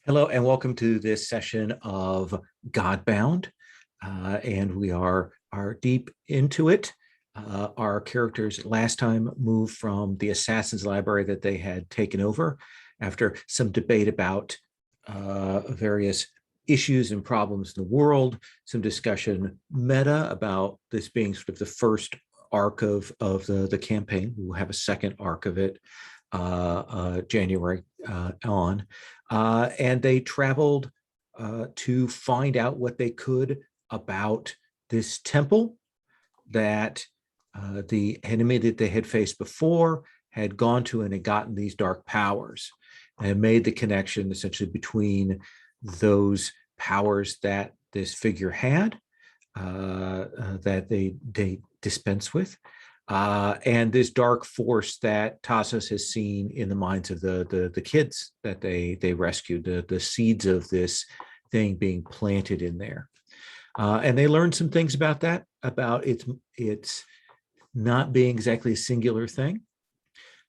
Hello and welcome to this session of Godbound, and we are deep into it. Our characters last time moved from the Assassin's Library that they had taken over after some debate about various issues and problems in the world, some discussion meta about this being sort of the first arc of the campaign. We'll have a second arc of it January on. And they traveled to find out what they could about this temple that the enemy that they had faced before had gone to and had gotten these dark powers, and made the connection essentially between those powers that this figure had that they dispense with, and this dark force that Tassos has seen in the minds of the kids that they rescued, the seeds of this thing being planted in there. And they learned some things about that, about it's not being exactly a singular thing.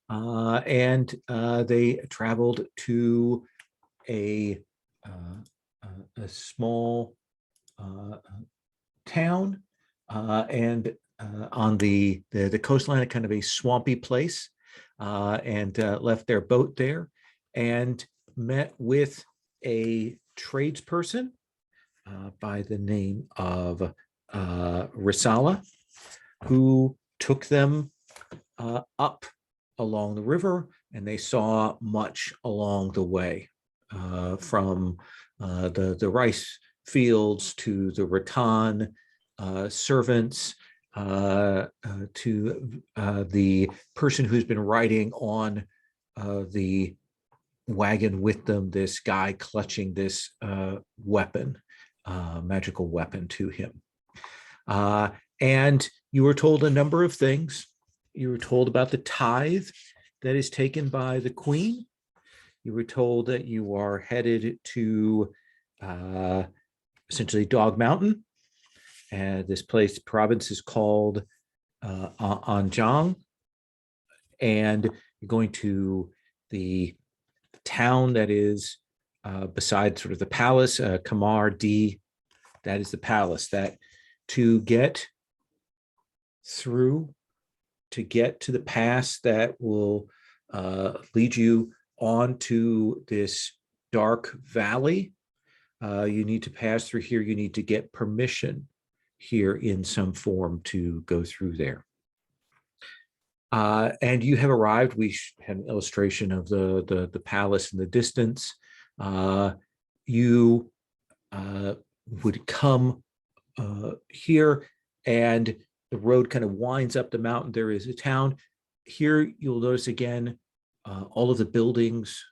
And they traveled to a small town and on the coastline, a kind of a swampy place, and left their boat there and met with a tradesperson by the name of Risala, who took them up along the river, and they saw much along the way, from the rice fields to the rattan servants, to the person who's been riding on the wagon with them, this guy clutching this weapon, magical weapon to him. And you were told a number of things. You were told about the tithe that is taken by the queen. You were told that you are headed to essentially Dog Mountain. And this province is called Anjang. And you're going to the town that is beside sort of the palace, Kamar D. That is the palace. That to get through, to get to the pass that will lead you onto this dark valley, you need to pass through here. You need to get permission here in some form to go through there. And you have arrived. We had an illustration of the palace in the distance. You would come here, and the road kind of winds up the mountain. There is a town. Here you'll notice again, all of the buildings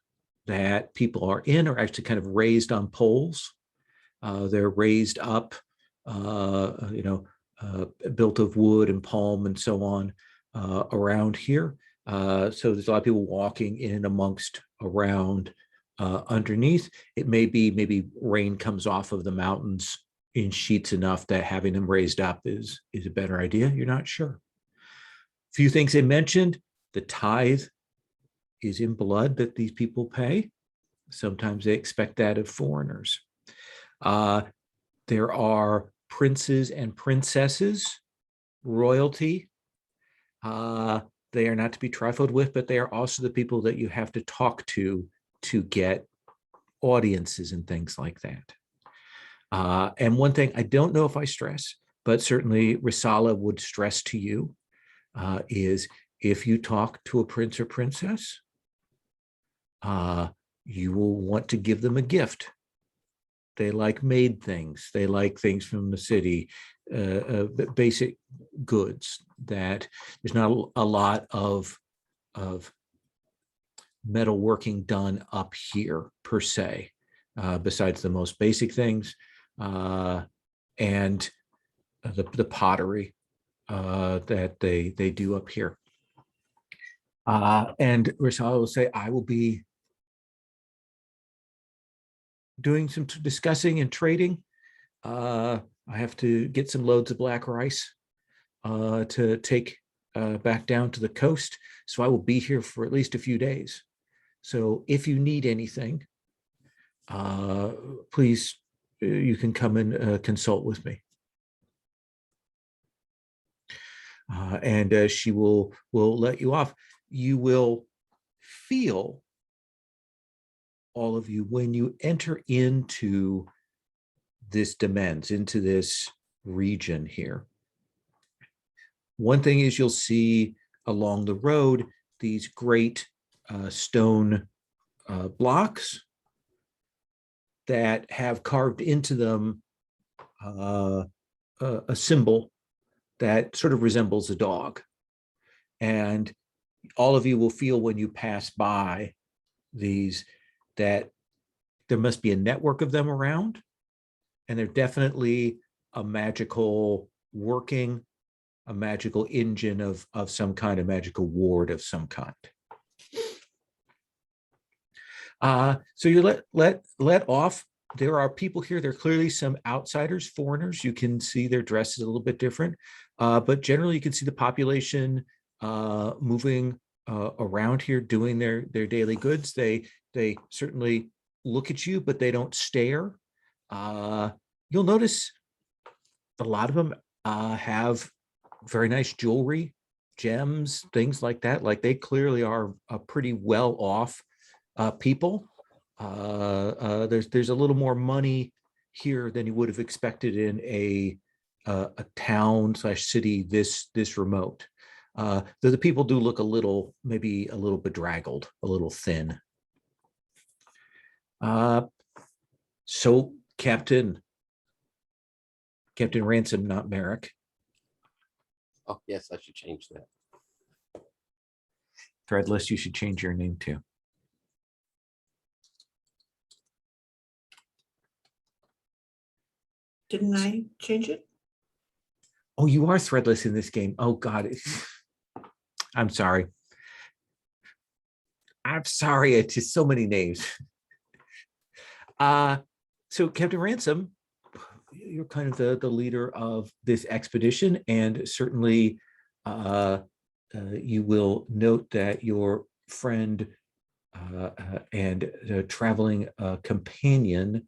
that people are in are actually kind of raised on poles. They're raised up, built of wood and palm and so on around here. So there's a lot of people walking in amongst around underneath. It may be maybe rain comes off of the mountains in sheets enough that having them raised up is a better idea. You're not sure. A few things they mentioned: the tithe is in blood that these people pay. Sometimes they expect that of foreigners. There are princes and princesses, royalty. They are not to be trifled with, but they are also the people that you have to talk to get audiences and things like that. And one thing I don't know if I stress, but certainly Risala would stress to you, is if you talk to a prince or princess, you will want to give them a gift. They like made things. They like things from the city, basic goods. That there's not a lot of metalworking done up here per se, besides the most basic things, and the pottery that they do up here. And Risala will say, I will be doing some discussing and trading. I have to get some loads of black rice to take back down to the coast. So I will be here for at least a few days. So if you need anything, please, you can come and consult with me. And she will let you off. You will feel, all of you, when you enter into this demesne, into this region here. One thing is you'll see along the road these great stone blocks that have carved into them a symbol that sort of resembles a dog. And all of you will feel when you pass by these that there must be a network of them around, and they're definitely a magical working, a magical engine of some kind, a magical ward of some kind. So you're let off. There are people here. There are clearly some outsiders, foreigners. You can see their dress is a little bit different, but generally you can see the population moving around here, doing their daily goods. They certainly look at you, but they don't stare. You'll notice a lot of them have very nice jewelry, gems, things like that. Like they clearly are a pretty well off people. There's a little more money here than you would have expected in a town / city this remote. Though the people do look maybe a little bedraggled, a little thin. So Captain Ransom, not Merrick. Oh, yes, I should change that. Threadless, you should change your name too. Didn't I change it? Oh, you are Threadless in this game. Oh God, I'm sorry. It's just so many names. So Captain Ransom, you're kind of the leader of this expedition, and certainly you will note that your friend and traveling companion,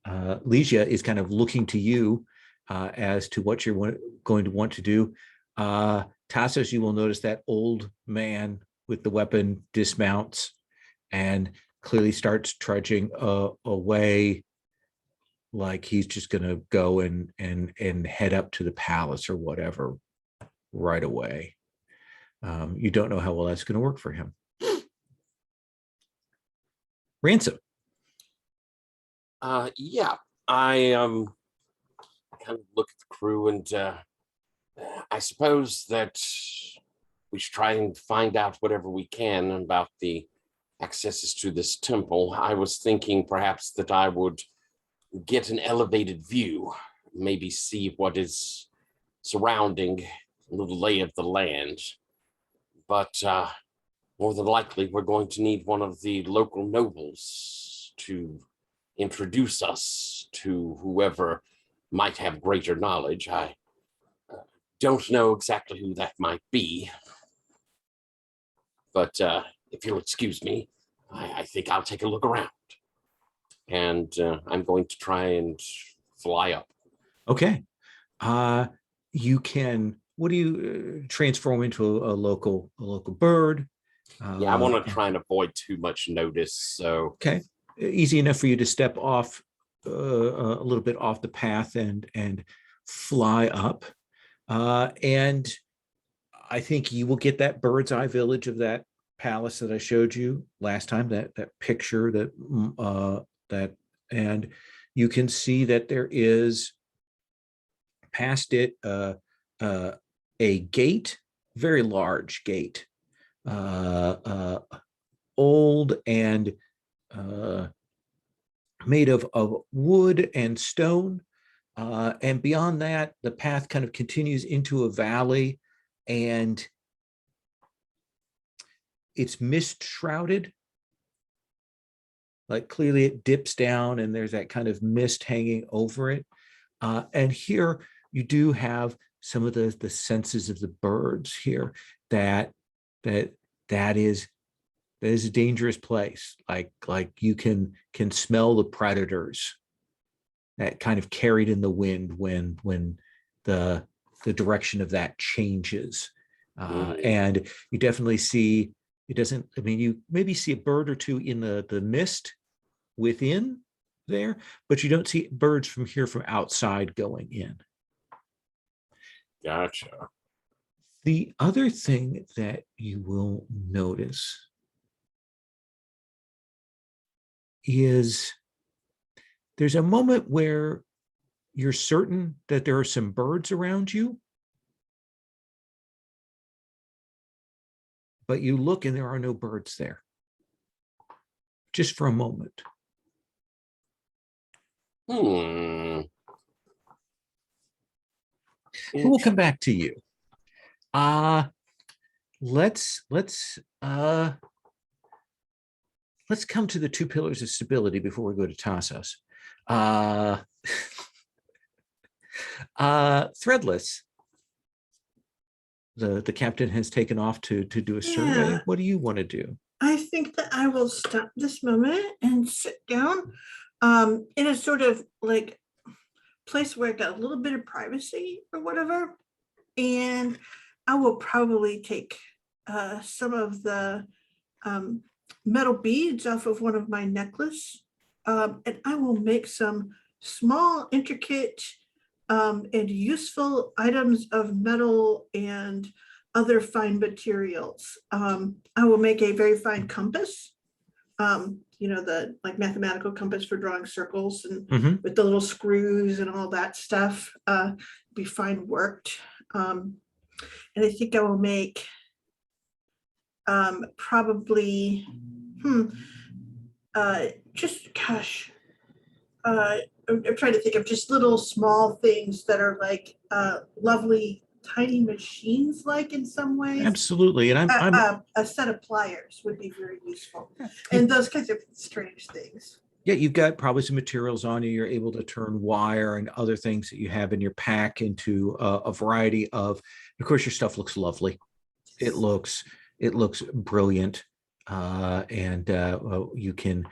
Legia, is kind of looking to you as to what you're going to want to do. Tassos, you will notice that old man with the weapon dismounts and clearly starts trudging away, like he's just going to go and head up to the palace or whatever right away. You don't know how well that's going to work for him. Ransom. Yeah, I kind of look at the crew, and I suppose that we should try and find out whatever we can about the accesses to this temple. I was thinking perhaps that I would get an elevated view, maybe see what is surrounding, a little lay of the land. But more than likely, we're going to need one of the local nobles to introduce us to whoever might have greater knowledge. I don't know exactly who that might be, but if you'll excuse me, I think I'll take a look around. And I'm going to try and fly up. Okay. You can, what do you transform into a local bird? Yeah, I want to try and avoid too much notice. So okay, easy enough for you to step off a little bit off the path and fly up. And I think you will get that bird's eye village of that palace that I showed you last time, that picture that, and you can see that there is past it a gate, very large gate, old and made of wood and stone. And beyond that, the path kind of continues into a valley, and it's mist shrouded. Like clearly it dips down and there's that kind of mist hanging over it. And here you do have some of the senses of the birds here that is That is a dangerous place. Like you can smell the predators that kind of carried in the wind when the direction of that changes. And you definitely see, it doesn't, I mean, you maybe see a bird or two in the mist within there, but you don't see birds from outside going in. Gotcha. The other thing that you will notice is there's a moment where you're certain that there are some birds around you, but you look and there are no birds there. Just for a moment. We'll come back to you. Let's come to the two pillars of stability before we go to Tassos. Threadless. The captain has taken off to do a survey. Yeah. What do you want to do? I think that I will stop this moment and sit down in a sort of like place where I got a little bit of privacy or whatever. And I will probably take some of the metal beads off of one of my necklace, and I will make some small, intricate, and useful items of metal and other fine materials. I will make a very fine compass, the like mathematical compass for drawing circles and with the little screws and all that stuff, be fine worked. And I think I will make probably, just gosh, I'm trying to think of just little small things that are like lovely tiny machines, like in some ways. Absolutely, and I'm a set of pliers would be very useful, and those kinds of strange things. Yeah, you've got probably some materials on you. You're able to turn wire and other things that you have in your pack into a variety of course, your stuff looks lovely. It looks brilliant, and you can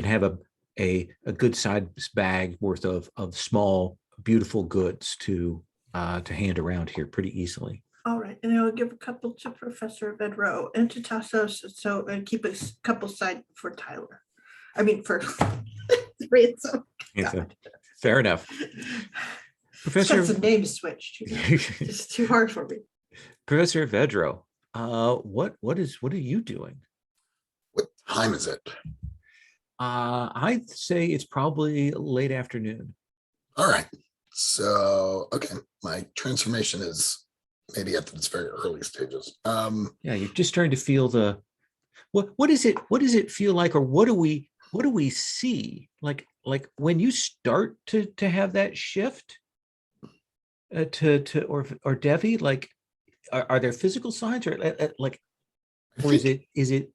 have a good size bag worth of small, beautiful goods to hand around here pretty easily. All right, and I will give a couple to Professor Vedro and to Tassos, and keep a couple side for Tyler. I mean, for ransom. Fair enough. Professor, it's got some names switched. It's too hard for me. Professor Vedro, what are you doing? What time is it? I'd say it's probably late afternoon. All right. So, okay, my transformation is maybe at its very early stages. Yeah, you're just starting to feel the what does it feel like, or what do we see like when you start to have that shift or Devi, like are there physical signs, or like, or is it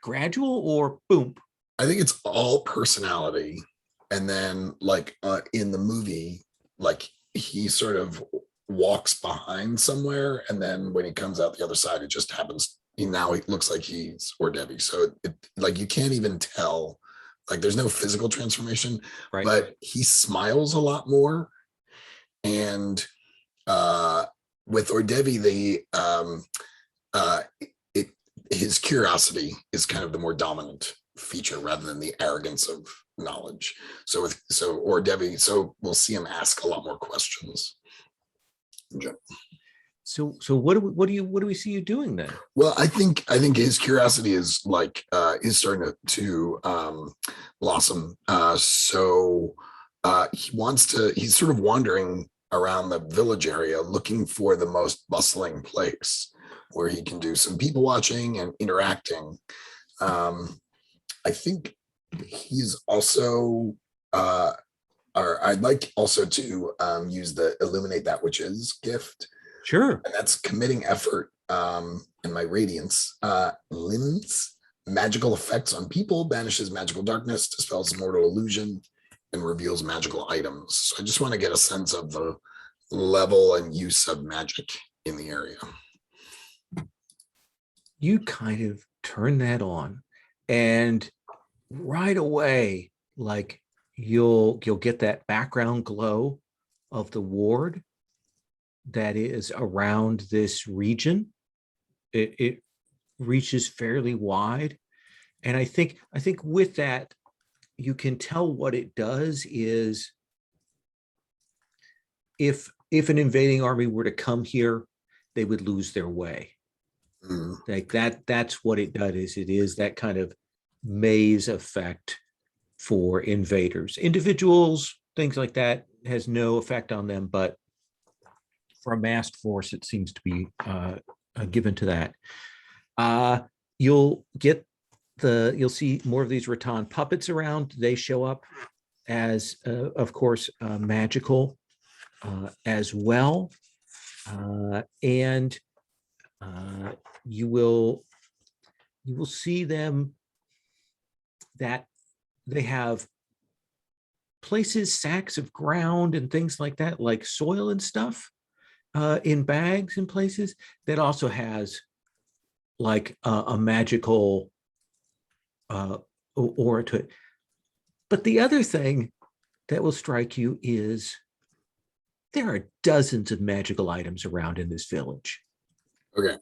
gradual, or boom? I think it's all personality, and then like in the movie, like he sort of walks behind somewhere, and then when he comes out the other side, it just happens. Now he looks like he's Debbie. So it like you can't even tell. Like there's no physical transformation, right? But he smiles a lot more. And with Ordevi, his curiosity is kind of the more dominant feature rather than the arrogance of knowledge. So Ordevi, so we'll see him ask a lot more questions. So what do we see you doing then? Well, I think his curiosity is like is starting to blossom. So he's sort of wandering around the village area looking for the most bustling place where he can do some people watching and interacting. I think he's also or I'd like also to use the illuminate that which is gift. Sure. And that's committing effort in my radiance. Limits magical effects on people, banishes magical darkness, dispels mortal illusion, and reveals magical items. So I just want to get a sense of the level and use of magic in the area. You kind turn that on, and right away, like you'll get that background glow of the ward that is around this region. It reaches fairly wide, and I think with that, you can tell what it does is if an invading army were to come here, they would lose their way. Like that's what it does. It is that kind of maze effect for invaders. Individuals, things like that has no effect on them, but for a massed force, it seems to be given to that. You'll see more of these Rattan puppets around. They show up as, of course, magical as well. And you will see them that they have places, sacks of ground and things like that, like soil and stuff in bags in places that also has like a magical aura to it. But the other thing that will strike you is there are dozens of magical items around in this village. Okay.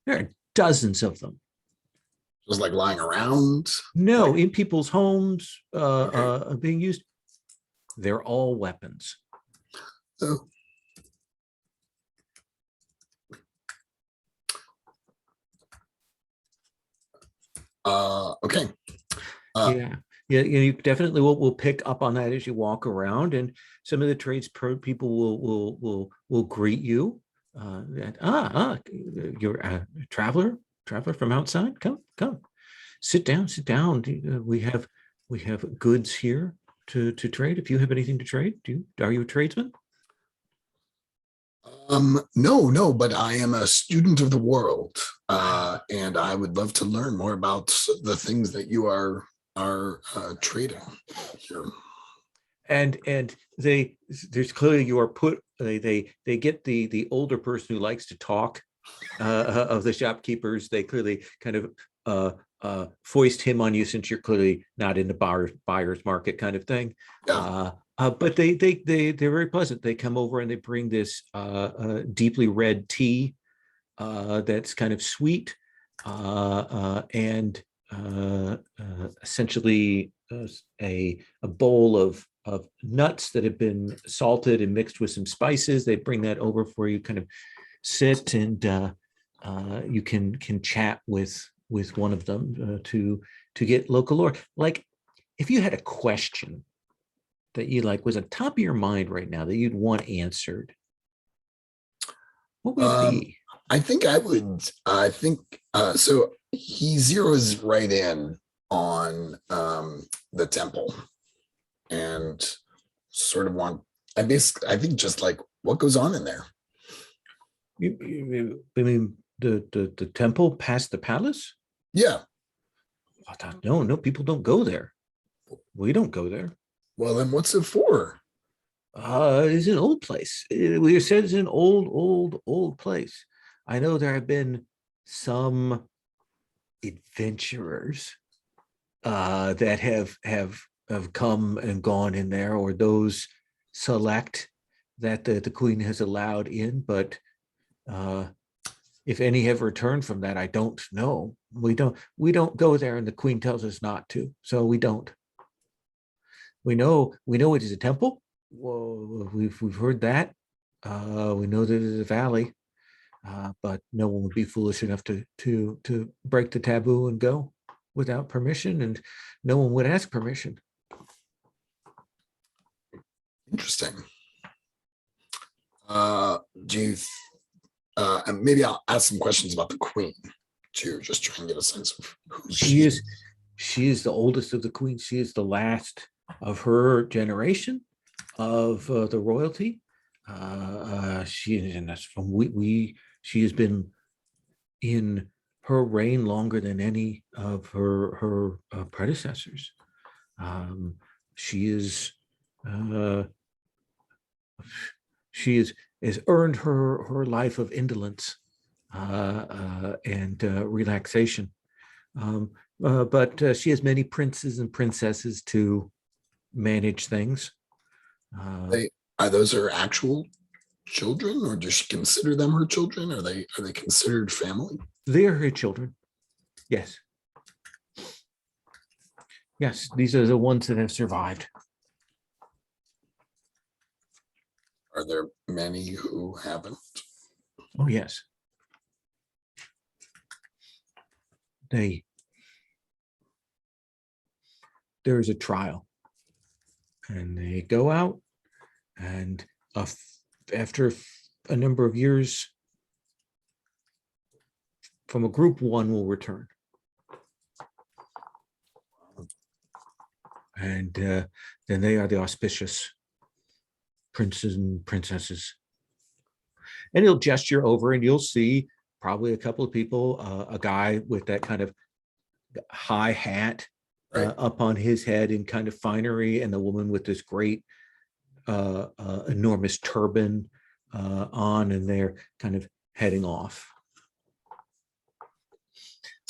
There are dozens of them. Just like lying around? No, Like, in people's homes Okay. being used. They're all weapons. oh. Okay. Yeah. You definitely will pick up on that as you walk around, and some of the people will greet you. You're a traveler from outside. Come, sit down. We have goods here to trade. If you have anything to trade, are you a tradesman? No, but I am a student of the world, and I would love to learn more about the things that you are trading here. And there's clearly you are put. They get the older person who likes to talk of the shopkeepers. They clearly kind of foist him on you since you're clearly not in the buyer's market kind of thing. Yeah. But they're very pleasant. They come over and they bring this deeply red tea that's kind of sweet and essentially a bowl of nuts that have been salted and mixed with some spices. They bring that over for you. Kind of sit and you can chat with one of them to get local lore. Like if you had a question that you like was on top of your mind right now that you'd want answered, what would it be? I think so he zeroes right in on the temple and sort of I think just like what goes on in there. I mean the temple past the palace? Yeah. No, people don't go there. We don't go there. Well, then what's it for? It's an old place. We said it's an old place. I know there have been some adventurers that have come and gone in there, or those select that the queen has allowed in. But if any have returned from that, I don't know. We don't go there, and the queen tells us not to, so we don't. We know it is a temple. Well, we've heard that. We know that it is a valley, but no one would be foolish enough to break the taboo and go without permission, and no one would ask permission. Interesting. Maybe I'll ask some questions about the queen too, just try and get a sense of who she is. She is the oldest of the queens. She is the last of her generation of the royalty. She and that's from she has been in her reign longer than any of her predecessors. She has earned her life of indolence and relaxation. But she has many princes and princesses to manage things. Are those her actual children, or does she consider them her children? Are they considered family? They are her children. Yes. Yes, these are the ones that have survived. Are there many who haven't? Oh, yes. There is a trial, and they go out, and after a number of years, from a group, one will return. And then they are the auspicious princes and princesses. And he'll gesture over, and you'll see probably a couple of people, a guy with that kind of high hat up on his head in kind of finery, and the woman with this great enormous turban on, and they're kind of heading off.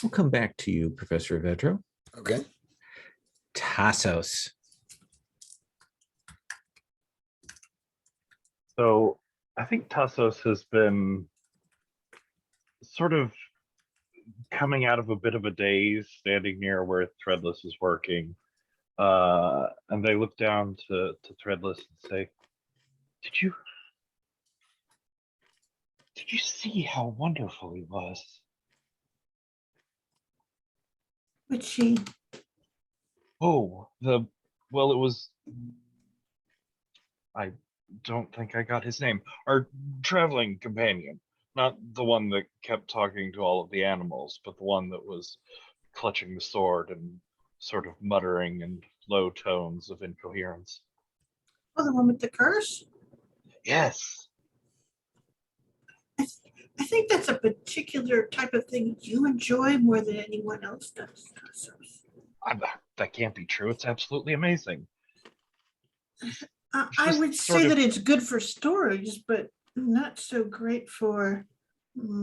We'll come back to you, Professor Vedro. Okay. Tassos. So I think Tassos has been sort of coming out of a bit of a daze, standing near where Threadless is working. And they look down to Threadless and say, Did you see how wonderful he was? Which she, Oh, it was, I don't think I got his name. Our traveling companion, not the one that kept talking to all of the animals, but the one that was clutching the sword and sort of muttering in low tones of incoherence. oh, the one with the curse? Yes. I think that's a particular type of thing you enjoy more than anyone else does. That can't be true. It's absolutely amazing. I Just would sort say of- that it's good for stories, but not so great for,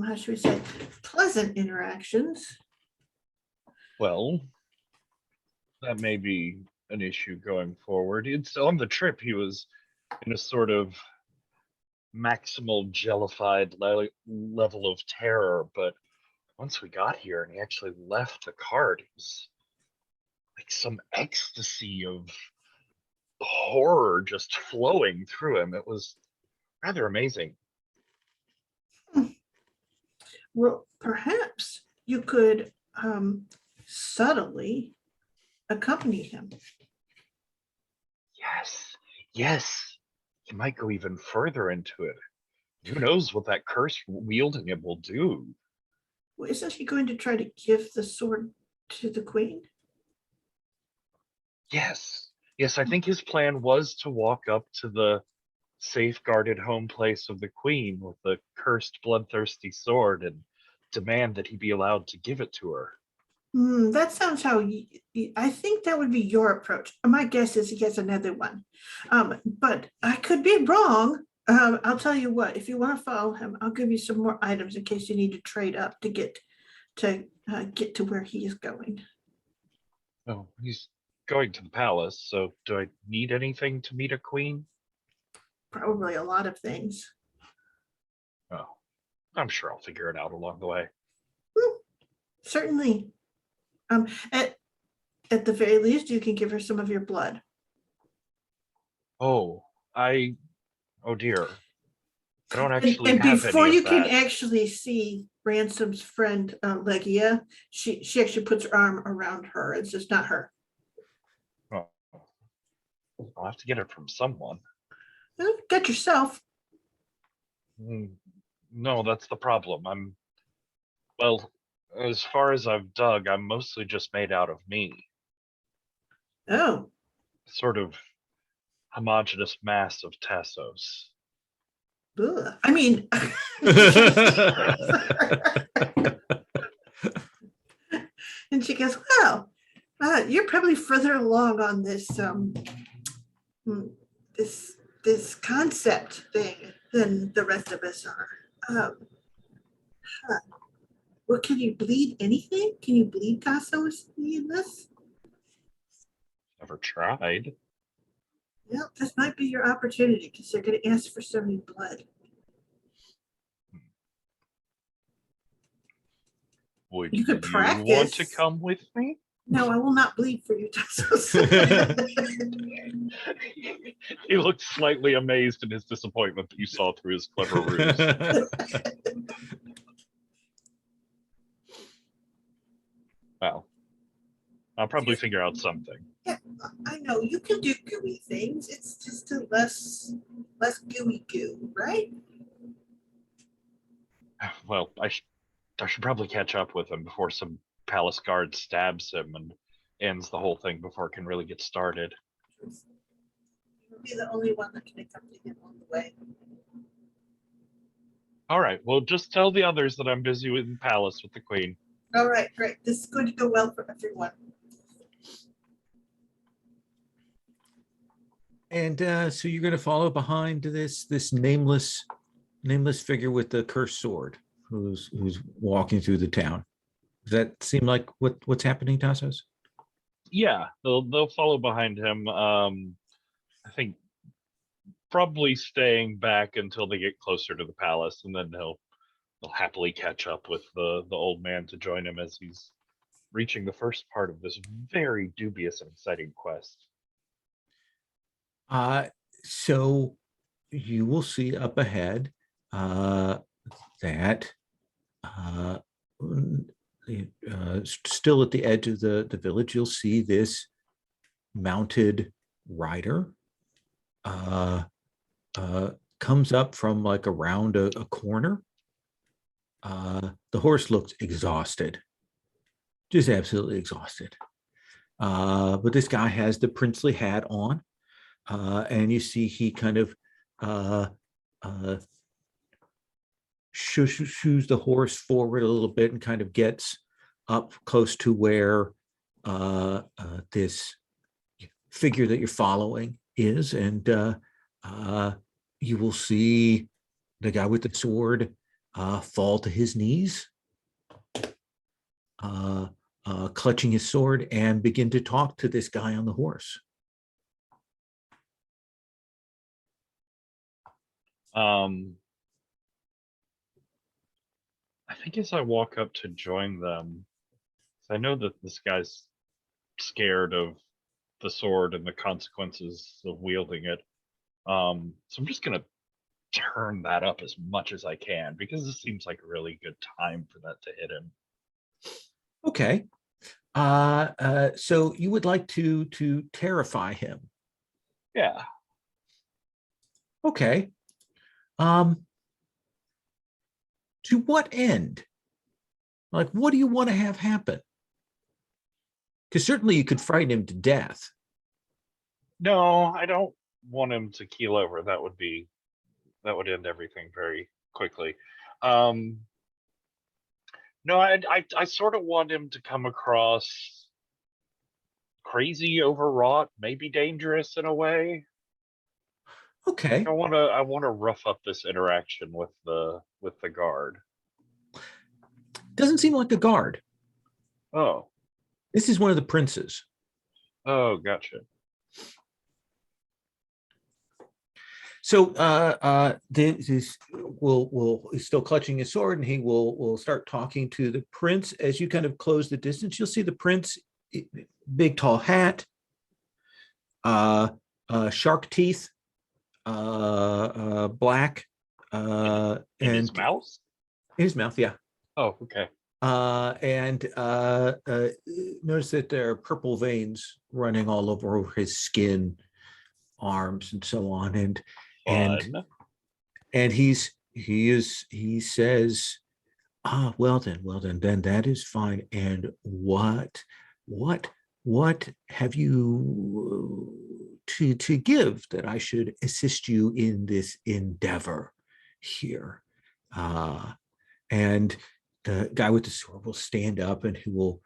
how should we say, pleasant interactions. Well, that may be an issue going forward. It's on the trip, he was in a sort of maximal jellified level of terror, but once we got here and he actually left the cart, it was like some ecstasy of horror just flowing through him. It was rather amazing. Well, perhaps you could subtly accompany him. Yes. He might go even further into it. Who knows what that curse wielding it will do? Well, isn't he going to try to give the sword to the queen? Yes, I think his plan was to walk up to the safeguarded home place of the queen with the cursed bloodthirsty sword and demand that he be allowed to give it to her. That sounds how I think that would be your approach. My guess is he gets another one. But I could be wrong. I'll tell you what, if you want to follow him, I'll give you some more items in case you need to trade up to get to where he is going. Oh, he's going to the palace, so do I need anything to meet a queen? Probably a lot of things. Oh, I'm sure I'll figure it out along the way. Certainly. At the very least, you can give her some of your blood. Oh dear. I don't And actually have before any you of can that. actually see Ransom's friend Legia, she actually puts her arm around her. It's just not her. Oh. I'll have to get it from someone. Get yourself. No, that's the problem. Well, as far as I've dug, I'm mostly just made out of me. Oh, Sort of homogeneous mass of Tassos. ugh. I mean, and she goes, well, you're probably further along on this this concept thing than the rest of us are. Well, can you bleed anything? Can you bleed Tassos in this? Never tried. Well, this might be your opportunity because they're going to ask for some new blood. Would You you, could want to practice. come with me? No, I will not bleed for you, Tassos. He looked slightly amazed in his disappointment that you saw through his clever ruse. Well, I'll probably figure out something. Yeah, I know you can do gooey things. It's just a less gooey goo, right? Well, I should probably catch up with him before some palace guard stabs him and ends the whole thing before it can really get started. You'll be the only one that can accompany him on the way. All right, well, just tell the others that I'm busy in the palace with the queen. All right, great. This is going to go well for everyone. And so you're going to follow behind this nameless figure with the cursed sword who's walking through the town. Does that seem like what's happening, Tassos? Yeah, they'll follow behind him. I think probably staying back until they get closer to the palace, and then they'll happily catch up with the old man to join him as he's reaching the first part of this very dubious and exciting quest. So you will see up ahead that still at the edge of the village, you'll see this mounted rider comes up from like around a corner. The horse looks exhausted, just absolutely exhausted. But this guy has the princely hat on. And you see he kind of shoos the horse forward a little bit and kind of gets up close to where this figure that you're following is. And you will see the guy with the sword fall to his knees, clutching his sword, and begin to talk to this guy on the horse. I think as I walk up to join them, I know that this guy's scared of the sword and the consequences of wielding it. So I'm just gonna turn that up as much as I can because this seems like a really good time for that to hit him. Okay. So you would like to terrify him? Yeah. Okay. To what end? Like, what do you want to have happen? Because certainly you could frighten him to death. No, I don't want him to keel over. That would end everything very quickly. No, I sort of want him to come across crazy, overwrought, maybe dangerous in a way. Okay. I want to rough up this interaction with the guard. Doesn't seem like a guard. Oh. This is one of the princes. Oh, gotcha. So he's still clutching his sword, and he will start talking to the prince. As you kind of close the distance, you'll see the prince, big tall hat, shark teeth, black, In his mouth? In his mouth, yeah. Oh, okay. And notice that there are purple veins running all over his skin, arms, and so on. And he says, well then that is fine. And what have you to give that I should assist you in this endeavor here? And the guy with the sword will stand up, and he will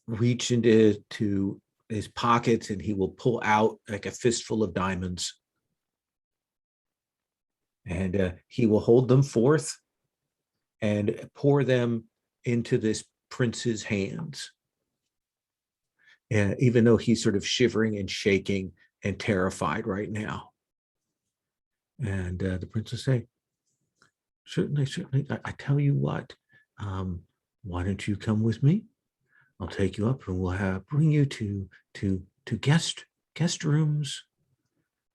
reach into his pockets, and he will pull out like a fistful of diamonds. And he will hold them forth and pour them into this prince's hands. Even though he's sort of shivering and shaking and terrified right now. And the prince will say, certainly, certainly. I tell you what, why don't you come with me? I'll take you up and we'll bring you to guest rooms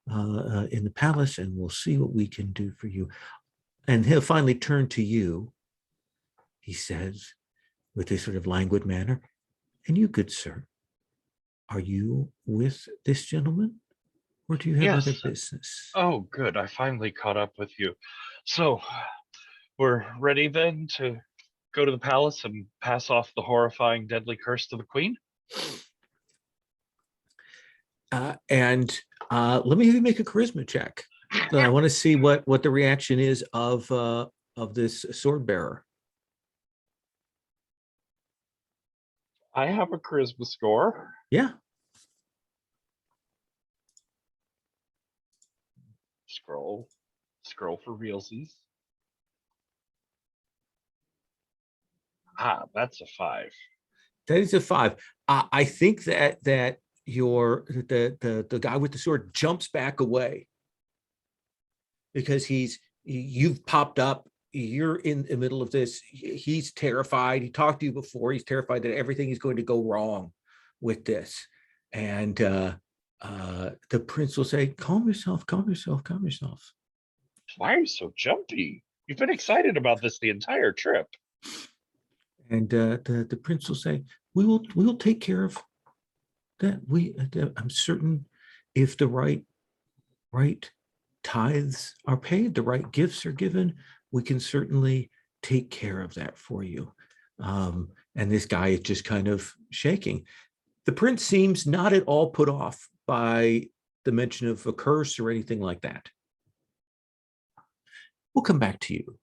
in the palace, and we'll see what we can do for you. And he'll finally turn to you. He says, with a sort of languid manner, and you, good sir, are you with this gentleman, or do you have Yes. other business? Oh, good. I finally caught up with you. So, we're ready then to go to the palace and pass off the horrifying, deadly curse to the queen? And let me have you make a charisma check. I want to see what the reaction is of this sword bearer. I have a charisma score. Yeah. Scroll for realsies. That's a 5. That is a 5. I think that the guy with the sword jumps back away because you've popped up. You're in the middle of this. He's terrified. He talked to you before. He's terrified that everything is going to go wrong with this. And the prince will say, calm yourself, calm yourself, calm yourself. Why are you so jumpy? You've been excited about this the entire trip. And the prince will say, we will take care of that. I'm certain if the right tithes are paid, the right gifts are given, we can certainly take care of that for you. And this guy is just kind of shaking. The prince seems not at all put off by the mention of a curse or anything like that. We'll come back to you.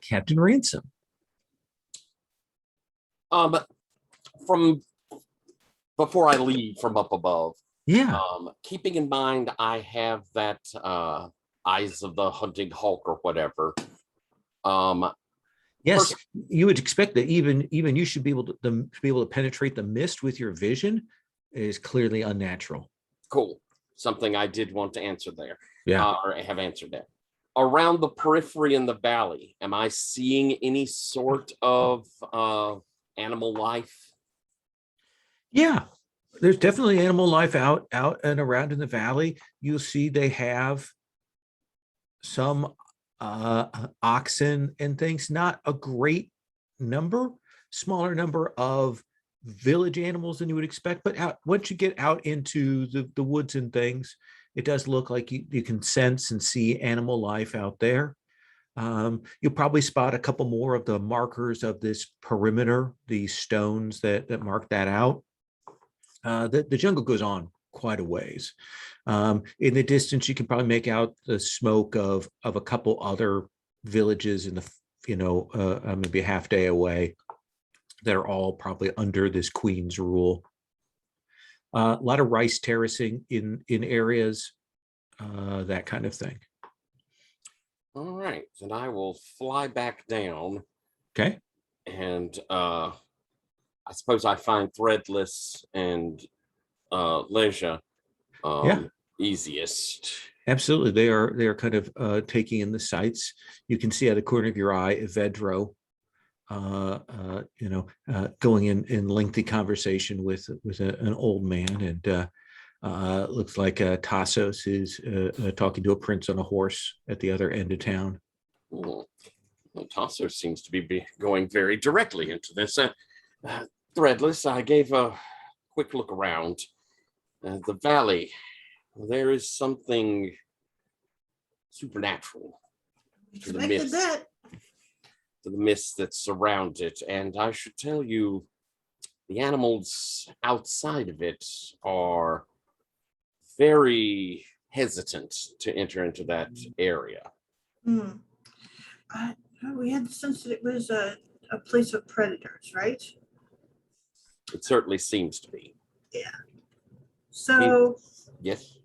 Captain Ransom. From before I leave from up above, Yeah. Keeping in mind I have that Eyes of the Hunting Hulk or whatever. Yes, first, you would expect that even you should be able to penetrate the mist with your vision. It is clearly unnatural. cool. Something I did want to answer there. Yeah. Or have answered that. Around the periphery in the valley, am I seeing any sort of animal life? Yeah, there's definitely animal life out and around in the valley. You'll see they have some oxen and things, not a great number, smaller number of village animals than you would expect, but once you get out into the woods and things, it does look like you can sense and see animal life out there. You'll probably spot a couple more of the markers of this perimeter, these stones that mark that out. The jungle goes on quite a ways. In the distance, you can probably make out the smoke of a couple other villages in the, maybe a half day away that are all probably under this queen's rule. A lot of rice terracing in areas, that kind of thing. All right, then I will fly back down. Okay. And I suppose I find Threadless and Leisure easiest. Absolutely. They are kind of taking in the sights. You can see out of the corner of your eye, Evedro, going in lengthy conversation with an old man, and looks like Tassos is talking to a prince on a horse at the other end of town. Well, Tassos seems to be going very directly into this. Threadless, I gave a quick look around. The valley, there is something supernatural to the mist. To the mist that surrounds it. And I should tell you, the animals outside of it are very hesitant to enter into that area. We had the sense that it was a place of predators, right? It certainly seems to be. Yeah. So, yes.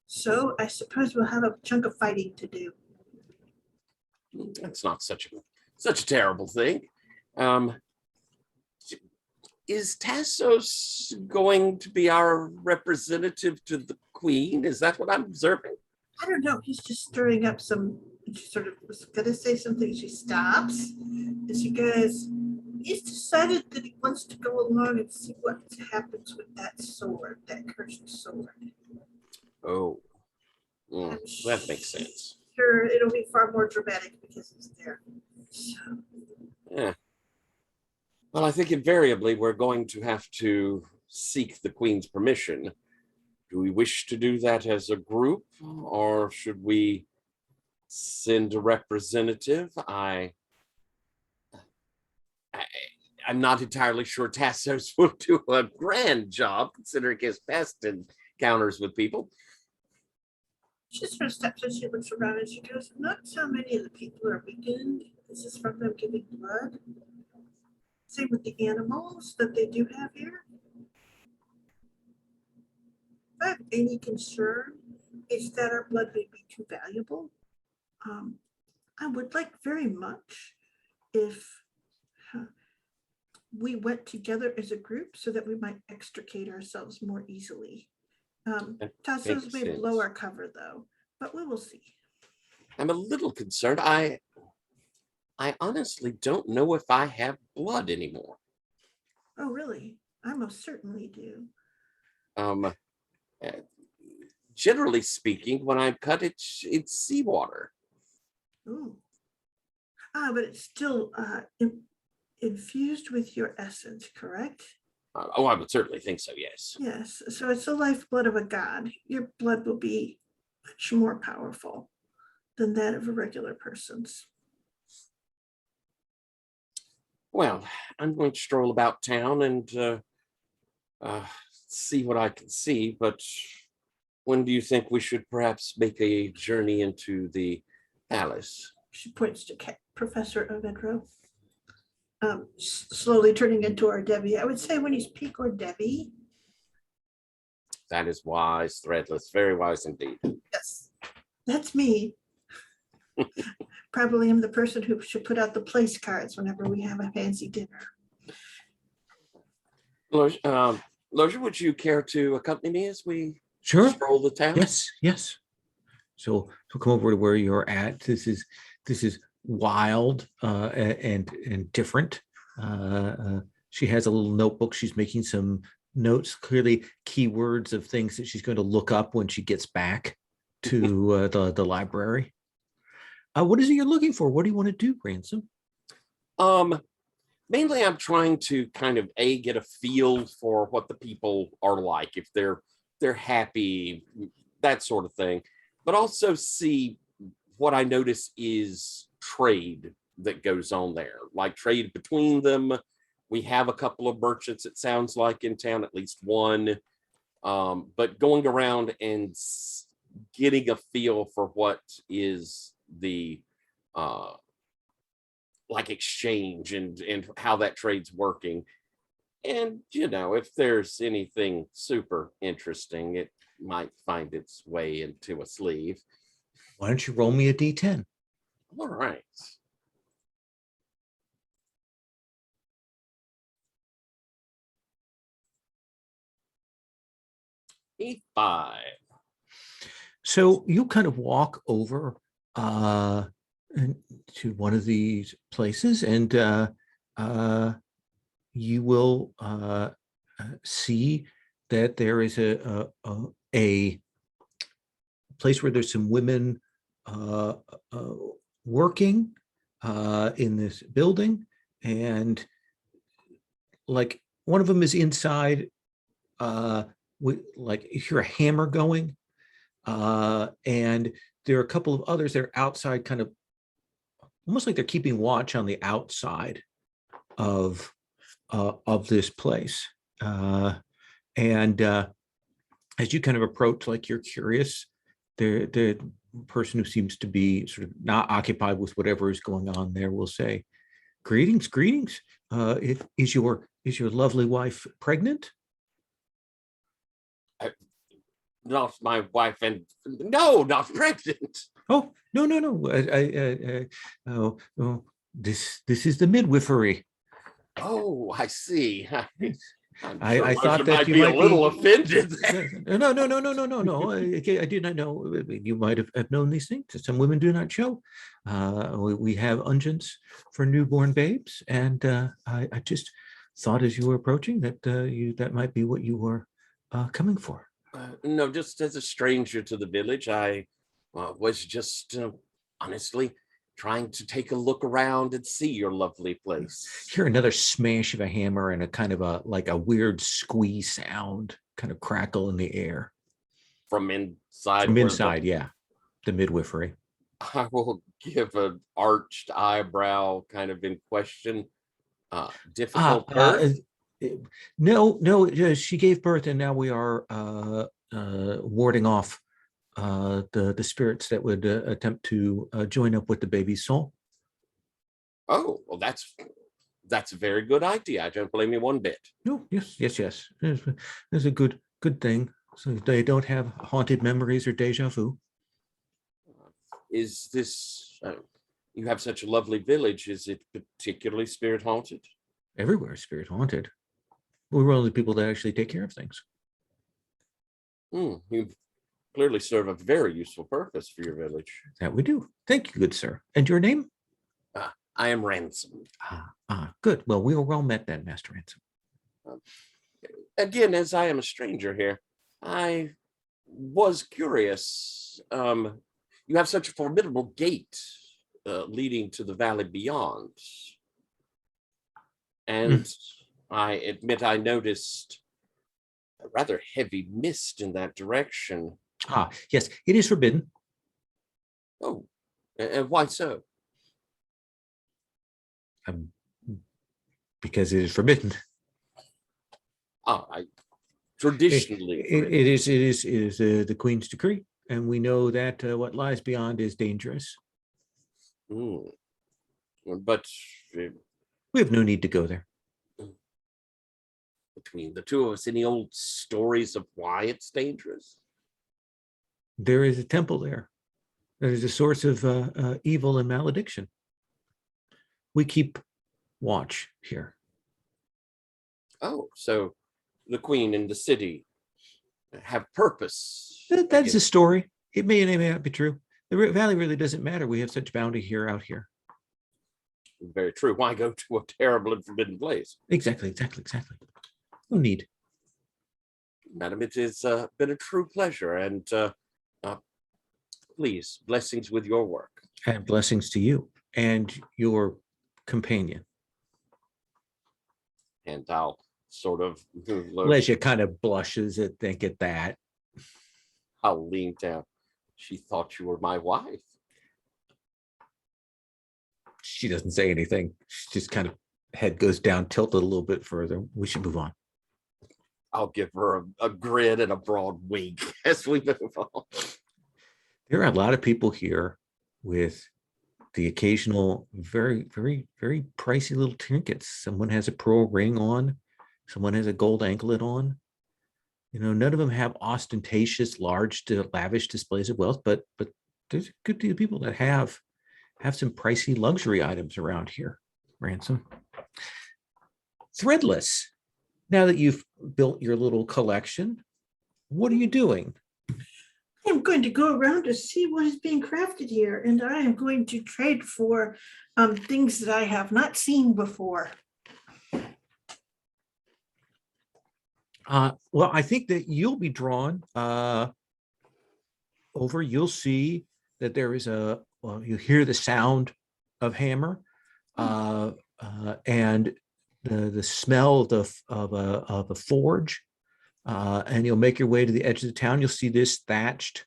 So I suppose we'll have a chunk of fighting to do. That's not such a terrible thing. Is Tassos going to be our representative to the Queen? Is that what I'm observing? I don't know. He's just stirring up some. She sort of was gonna say something. She stops, and she goes, "He's decided that he wants to go along and see what happens with that sword, that cursed sword." Oh, I'm that makes sense. Sure, it'll be far more dramatic because he's there. So, Yeah. Well, I think invariably we're going to have to seek the Queen's permission. Do we wish to do that as a group, or should we send a representative? I'm not entirely sure Tassos will do a grand job considering his past encounters with people. she sort of steps and she looks around and she goes, "Not so many of the people are weakened. This is from them giving blood. Same with the animals that they do have here. If I have any concern, it's that our blood may be too valuable. I would like very much if we went together as a group so that we might extricate ourselves more easily. Tassos may blow our cover though, but we will see." I'm a little concerned. I honestly don't know if I have blood anymore. Oh, really? I most certainly do. Uh, Generally speaking, when I cut it, it's seawater. Ooh. But it's still infused with your essence, correct? Oh, I would certainly think so, yes. Yes, so it's the lifeblood of a god. Your blood will be much more powerful than that of a regular person's. Well, I'm going to stroll about town and see what I can see, but when do you think we should perhaps make a journey into the palace? She points to Professor Ovedro, slowly turning into our Debbie. I would say when he's peak or Debbie. That is wise, Threadless, very wise indeed. Yes, that's me. Probably am the person who should put out the place cards whenever we have a fancy dinner. Loja, would you care to accompany me as we Sure. stroll the town? Yes. So come over to where you're at. This is wild and different. She has a little notebook. She's making some notes, clearly keywords of things that she's going to look up when she gets back to the library. What is it you're looking for? What do you want to do, Ransom? Mainly I'm trying to kind of get a feel for what the people are like, if they're happy, that sort of thing, but also see what I notice is trade that goes on there, like trade between them. We have a couple of merchants, it sounds like, in town, at least one, but going around and getting a feel for what is the like exchange and how that trade's working. And if there's anything super interesting, it might find its way into a sleeve. Why don't you roll me a D10? All right. E5. So you kind of walk over to one of these places, and you will see that there is a place where there's some women working in this building, and like one of them is inside with, like, you hear a hammer going, and there are a couple of others that are outside, kind of almost like they're keeping watch on the outside of this place. And as you kind of approach, like you're curious, the person who seems to be sort of not occupied with whatever is going on there will say, "Greetings. Is your lovely wife pregnant?" not my wife, and no, not pregnant. Oh, no, no, no. This is the midwifery. Oh, I see. Yes. I'm I sure thought Roger that might you be a might little be. offended. No, no, no, no, no, no, no. I did not know. You might have known these things. Some women do not show. We have unguents for newborn babes, and I just thought as you were approaching that that might be what you were coming for. No, just as a stranger to the village, I was just honestly trying to take a look around and see your lovely place. Hear another smash of a hammer and a kind of a weird squeeze sound, kind of crackle in the air From inside. from where inside. Yeah, the midwifery. I will give an arched eyebrow kind of in question. Difficult birth? No, no, she gave birth, and now we are warding off the spirits that would attempt to join up with the baby's soul. Oh, well, that's a very good idea. I don't blame you one bit. No, yes, yes, yes. It's a good thing. So they don't have haunted memories or deja vu. Is this you have such a lovely village? Is it particularly spirit haunted? Everywhere is spirit haunted. We're one of the people that actually take care of things. You clearly serve a very useful purpose for your village. That we do. Thank you, good sir. And your name? I am Ransom. Good. Well, we were well met then, Master Ransom. Again, as I am a stranger here, I was curious. You have such a formidable gate leading to the valley beyond. And I admit I noticed a rather heavy mist in that direction. Yes, it is forbidden. Oh, and why so? Because it is forbidden. Traditionally. It is the Queen's decree, and we know that what lies beyond is dangerous. But we have no need to go there. Between the two of us, any old stories of why it's dangerous? There is a temple there. There is a source of evil and malediction. We keep watch here. Oh, so the Queen and the city have purpose. That is a story. It may or may not be true. The valley really doesn't matter. We have such bounty here out here. Very true. Why go to a terrible and forbidden place? Exactly. No need. Madam, it has been a true pleasure, and please, blessings with your work. And blessings to you and your companion. And I'll sort of Leisure kind of blushes at that. I'll lean down. She thought you were my wife. She doesn't say anything. She just kind of head goes down, tilted a little bit further. We should move on. I'll give her a grin and a broad wink as we move on. There are a lot of people here with the occasional very, very, very pricey little trinkets. Someone has a pearl ring on. Someone has a gold anklet on. You know, none of them have ostentatious, large, lavish displays of wealth, but there's a good deal of people that have some pricey luxury items around here, Ransom. Threadless. Now that you've built your little collection, what are you doing? I'm going to go around to see what is being crafted here, and I am going to trade for things that I have not seen before. Well, I think that you'll be drawn over. You'll see that there is you hear the sound of hammer and the smell of a forge, and you'll make your way to the edge of the town. You'll see this thatched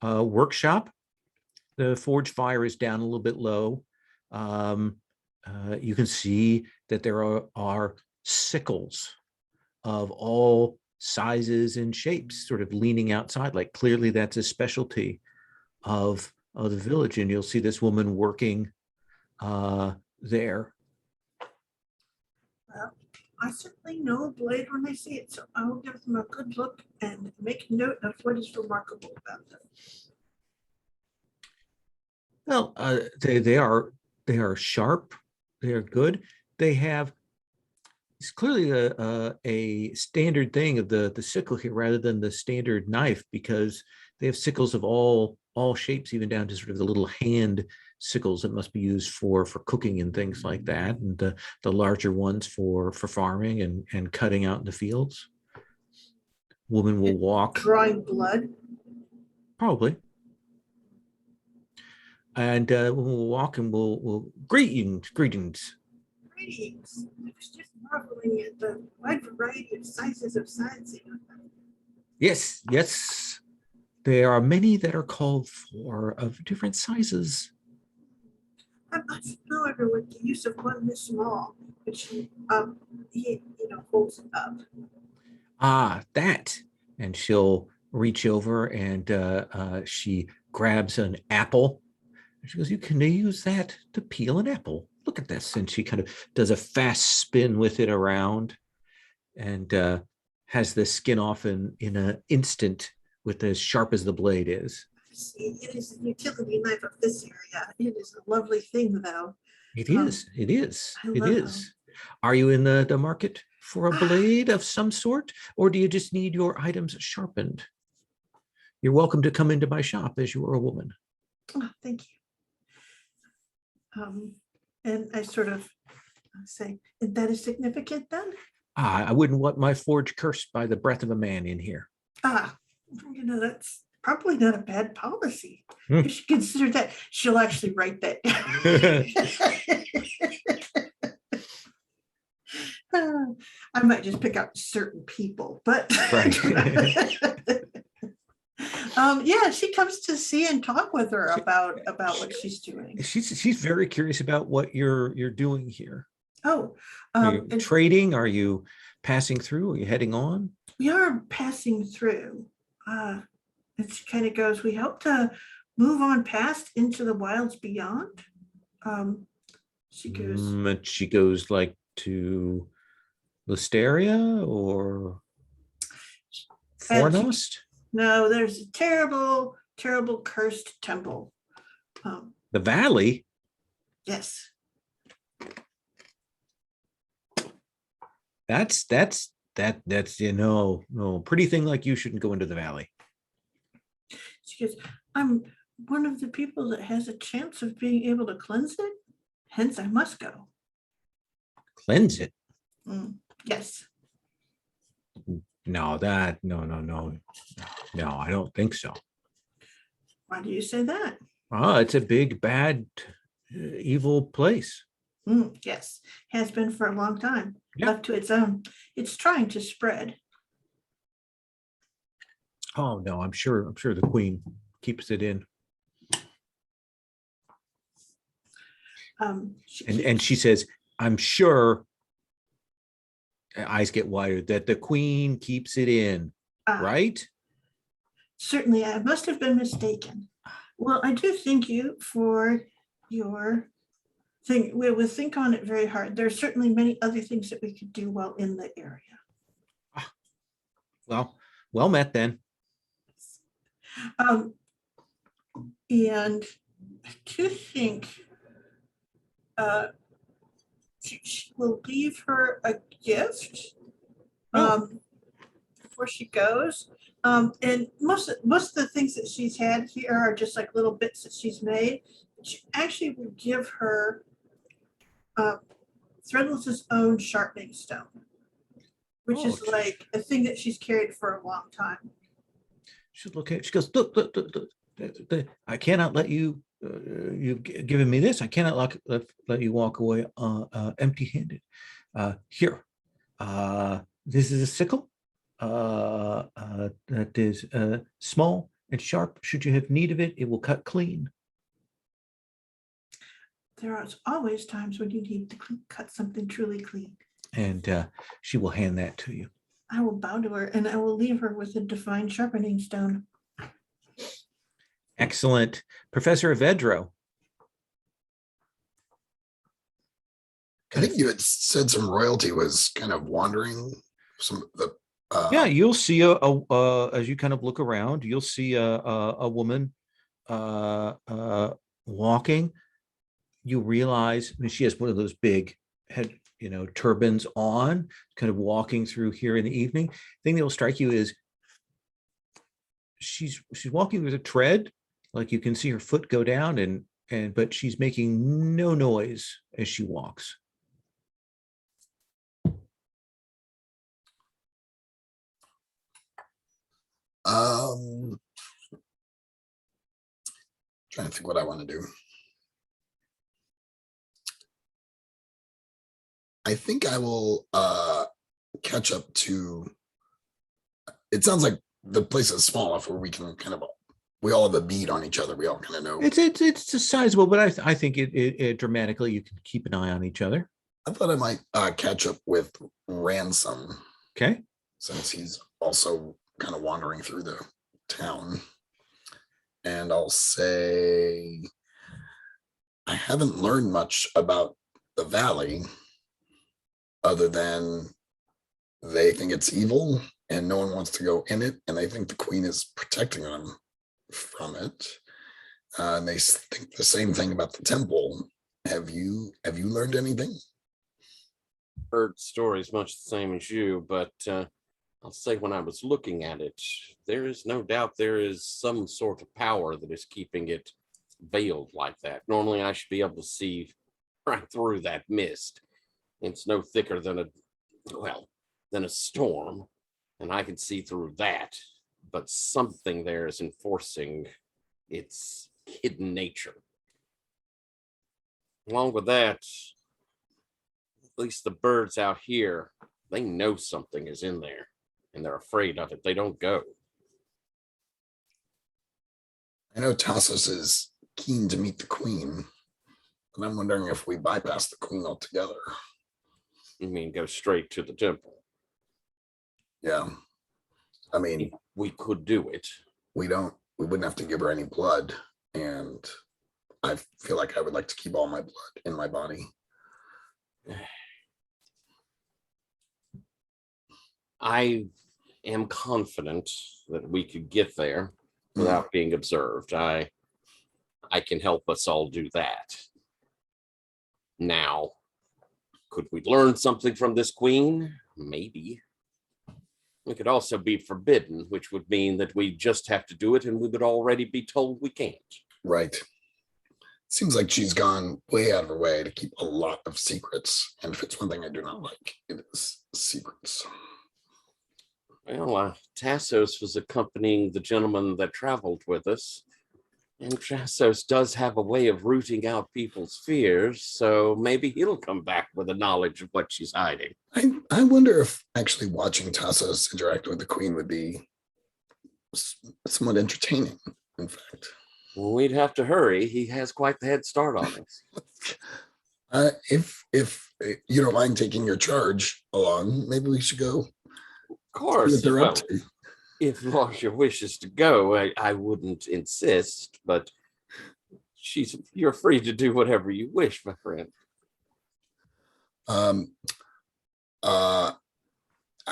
workshop. The forge fire is down a little bit low. You can see that there are sickles of all sizes and shapes sort of leaning outside, like clearly that's a specialty of the village. And you'll see this woman working there. I certainly know a blade when I see it, so I will give them a good look and make note of what is remarkable about them. Well, they are sharp. They are good. They have it's clearly a standard thing of the sickle here rather than the standard knife, because they have sickles of all shapes, even down to sort of the little hand sickles that must be used for cooking and things like that, and the larger ones for farming and cutting out in the fields. Woman will walk Drawing blood. probably, and we'll walk and we'll greetings. Greetings. I was just marveling at the wide variety of sizes of signs. Yes, yes. There are many that are called for of different sizes. I'm not familiar with the use of one this small, which he holds it up. Ah, that. And she'll reach over and she grabs an apple. She goes, you can use that to peel an apple. Look at this. And she kind of does a fast spin with it around and has the skin off in an instant with as sharp as the blade is. See, it is a utility knife of this area. It is a lovely thing, though. It is. It is. I It love is. Are you in the market for a blade of some sort, or do you just need your items sharpened? You're welcome to come into my shop as you are a woman. Oh, thank you. And I sort of say, that is significant then? I wouldn't want my forge cursed by the breath of a man in here. That's probably not a bad policy. Hmm. You should consider that. She'll actually write that down. I might just pick out certain people, but Right. yeah, she comes to see and talk with her about what she's doing. She's very curious about what you're doing here. Oh, Are you and trading? Are you passing through? Are you heading on? we are passing through. And she kind of goes, we hope to move on past into the wilds beyond. She goes, And she goes like to Listeria or Fornost? no, there's a terrible, terrible cursed temple. The valley? Yes. That's no pretty thing like you shouldn't go into the valley. She goes, I'm one of the people that has a chance of being able to cleanse it. Hence, I must go. Cleanse it? Yes. No, I don't think so. Why do you say that? It's a big, bad, evil place. Yes, has been for a long time. Yeah. Left to its own. It's trying to spread. Oh no, I'm sure the queen keeps it in. And she says, I'm sure, eyes get wider, that the queen keeps it in, right? Certainly, I must have been mistaken. Well, I do thank you for your thing. We will think on it very hard. There are certainly many other things that we could do while in the area. Well met then. And I do think she will leave her a gift before she goes. And most of the things that she's had here are just like little bits that she's made. She actually will give her Threadless's own sharpening stone, which is like a thing that she's carried for a long time. She goes, look, I cannot let you, you've given me this. I cannot let you walk away empty-handed. Here, this is a sickle that is small and sharp. Should you have need of it, it will cut clean. There are always times when you need to cut something truly clean. And she will hand that to you. I will bow to her and I will leave her with a divine sharpening stone. Excellent. Professor Avedro. I think you had said some royalty was kind of wandering. Some of the Yeah, you'll see as you kind of look around, you'll see a woman walking. You realize, I mean, she has one of those big head, turbans on, kind of walking through here in the evening. Thing that will strike you is she's walking with a tread, like you can see her foot go down, and but she's making no noise as she walks. Trying to think what I want to do. I think I will catch up to. It sounds like the place is small enough where we can we all have a beat on each other. We all kind of know. It's sizable, but I think it dramatically you can keep an eye on each other. I thought I might catch up with Ransom. Okay. Since he's also kind of wandering through the town. And I'll say I haven't learned much about the valley other than they think it's evil and no one wants to go in it, and they think the queen is protecting them from it. And they think the same thing about the temple. Have you learned anything? Heard stories much the same as you, but I'll say when I was looking at it, there is no doubt there is some sort of power that is keeping it veiled like that. Normally I should be able to see right through that mist. It's no thicker than a storm, and I can see through that, but something there is enforcing its hidden nature. Along with that, at least the birds out here, they know something is in there and they're afraid of it. They don't go. I know Tassos is keen to meet the queen, and I'm wondering if we bypass the queen altogether. You mean go straight to the temple? Yeah. I mean, we could do it. We wouldn't have to give her any blood. And I feel like I would like to keep all my blood in my body. I am confident that we could get there without being observed. I can help us all do that. Now, could we learn something from this queen? Maybe. We could also be forbidden, which would mean that we just have to do it and we would already be told we can't. Right. Seems like she's gone way out of her way to keep a lot of secrets. And if it's one thing I do not like, it is secrets. Well, Tassos was accompanying the gentleman that traveled with us. And Tassos does have a way of rooting out people's fears, so maybe he'll come back with a knowledge of what she's hiding. I wonder if actually watching Tassos interact with the queen would be somewhat entertaining, in fact. We'd have to hurry. He has quite the head start on us. If you don't mind taking your charge along, maybe we should go. Of course. If Marcia wishes to go, I wouldn't insist, but you're free to do whatever you wish, my friend.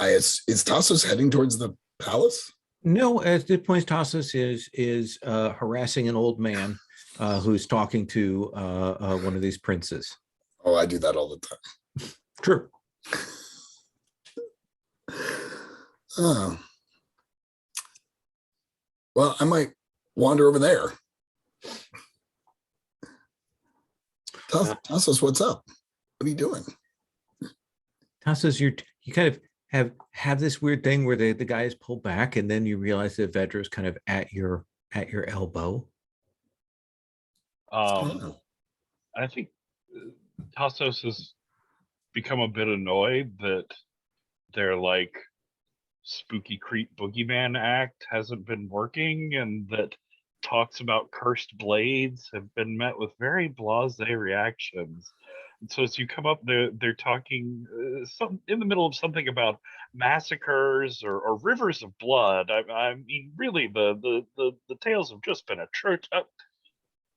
Is Tassos heading towards the palace? No, at this point, Tassos is harassing an old man who's talking to one of these princes. Oh, I do that all the time. True. Oh. Well, I might wander over there. Tassos, what's up? What are you doing? Tassos, you kind of have this weird thing where the guy is pulled back, and then you realize that Vedra is kind of at your elbow. I think Tassos has become a bit annoyed that they're like spooky creep boogeyman act hasn't been working, and that talks about cursed blades have been met with very blasé reactions. And so as you come up, they're talking some in the middle of something about massacres or rivers of blood. I mean, really, the tales have just been a church.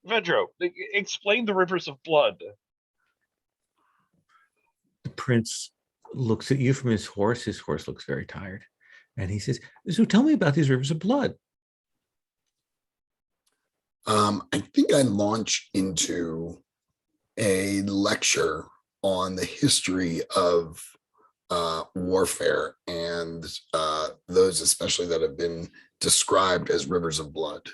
Vedro, explain the rivers of blood. prince looks at you from his horse. His horse looks very tired. And he says, so tell me about these rivers of blood. I think I launch into a lecture on the history of warfare and those especially that have been described as rivers of blood.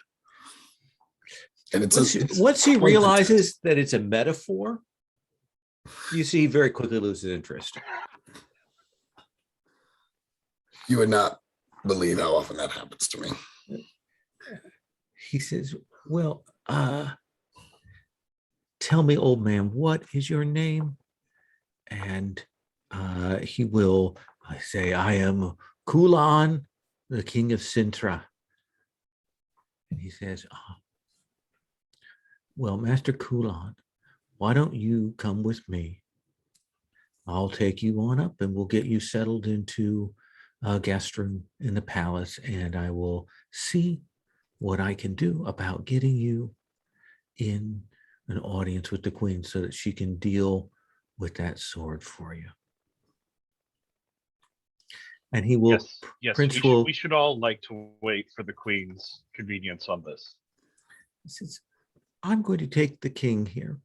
And once he realizes that it's a metaphor, you see he very quickly loses interest. You would not believe how often that happens to me. He says, well, tell me, old man, what is your name? And he will say, I am Kulan, the king of Sintra. And he says, well, Master Kulan, why don't you come with me? I'll take you on up and we'll get you settled into a guest room in the palace, and I will see what I can do about getting you in an audience with the queen so that she can deal with that sword for you. And he will, yes, Prince we should all like to wait for the queen's convenience on this. He says, I'm going to take the king here.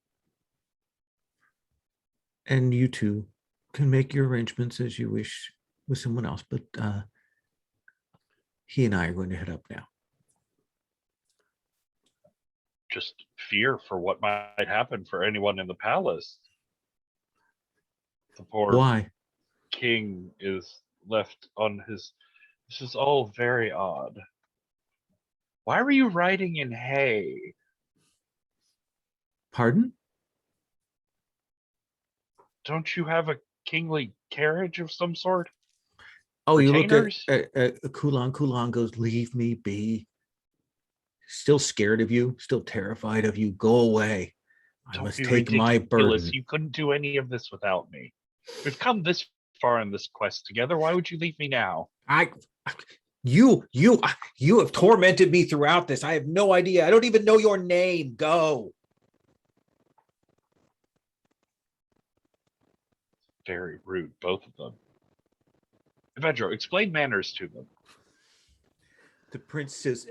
And you two can make your arrangements as you wish with someone else, but he and I are going to head up now. Just fear for what might happen for anyone in the palace. The poor Why? king is left on his. This is all very odd. Why were you riding in hay? Pardon? Don't you have a kingly carriage of some sort? Oh, you look Retainers? at Kulan. Kulan goes, leave me be. Still scared of you, still terrified of you. Go away. I Don't must be take my ridiculous. burden. You couldn't do any of this without me. We've come this far in this quest together. Why would you leave me now? You have tormented me throughout this. I have no idea. I don't even know your name. Go. Very rude, both of them. Evedro, explain manners to them. The prince says,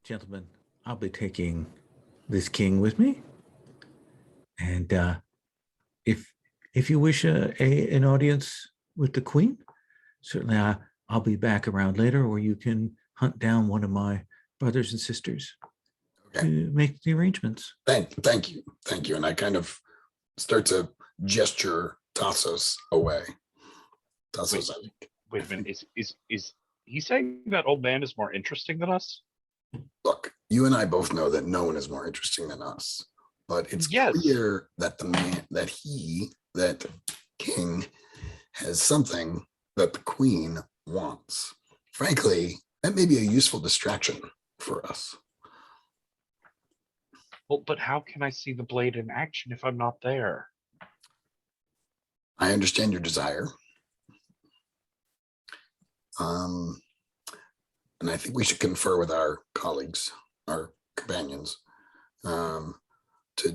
gentlemen, I'll be taking this king with me. And if you wish an audience with the queen, certainly I'll be back around later, or you can hunt down one of my brothers and sisters to make the arrangements. Thank you. And I kind of start to gesture Tassos away. Tassos, I think. Wait a minute. Is he saying that old man is more interesting than us? Look, you and I both know that no one is more interesting than us, but it's clear that that king has something that the queen wants. Frankly, that may be a useful distraction for us. Well, but how can I see the blade in action if I'm not there? I understand your desire. And I think we should confer with our colleagues, our companions, to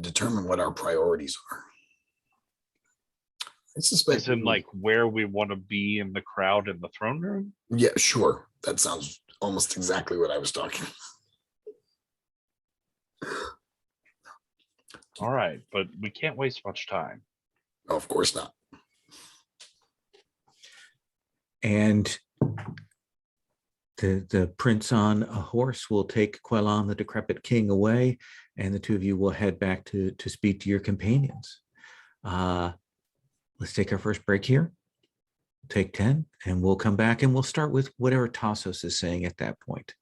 determine what our priorities are. I suspect. As in, like, where we want to be in the crowd in the throne room? Yeah, sure. That sounds almost exactly what I was talking. All right, but we can't waste much time. No, of course not. And the prince on a horse will take Quellan, the decrepit king, away, and the two of you will head back to speak to your companions. Let's take our first break here. Take 10, and we'll come back and we'll start with whatever Tassos is saying at that point.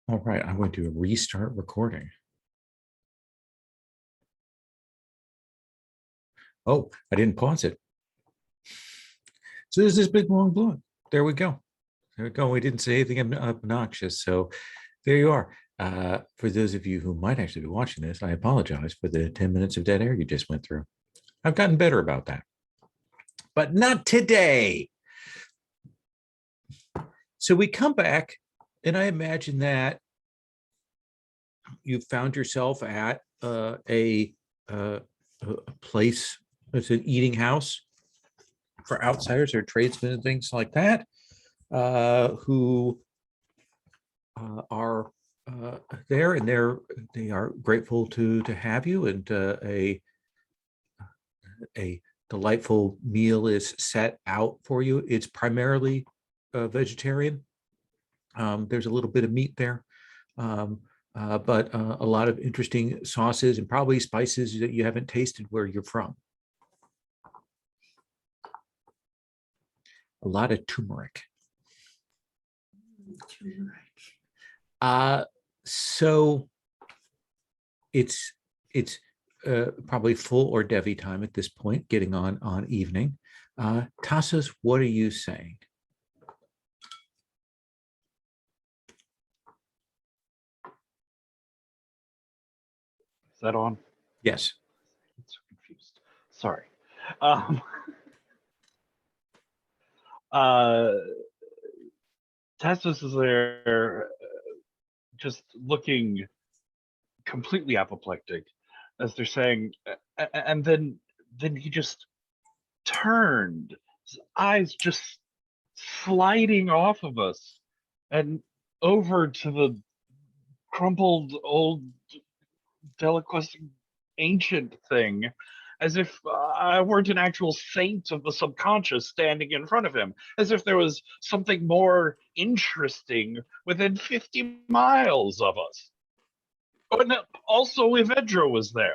All right, I'm going to restart recording. Oh, I didn't pause it. So there's this big long blood. There we go. There we go. We didn't say anything obnoxious. So there you are. For those of you who might actually be watching this, I apologize for the 10 minutes of dead air you just went through. I've gotten better about that. But not today. So we come back, and I imagine that you found yourself at a place, it's an eating house for outsiders or tradesmen and things like that, who are there, and they are grateful to have you, and a delightful meal is set out for you. It's primarily vegetarian. There's a little bit of meat there, but a lot of interesting sauces and probably spices that you haven't tasted where you're from. A lot of turmeric. So it's probably full or Devi time at this point, getting on evening. Tassos, what are you saying? Is that on? Yes. I'm so confused. Sorry. Tassos is there, just looking completely apoplectic as they're saying, and then he just turned, his eyes just sliding off of us and over to the crumpled old delicacy ancient thing, as if I weren't an actual saint of the subconscious standing in front of him, as if there was something more interesting within 50 miles of us. Oh, and also Evedra was there.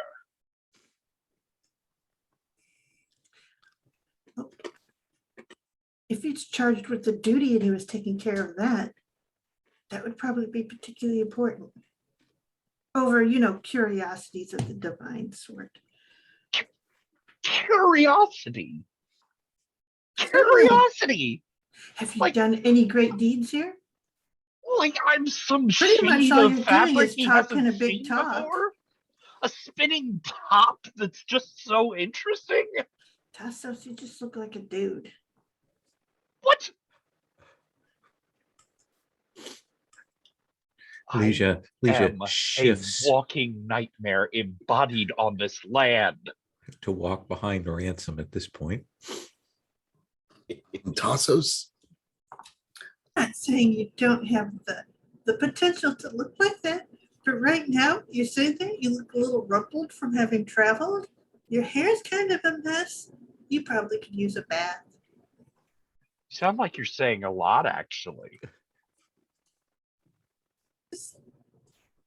If he's charged with the duty and he was taking care of that, that would probably be particularly important over, curiosities of the divine sort. Curiosity. Certainly. Curiosity. Have you Like- done any great deeds here? Like I'm some Pretty much sheet all of you're doing fabric is he talking hasn't a big seen talk. before? A spinning top that's just so interesting? Tassos, you just look like a dude. What? Leisha am shifts a walking nightmare embodied on this land. to walk behind Ransom at this point. Tassos, I'm not saying you don't have the potential to look like that, but right now you say that you look a little rumpled from having traveled. Your hair's kind of a mess. You probably could use a bath. You sound like you're saying a lot, actually.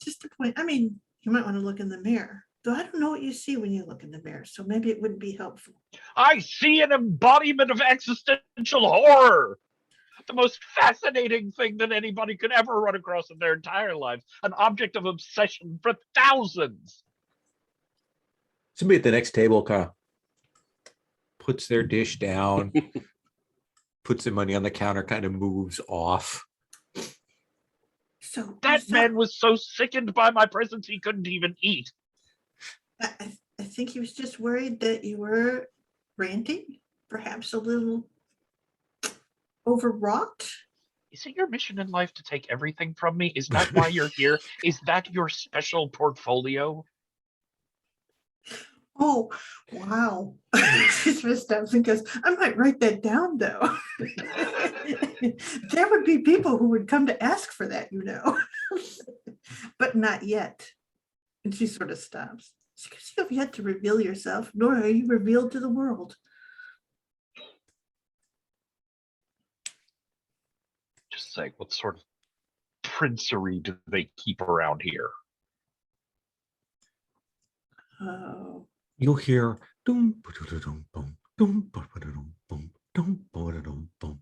Just a point. I mean, you might want to look in the mirror. Though I don't know what you see when you look in the mirror, so maybe it wouldn't be helpful. I see an embodiment of existential horror. The most fascinating thing that anybody could ever run across in their entire lives. An object of obsession for thousands. Somebody at the next table kind of puts their dish down, puts their money on the counter, kind of moves off. So That man was so sickened by my presence he couldn't even eat. I think he was just worried that you were ranting, perhaps a little overwrought. Is it your mission in life to take everything from me? Is that why you're here? Is that your special portfolio? Oh, wow. She's missed out because I might write that down though. There would be people who would come to ask for that, but not yet. And she sort of stops. Because you have yet to reveal yourself, nor are you revealed to the world. Just say, what sort of princery do they keep around here? Oh. You'll hear dum, ba-da-da-dum, bum, dum, ba-da-da-dum, bum, dum, ba-da-dum, bum.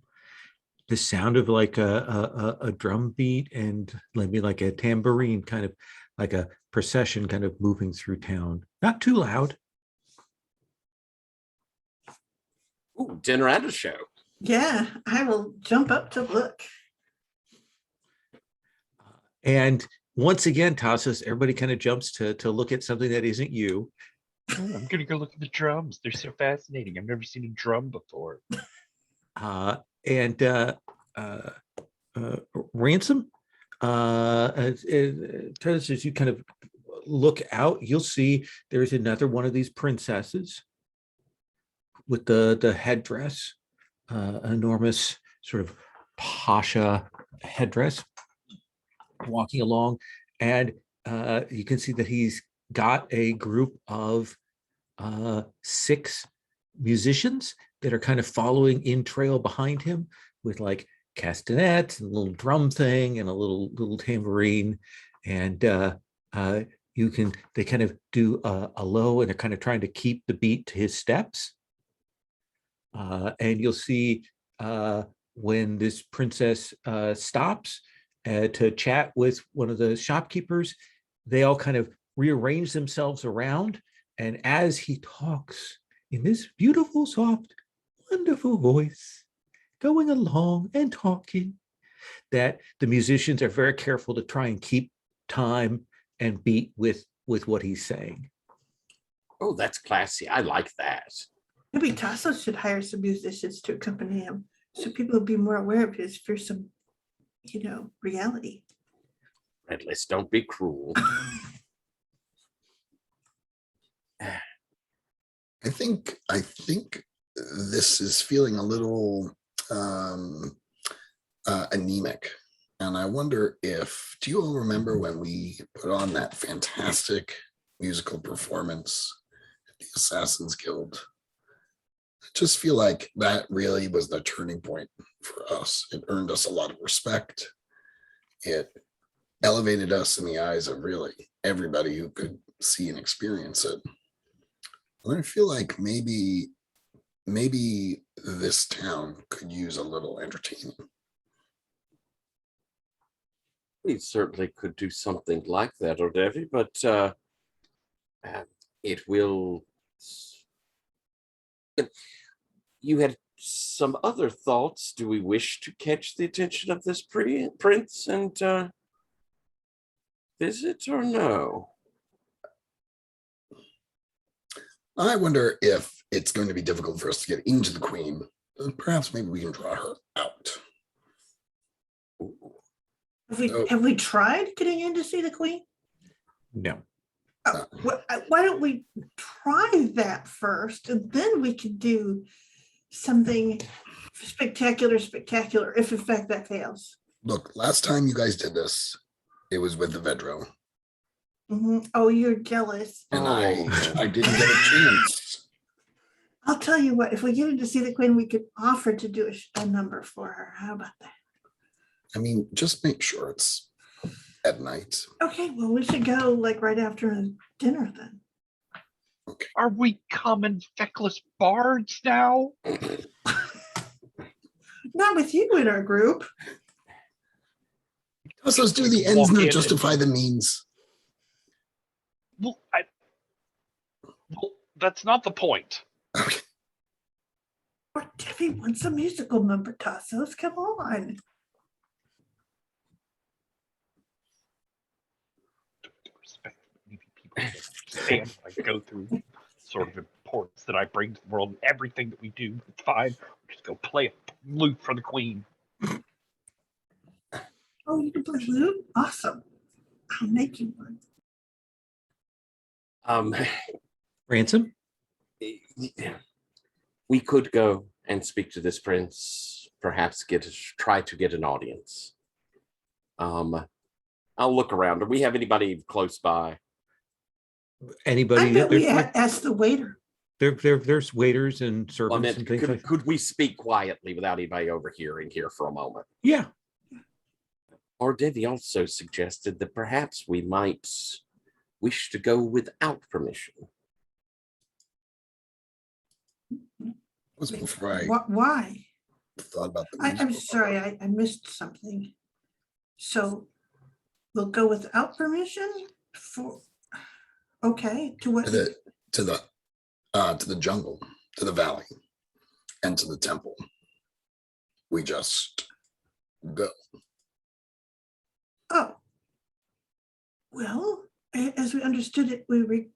the sound of like a drum beat and maybe like a tambourine, kind of like a procession kind of moving through town. Not too loud. Ooh, dinner and a show. Yeah, I will jump up to look. And once again, Tassos, everybody kind of jumps to look at something that isn't you. Oh, I'm gonna go look at the drums. They're so fascinating. I've never seen a drum before. And Ransom, Tassos, as you kind of look out, you'll see there's another one of these princesses with the headdress, enormous sort of pasha headdress, walking along, and you can see that he's got a group of 6 musicians that are kind of following in trail behind him with like castanets and a little drum thing and a little tambourine, and they kind of do a low, and they're kind of trying to keep the beat to his steps. And you'll see when this princess stops to chat with one of the shopkeepers, they all kind of rearrange themselves around. And as he talks in this beautiful, soft, wonderful voice, going along and talking, that the musicians are very careful to try and keep time and beat with what he's saying. Oh, that's classy. I like that. Maybe Tassos should hire some musicians to accompany him so people will be more aware of his fearsome, reality. At least don't be cruel. I think this is feeling a little anemic. And I wonder do you all remember when we put on that fantastic musical performance at the Assassin's Guild? I just feel like that really was the turning point for us. It earned us a lot of respect. It elevated us in the eyes of really everybody who could see and experience it. And I feel like maybe this town could use a little entertainment. We certainly could do something like that, Odevi, but it will. You had some other thoughts. Do we wish to catch the attention of this prince and visit, or no? I wonder if it's going to be difficult for us to get into the queen. Perhaps maybe we can draw her out. Have we tried getting in to see the queen? No. Why don't we try that first, and then we can do something spectacular if in fact that fails. Look, last time you guys did this, it was with the Vedro. Oh, you're jealous. And I didn't get a chance. I'll tell you what, if we get in to see the queen, we could offer to do a number for her. How about that? I mean, just make sure it's at night. Okay, well, we should go like right after dinner then. Okay. Are we common feckless bards now? Not with you in our group. Also, do the ends not justify the means? Well, that's not the point. Okay. Or Debbie wants a musical number, Tassos. Come on. Respect. Maybe people don't understand when I go through sort of importance that I bring to the world and everything that we do. It's fine. We'll just go play a flute for the queen. Oh, you can play flute? Awesome. I'll make you one. Ransom? We could go and speak to this prince, perhaps try to get an audience. I'll look around. Do we have anybody close by? Anybody? I bet we asked the waiter. There's waiters and servants Well, I meant, and things like. could we speak quietly without anybody overhearing here for a moment? Yeah. Or Devi also suggested that perhaps we might wish to go without permission. Was before I Why? thought about the. I'm musical. sorry, I missed something. So we'll go without permission for, okay, to what? To the jungle, to the valley, and to the temple. We just go. Oh. Well, as we understood it, we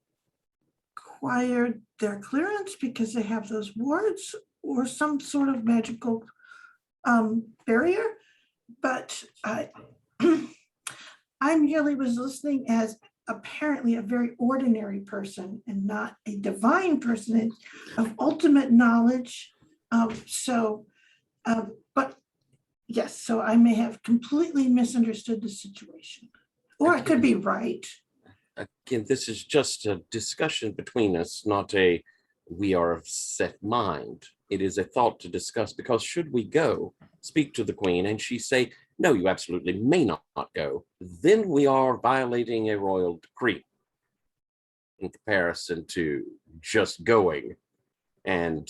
required their clearance because they have those wards or some sort of magical barrier. But I merely was listening as apparently a very ordinary person and not a divine person of ultimate knowledge. But yes, so I may have completely misunderstood the situation, or I could be right. Again, this is just a discussion between us, not a we are of set mind. It is a thought to discuss, because should we go speak to the queen and she say, no, you absolutely may not go, then we are violating a royal decree in comparison to just going and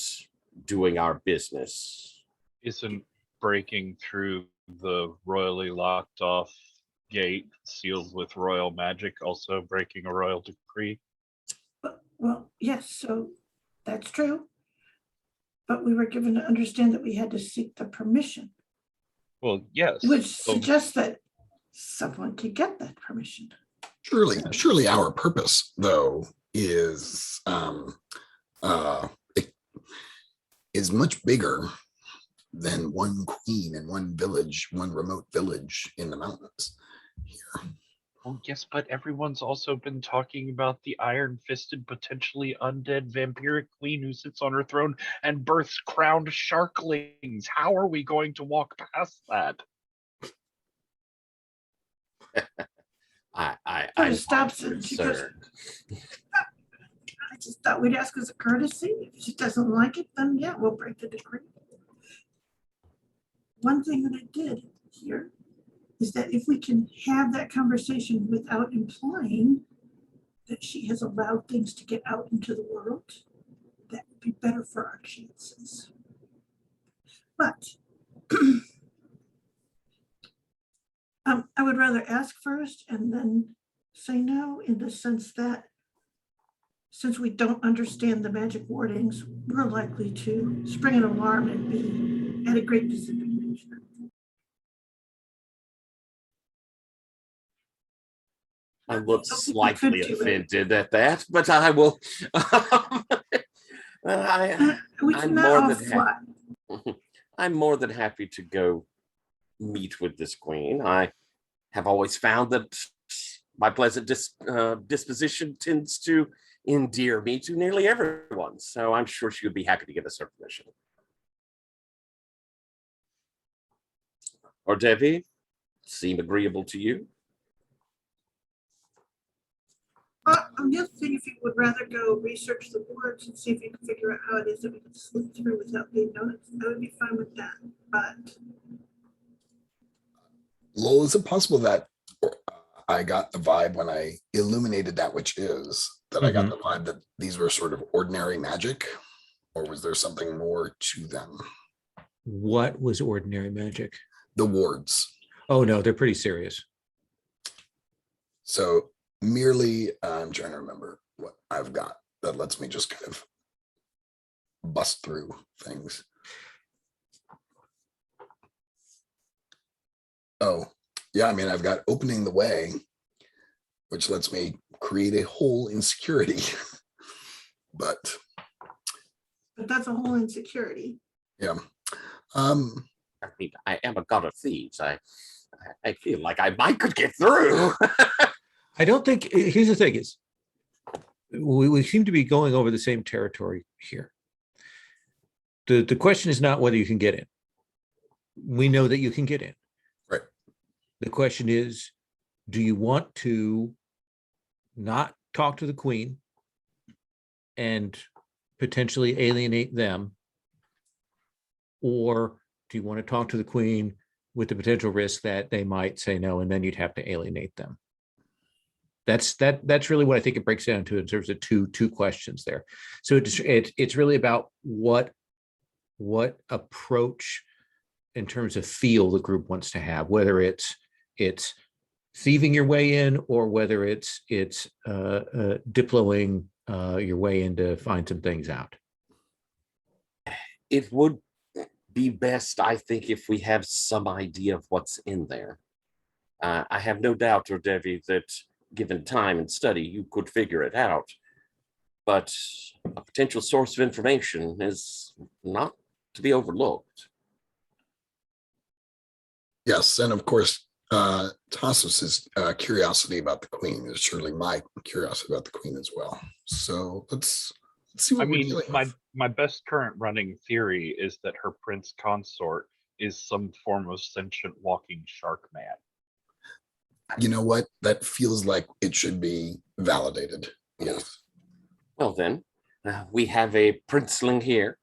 doing our business. Isn't breaking through the royally locked off gate sealed with royal magic also breaking a royal decree? Well, yes, so that's true. But we were given to understand that we had to seek the permission, Well, yes. which So suggests that someone could get that permission. Surely our purpose, though, is is much bigger than one queen and one village, one remote village in the mountains here. oh, yes, but everyone's also been talking about the iron-fisted, potentially undead vampiric queen who sits on her throne and births crowned sharklings. How are we going to walk past that? I'm stops it. She goes, concerned. I just thought we'd ask as a courtesy. If she doesn't like it, then yeah, we'll break the decree. One thing that I did here is that if we can have that conversation without implying that she has allowed things to get out into the world, that would be better for our chances. But I would rather ask first and then say no, in the sense that since we don't understand the magic wordings, we're likely to spring an alarm and be at a great disadvantage. I look I think we slightly could do it. offended at that, but I will. We I'm cannot more all than fly. I'm more than happy to go meet with this queen. I have always found that my pleasant disposition tends to endear me to nearly everyone, so I'm sure she would be happy to give us her permission. Or Devi, seem agreeable to you? On the other thing, if you would rather go research the words and see if you can figure out how it is that we can slip through without being noticed, I would be fine with that. But Lowell, is it possible that I got the vibe when I illuminated that which is, that I got the vibe that these were sort of ordinary magic, or was there something more to them? What was ordinary magic? The wards. Oh, no, they're pretty serious. So merely, I'm trying to remember what I've got that lets me just kind of bust through things. Oh, yeah, I mean, I've got opening the way, which lets me create a hole in security. but that's a whole insecurity. yeah. I mean, I am a god of thieves. I feel like I might could get through. I don't think, here's the thing is, we seem to be going over the same territory here. The question is not whether you can get in. We know that you can get in. Right. The question is, do you want to not talk to the queen and potentially alienate them? Or do you want to talk to the queen with the potential risk that they might say no, and then you'd have to alienate them? That's really what I think it breaks down to in terms of two questions there. So it's really about what approach in terms of feel the group wants to have, whether it's thieving your way in or whether it's diploing your way in to find some things out. It would be best, I think, if we have some idea of what's in there. I have no doubt, Devi, that given time and study, you could figure it out. But a potential source of information is not to be overlooked. Yes, and of course, Tassos' curiosity about the queen is surely my curiosity about the queen as well. So let's see what I we're mean, dealing with. my best current running theory is that her prince consort is some form of sentient walking shark man. You know what? That feels like it should be validated. Yes. Well then, we have a princeling here.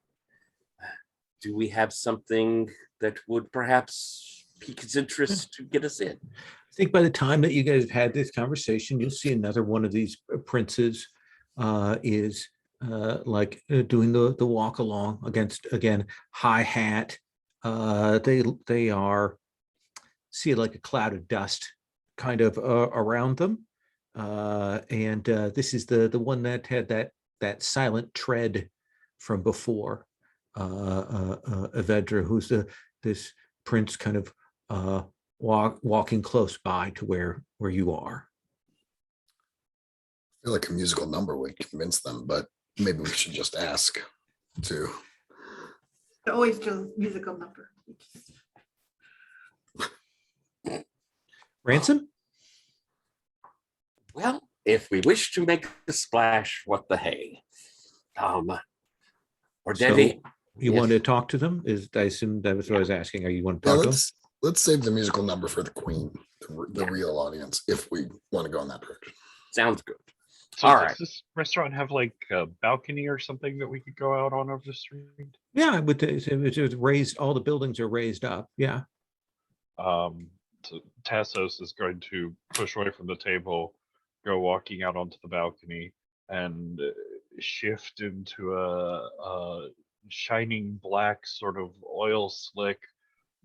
Do we have something that would perhaps pique his interest to get us in? I think by the time that you guys have had this conversation, you'll see another one of these princes is doing the walk along against, again, high hat. They are, see like a cloud of dust kind of around them. And this is the one that had that silent tread from before. Evedra, who's this prince kind of walking close by to where you are. I feel like a musical number would convince them, but maybe we should just ask to. I always do a musical number. Ransom? Well, if we wish to make a splash, what the hey? Or Devi, You yes. want to talk to them? I assume that was what I was asking. Are you want to Yeah, talk to them? let's save the musical number for the queen, the real audience, if we want to go in that direction. Sounds good. So All does right. this restaurant have like a balcony or something that we could go out on over the street? Yeah, but it's raised. All the buildings are raised up. Yeah. So Tassos is going to push away from the table, go walking out onto the balcony, and shift into a shining black sort of oil slick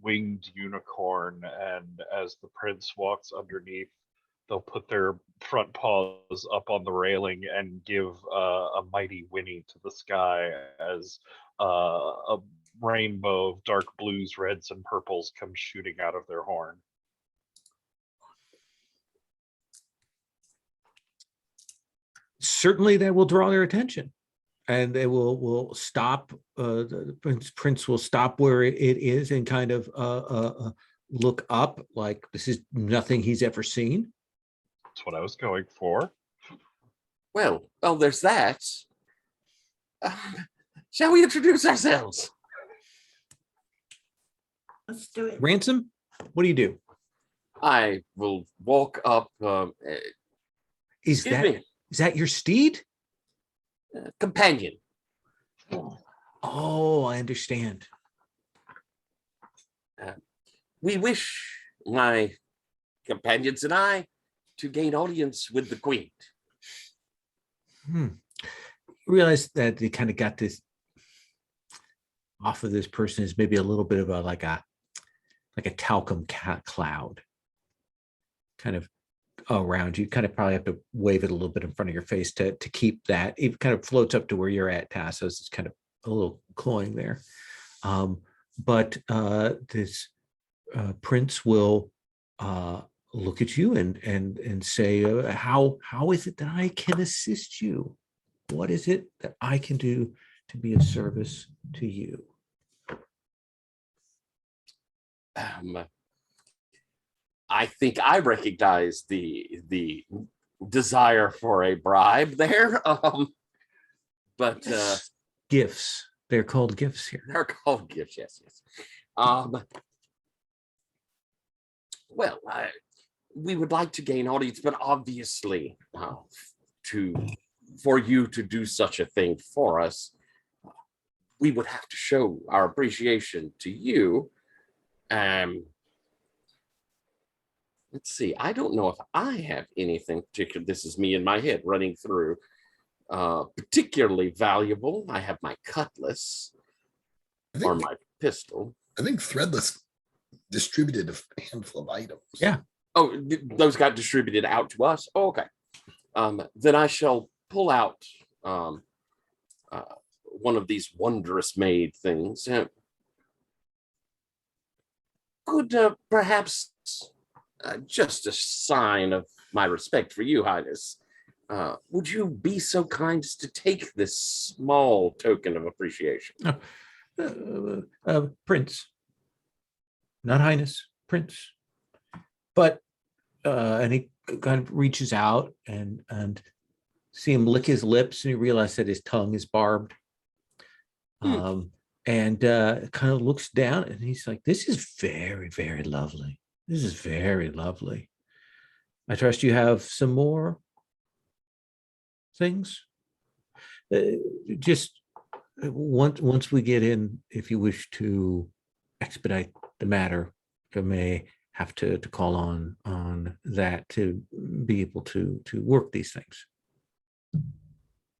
winged unicorn. And as the prince walks underneath, they'll put their front paws up on the railing and give a mighty whinny to the sky as a rainbow of dark blues, reds, and purples come shooting out of their horn. Certainly that will draw their attention, and they will stop. The prince will stop where it is and kind of look up like this is nothing he's ever seen. That's what I was going for. Well, there's that. Shall we introduce ourselves? Let's do it. Ransom, what do you do? I will walk up. Is Excuse me, that your steed? companion. Oh, I understand. We wish, my companions and I, to gain audience with the queen. Realize that they kind of got this off of this person is maybe a little bit of like a talcum cloud kind of around you. Kind of probably have to wave it a little bit in front of your face to keep that. It kind of floats up to where you're at, Tassos. It's kind of a little cloying there. But this prince will look at you and say, how is it that I can assist you? What is it that I can do to be of service to you? I think I recognize the desire for a bribe there. But Gifts. They're called gifts here. they're called gifts, yes. Well, we would like to gain audience, but obviously, for you to do such a thing for us, we would have to show our appreciation to you. Let's see. I don't know if I have anything particular. This is me in my head running through. Particularly valuable. I have my cutlass or my pistol. I think Threadless distributed a handful of items. Yeah. Oh, those got distributed out to us. Oh, okay. Then I shall pull out one of these wondrous made things. Could perhaps just a sign of my respect for you, Highness. Would you be so kind as to take this small token of appreciation? Prince, not Highness, Prince. But and he kind of reaches out and see him lick his lips, and you realize that his tongue is barbed. And kind of looks down, and he's like, "This is very, very lovely. This is very lovely. I trust you have some more things. Just once we get in, if you wish to expedite the matter, you may have to call on that to be able to work these things."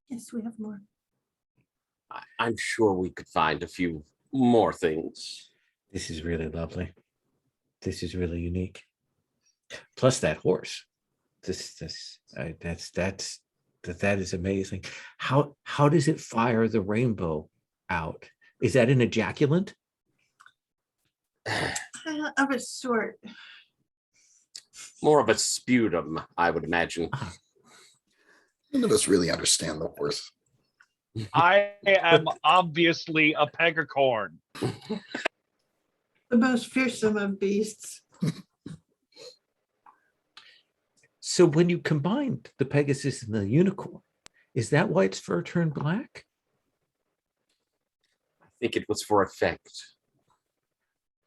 Yes, we have more. I'm sure we could find a few more things. This is really lovely. This is really unique. Plus that horse. That is amazing. How does it fire the rainbow out? Is that an ejaculant? Of a sort. More of a sputum, I would imagine. None of us really understand the horse. I am obviously a pegacorn. The most fearsome of beasts. So when you combined the Pegasus and the unicorn, is that why its fur turned black? I think it was for effect.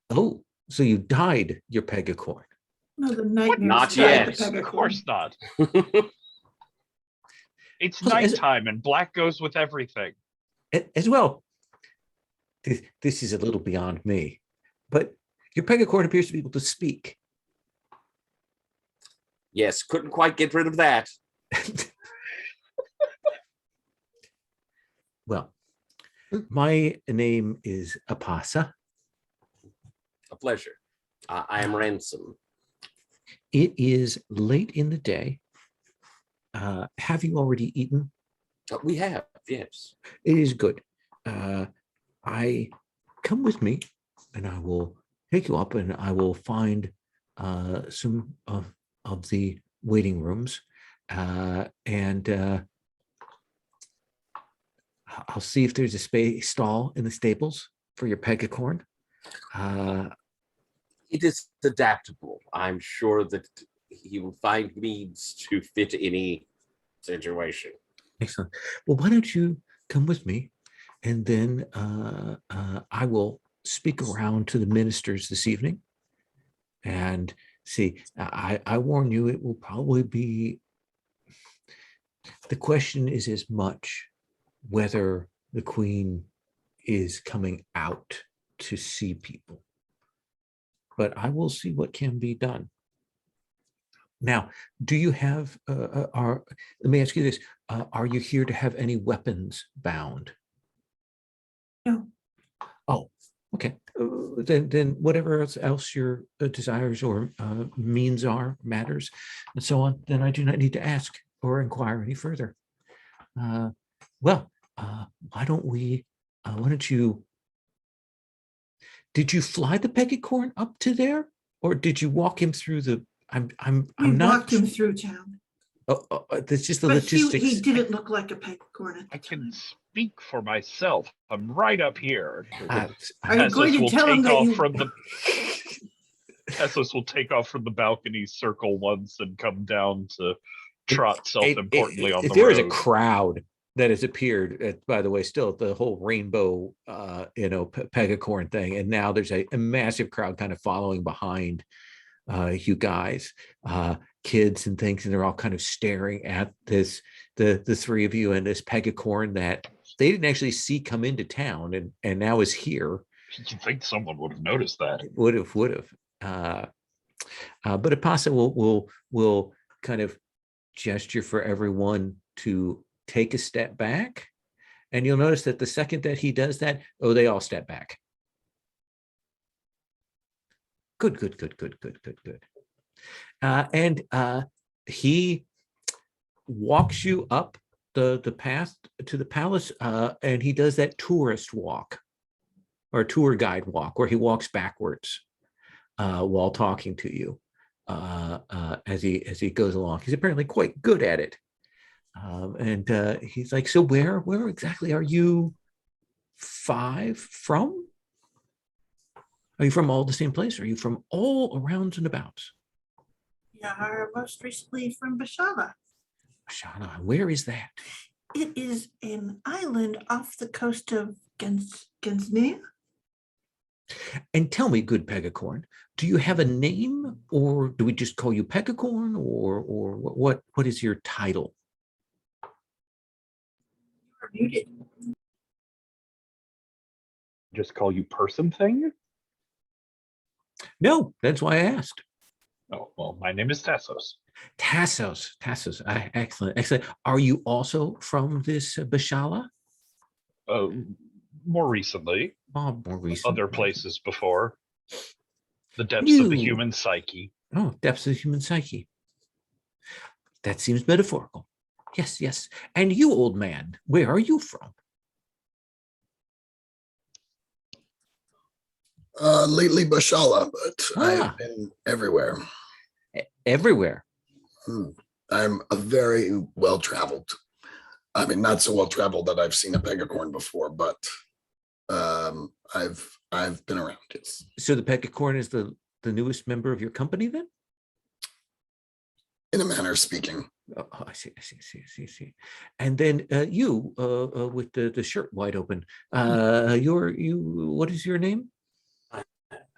Oh, so you dyed your Pegacorn. No, the nightmares. Not died yet. the Of pegacorn. course not. It's Well, as- nighttime and black goes with everything. As well. This is a little beyond me, but your Pegacorn appears to be able to speak. Yes, couldn't quite get rid of that. Well, my name is Apasa. A pleasure. I am Ransom. It is late in the day. Have you already eaten? We have, yes. It is good. I come with me, and I will take you up, and I will find some of the waiting rooms, and I'll see if there's a space stall in the stables for your Pegacorn. It is adaptable. I'm sure that he will find means to fit any situation. Excellent. Well, why don't you come with me, and then I will speak around to the ministers this evening and see. I warn you, it will probably be. The question is as much whether the Queen is coming out to see people, but I will see what can be done. Now, do you have, let me ask you this, are you here to have any weapons bound? No. Oh, okay. Then whatever else your desires or means are, matters, and so on, then I do not need to ask or inquire any further. Well, why don't you, did you fly the Pegacorn up to there, or did you walk him through the, I'm We not. walked him through town. That's just the But logistics. he didn't look like a pegacorn at I the can time. speak for myself. I'm right up here. I- Are you Essos going to will tell him take that off you? from the Essos will take off from the balcony, circle once, and come down to trot self-importantly on if the there is a road. crowd that has appeared, by the way, still the whole rainbow, Pegacorn thing, and now there's a massive crowd kind of following behind you guys, kids and things, and they're all kind of staring at this, the three of you and this Pegacorn that they didn't actually see come into town, and now is here. You think someone would have noticed that? Would have. But Apasa will kind of gesture for everyone to take a step back, and you'll notice that the second that he does that, they all step back. Good, good, good, good, good, good, good. And he walks you up the path to the palace, and he does that tourist walk or tour guide walk where he walks backwards while talking to you as he goes along. He's apparently quite good at it. And he's like, so where exactly are you five from? Are you from all the same place? Are you from all arounds and abouts? Yeah, most recently from Bashala. Shana, where is that? It is an island off the coast of Gensnea. And tell me, good Pegacorn, do you have a name, or do we just call you Pegacorn, or what is your title? You're muted. Just call you person thing? No, that's why I asked. Oh, well, my name is Tassos. Tassos. Excellent, excellent. Are you also from this Bashala? More recently, Oh, more recent. other places before. The depths of the You. human psyche. Oh, depths of the human psyche. That seems metaphorical. Yes, yes. And you, old man, where are you from? Lately Bashala, but Ah. I've been everywhere. Everywhere. I'm a very well-traveled. I mean, not so well-traveled that I've seen a pegacorn before, but I've been around. Yes. So the Pegacorn is the newest member of your company, then? In a manner of speaking. Oh, I see. And then you, with the shirt wide open, what is your name?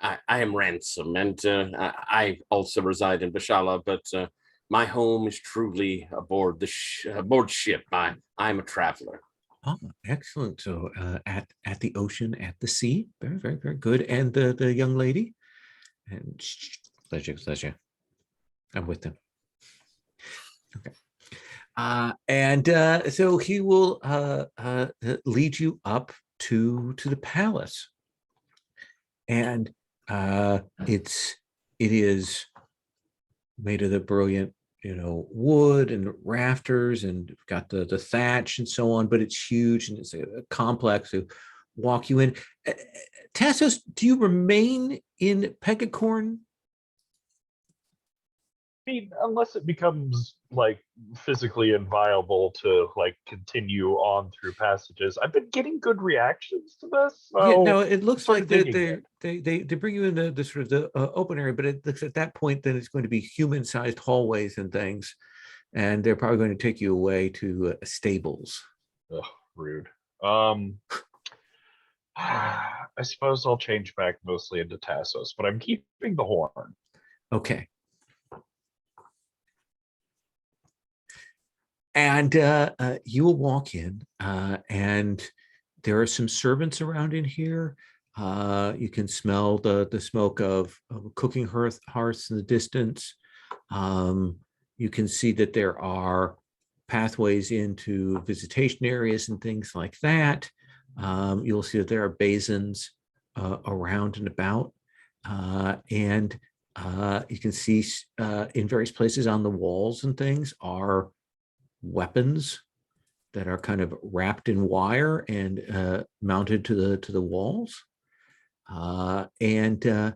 I am Ransom, and I also reside in Bashala, but my home is truly aboard aboard ship. I'm a traveler. Oh, excellent. So at the ocean, at the sea. Very, very, very good. And the young lady? And pleasure. I'm with them. Okay. And so he will lead you up to the palace. And it is made of the brilliant, wood and rafters, and got the thatch and so on, but it's huge and it's a complex to walk you in. Tassos, do you remain in Pegacorn? I mean, unless it becomes like physically inviolable to like continue on through passages. I've been getting good reactions to this. So Yeah, no, it looks sort like of they digging bring you in the sort of the open area, but it looks at that point then it's going to be human-sized hallways and things, and they're probably going to take you away to stables. Ugh, rude. I suppose I'll change back mostly into Tassos, but I'm keeping the horn. Okay. And you will walk in, and there are some servants around in here. You can smell the smoke of cooking hearths in the distance. You can see that there are pathways into visitation areas and things like that. You'll see that there are basins around and about. And you can see in various places on the walls and things are weapons that are kind of wrapped in wire and mounted to the walls. And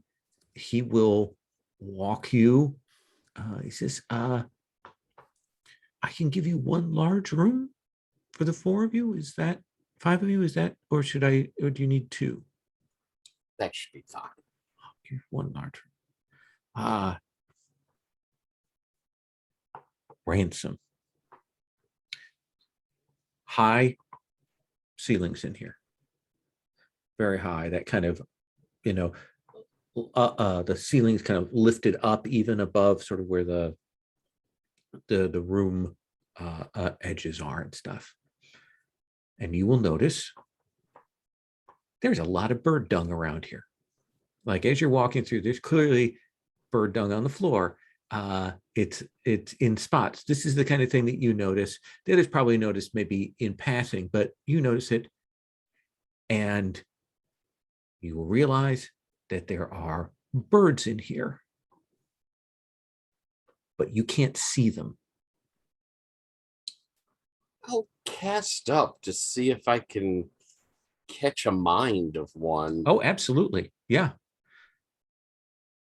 he will walk you. He says, I can give you one large room for the four of you. Is that 5 of you? Is that, or do you need 2? That should be fine. Okay, one large room. Ransom. High ceilings in here. Very high. That kind of, the ceilings kind of lifted up even above sort of where the room edges are and stuff. And you will notice there's a lot of bird dung around here. Like as you're walking through, there's clearly bird dung on the floor. It's in spots. This is the kind of thing that you notice. The others probably noticed maybe in passing, but you notice it, and you will realize that there are birds in here, but you can't see them. I'll cast up to see if I can catch a mind of one. Oh, absolutely. Yeah.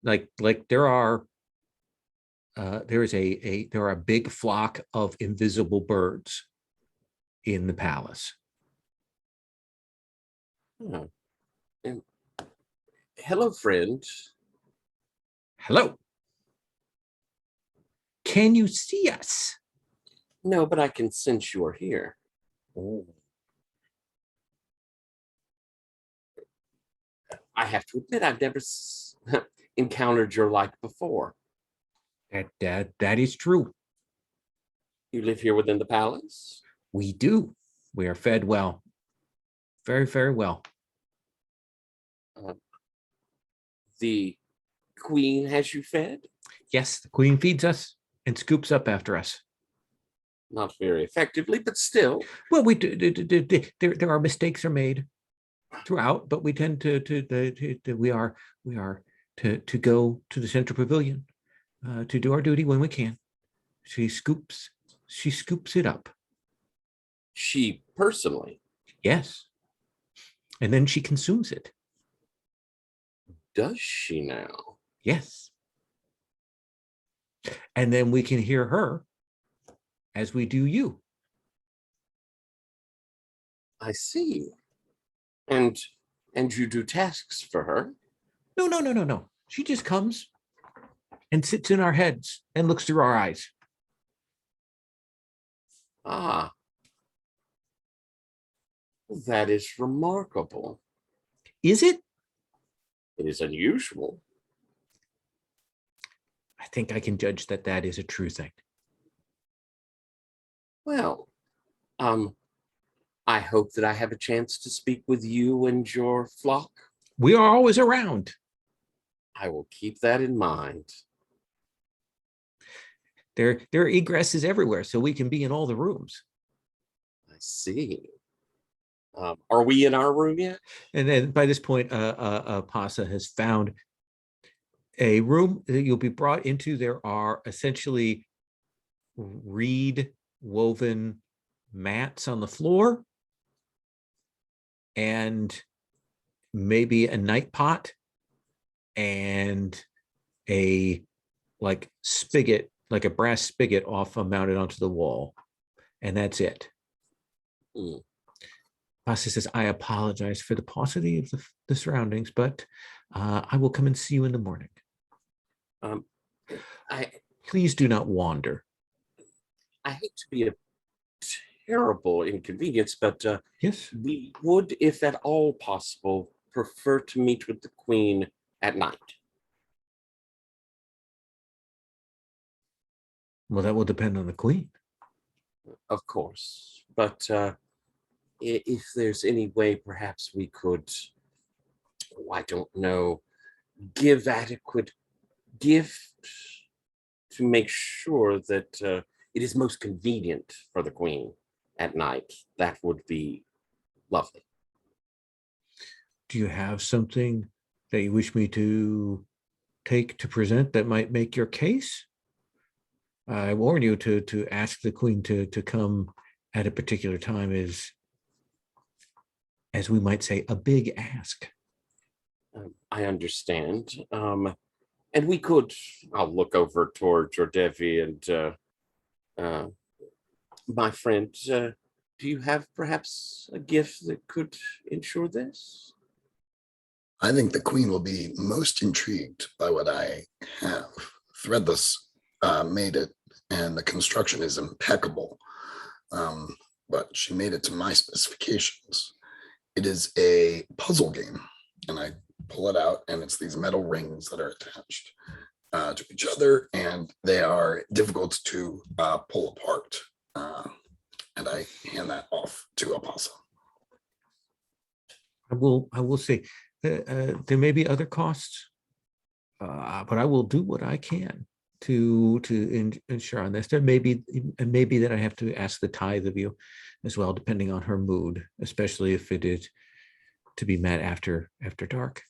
Like there are there are a big flock of invisible birds in the palace. Oh. And, hello, friend. Hello. Can you see us? No, but I can sense you are here. Oh. I have to admit, I've never encountered your like before. That is true. You live here within the palace? We do. We are fed well. Very, very well. The queen has you fed? Yes, the queen feeds us and scoops up after us. Not very effectively, but still. Well, we do. There are mistakes are made throughout, but we tend we are to go to the central pavilion to do our duty when we can. She scoops it up. She personally? Yes. And then she consumes it. Does she now? Yes. And then we can hear her as we do you. I see. And you do tasks for her? No. She just comes and sits in our heads and looks through our eyes. Ah. That is remarkable. Is it? It is unusual. I think I can judge that is a true thing. Well, I hope that I have a chance to speak with you and your flock. We are always around. I will keep that in mind. There are egresses everywhere, so we can be in all the rooms. I see. Are we in our room yet? And then by this point, Pasa has found a room that you'll be brought into. There are essentially reed woven mats on the floor and maybe a night pot and a spigot, like a brass spigot mounted onto the wall. And that's it. Mm. Pasa says, I apologize for the paucity of the surroundings, but I will come and see you in the morning. Please do not wander. I hate to be a terrible inconvenience, but Yes. we would, if at all possible, prefer to meet with the queen at night. Well, that will depend on the queen. Of course, but if there's any way, perhaps we could, I don't know, give adequate gift to make sure that it is most convenient for the queen at night. That would be lovely. Do you have something that you wish me to take to present that might make your case? I warn you to ask the queen to come at a particular time is, as we might say, a big ask. I understand. And we could, I'll look over toward Jordevi and my friend. Do you have perhaps a gift that could ensure this? I think the queen will be most intrigued by what I have. Threadless made it, and the construction is impeccable. But she made it to my specifications. It is a puzzle game, and I pull it out, and it's these metal rings that are attached to each other, and they are difficult to pull apart. And I hand that off to Apasa. I will say there may be other costs, but I will do what I can to ensure on this. There may be that I have to ask the tithe of you as well, depending on her mood, especially if it is to be met after dark.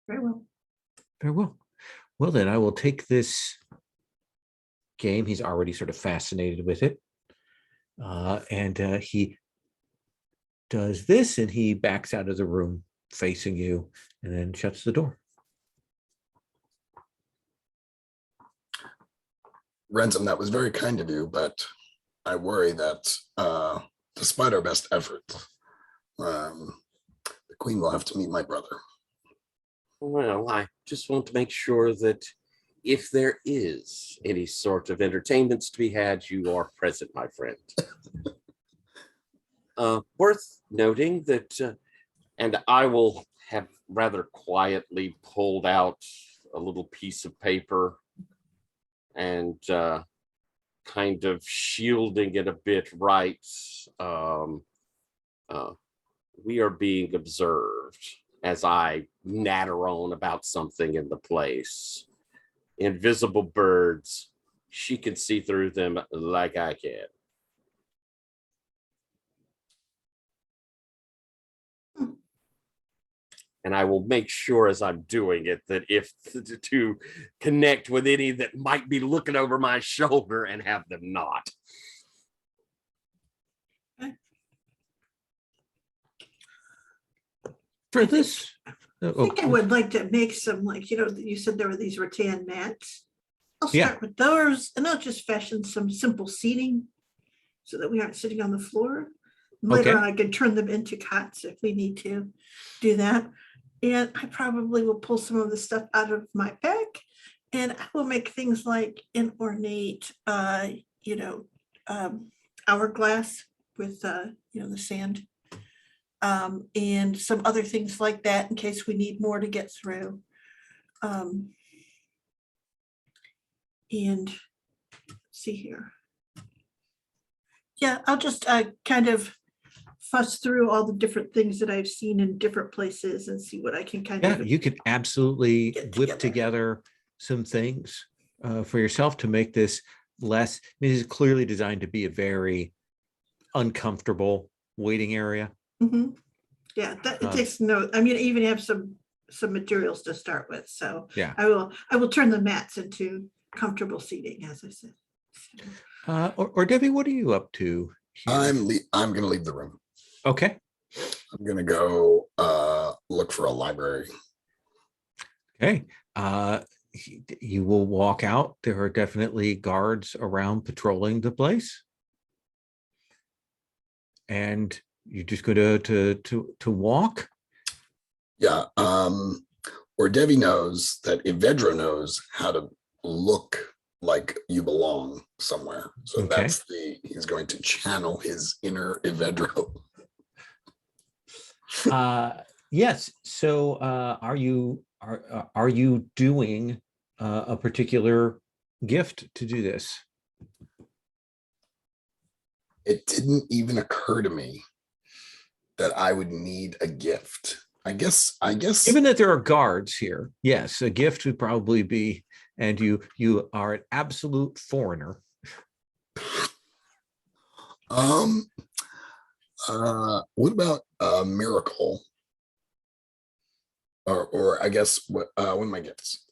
Very well. Very well. Well, then I will take this game. He's already sort of fascinated with it. And he does this, and he backs out of the room facing you and then shuts the door. Ransom, that was very kind of you, but I worry that despite our best efforts, the Queen will have to meet my brother. Well, I just want to make sure that if there is any sort of entertainments to be had, you are present, my friend. Worth noting that, and I will have rather quietly pulled out a little piece of paper and kind of shielding it a bit, right? We are being observed as I natter on about something in the place. Invisible birds, she can see through them like I can. And I will make sure as I'm doing it that if to connect with any that might be looking over my shoulder and have them not. For this, I think I would like to make some, like, you said there were these rattan mats. I'll start with those, and I'll just fashion some simple seating so that we aren't sitting on the floor. Later on, I can turn them into cots if we need to do that. And I probably will pull some of the stuff out of my bag, and I will make things like an ornate, hourglass with, the sand. And some other things like that in case we need more to get through. And let's see here. Yeah, I'll just kind of fuss through all the different things that I've seen in different places and see what I can kind of. Yeah, you could absolutely get whip together some things for yourself to make this less. I mean, it's clearly designed to be a very uncomfortable waiting area. Mhm. Yeah, that it takes no. I mean, I even have some materials to start with. So Yeah. I will turn the mats into comfortable seating, as I said. Or Debbie, what are you up to here? I'm going to leave the room. Okay. I'm going to go look for a library. Okay. You will walk out. There are definitely guards around patrolling the place. And you're just going to walk? Yeah. Or Debbie knows that Evedra knows how to look like you belong somewhere. So Okay. he's going to channel his inner Evedra. Yes. So are you doing a particular gift to do this? It didn't even occur to me that I would need a gift. I guess. Given that there are guards here, yes, a gift would probably be, and you are an absolute foreigner. What about a miracle? Or I guess what are my gifts?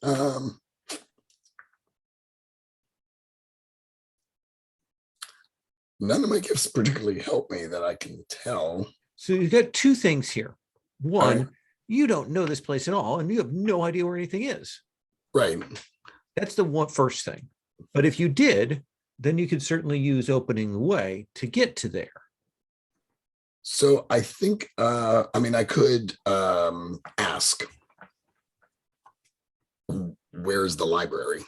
None of my gifts particularly help me that I can tell. So you've got two things here. One, right. You don't know this place at all, and you have no idea where anything is. Right. That's the first thing. But if you did, then you could certainly use opening the way to get to there. So I think, I could ask, where's the library?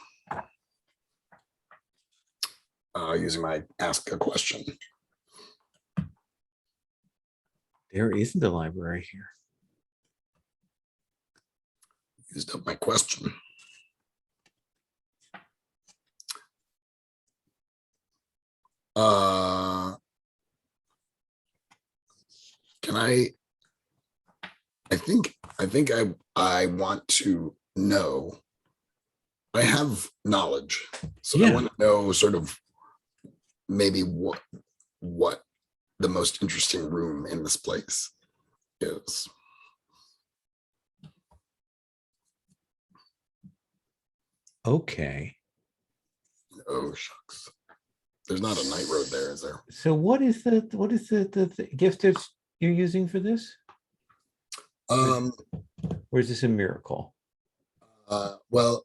Using my ask a question. There isn't a library here. Used up my question. Can I think I want to know. I have knowledge, so Yeah. I want to know sort of maybe what the most interesting room in this place is. Okay. Oh, shucks. There's not a night road there, is there? So what is the gift that you're using for this? Um, Or is this a miracle? well,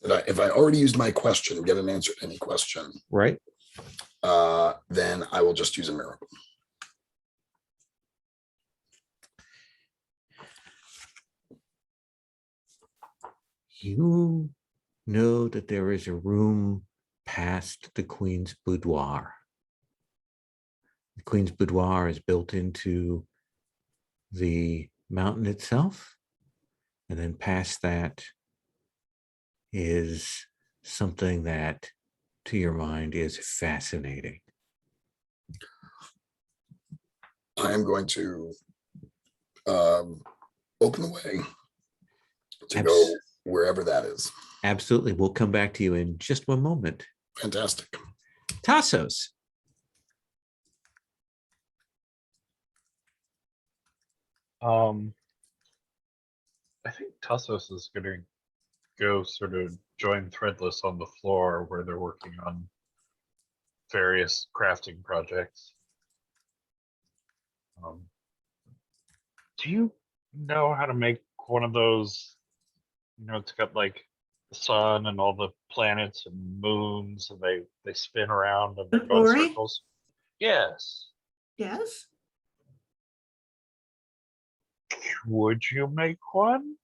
if I already used my question, get an answer to any question, Right? then I will just use a miracle. You know that there is a room past the Queen's boudoir. The Queen's boudoir is built into the mountain itself. And then past that is something that, to your mind, is fascinating. I am going to open the way to go wherever that is. Absolutely. We'll come back to you in just one moment. Fantastic. Tassos. I think Tassos is going to go sort of join Threadless on the floor where they're working on various crafting projects. Do you know how to make one of those? You know, it's got like the sun and all the planets and moons, and they spin around and they An go in orrery? circles. Yes. Yes. Would you make one?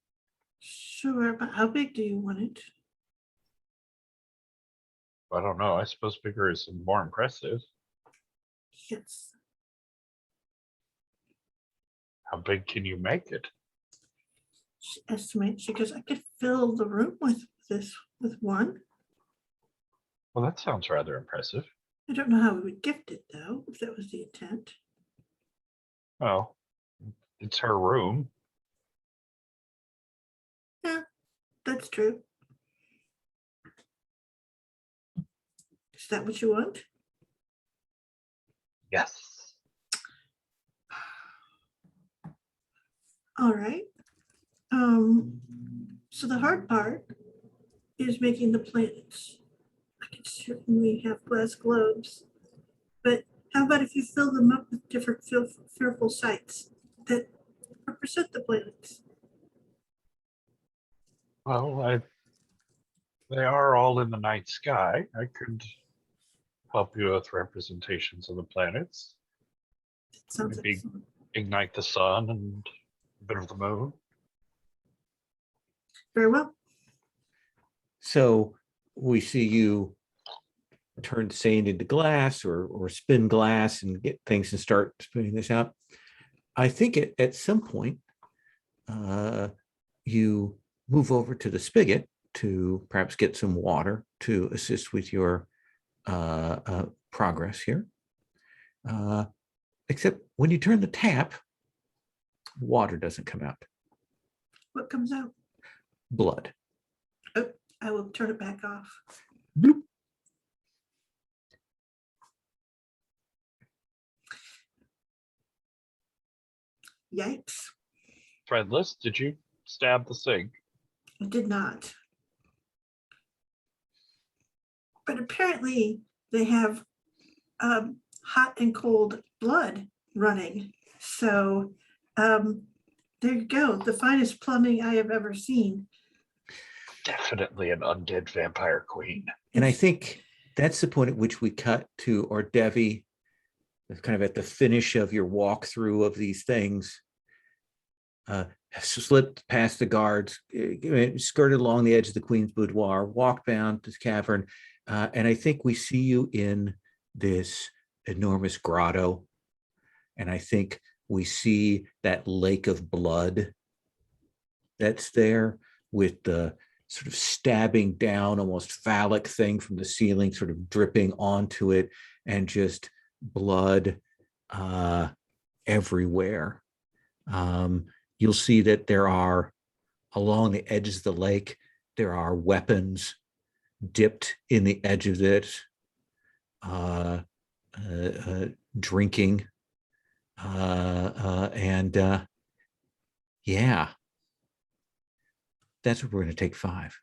Sure, but how big do you want it? I don't know. I suppose bigger is more impressive. Yes. How big can you make it? She estimates because I could fill the room with one. Well, that sounds rather impressive. I don't know how we would gift it though, if that was the intent. Oh, it's her room. Yeah, that's true. Is that what you want? Yes. All right. So the hard part is making the planets. I can certainly have glass globes, but how about if you fill them up with different fearful sights that represent the planets? Well, they are all in the night sky. I could help you with representations of the planets. It sounds Maybe excellent. ignite the sun and a bit of the moon. Very well. So we see you turn sand into glass or spin glass and get things and start spinning this out. I think at some point you move over to the spigot to perhaps get some water to assist with your progress here. Except when you turn the tap, water doesn't come out. What comes out? Blood. Oh, I will turn it back off. Bloop. Yikes. Threadless, did you stab the sink? I did not. But apparently they have hot and cold blood running. So there you go. The finest plumbing I have ever seen. Definitely an undead vampire queen. And I think that's the point at which we cut to, or Devi, kind of at the finish of your walkthrough of these things, slipped past the guards, skirted along the edge of the Queen's boudoir, walked down to the cavern, and I think we see you in this enormous grotto. And I think we see that lake of blood that's there with the sort of stabbing down, almost phallic thing from the ceiling, sort of dripping onto it, and just blood everywhere. You'll see that there are, along the edges of the lake, there are weapons dipped in the edge of it, drinking, and yeah, that's what we're going to take 5.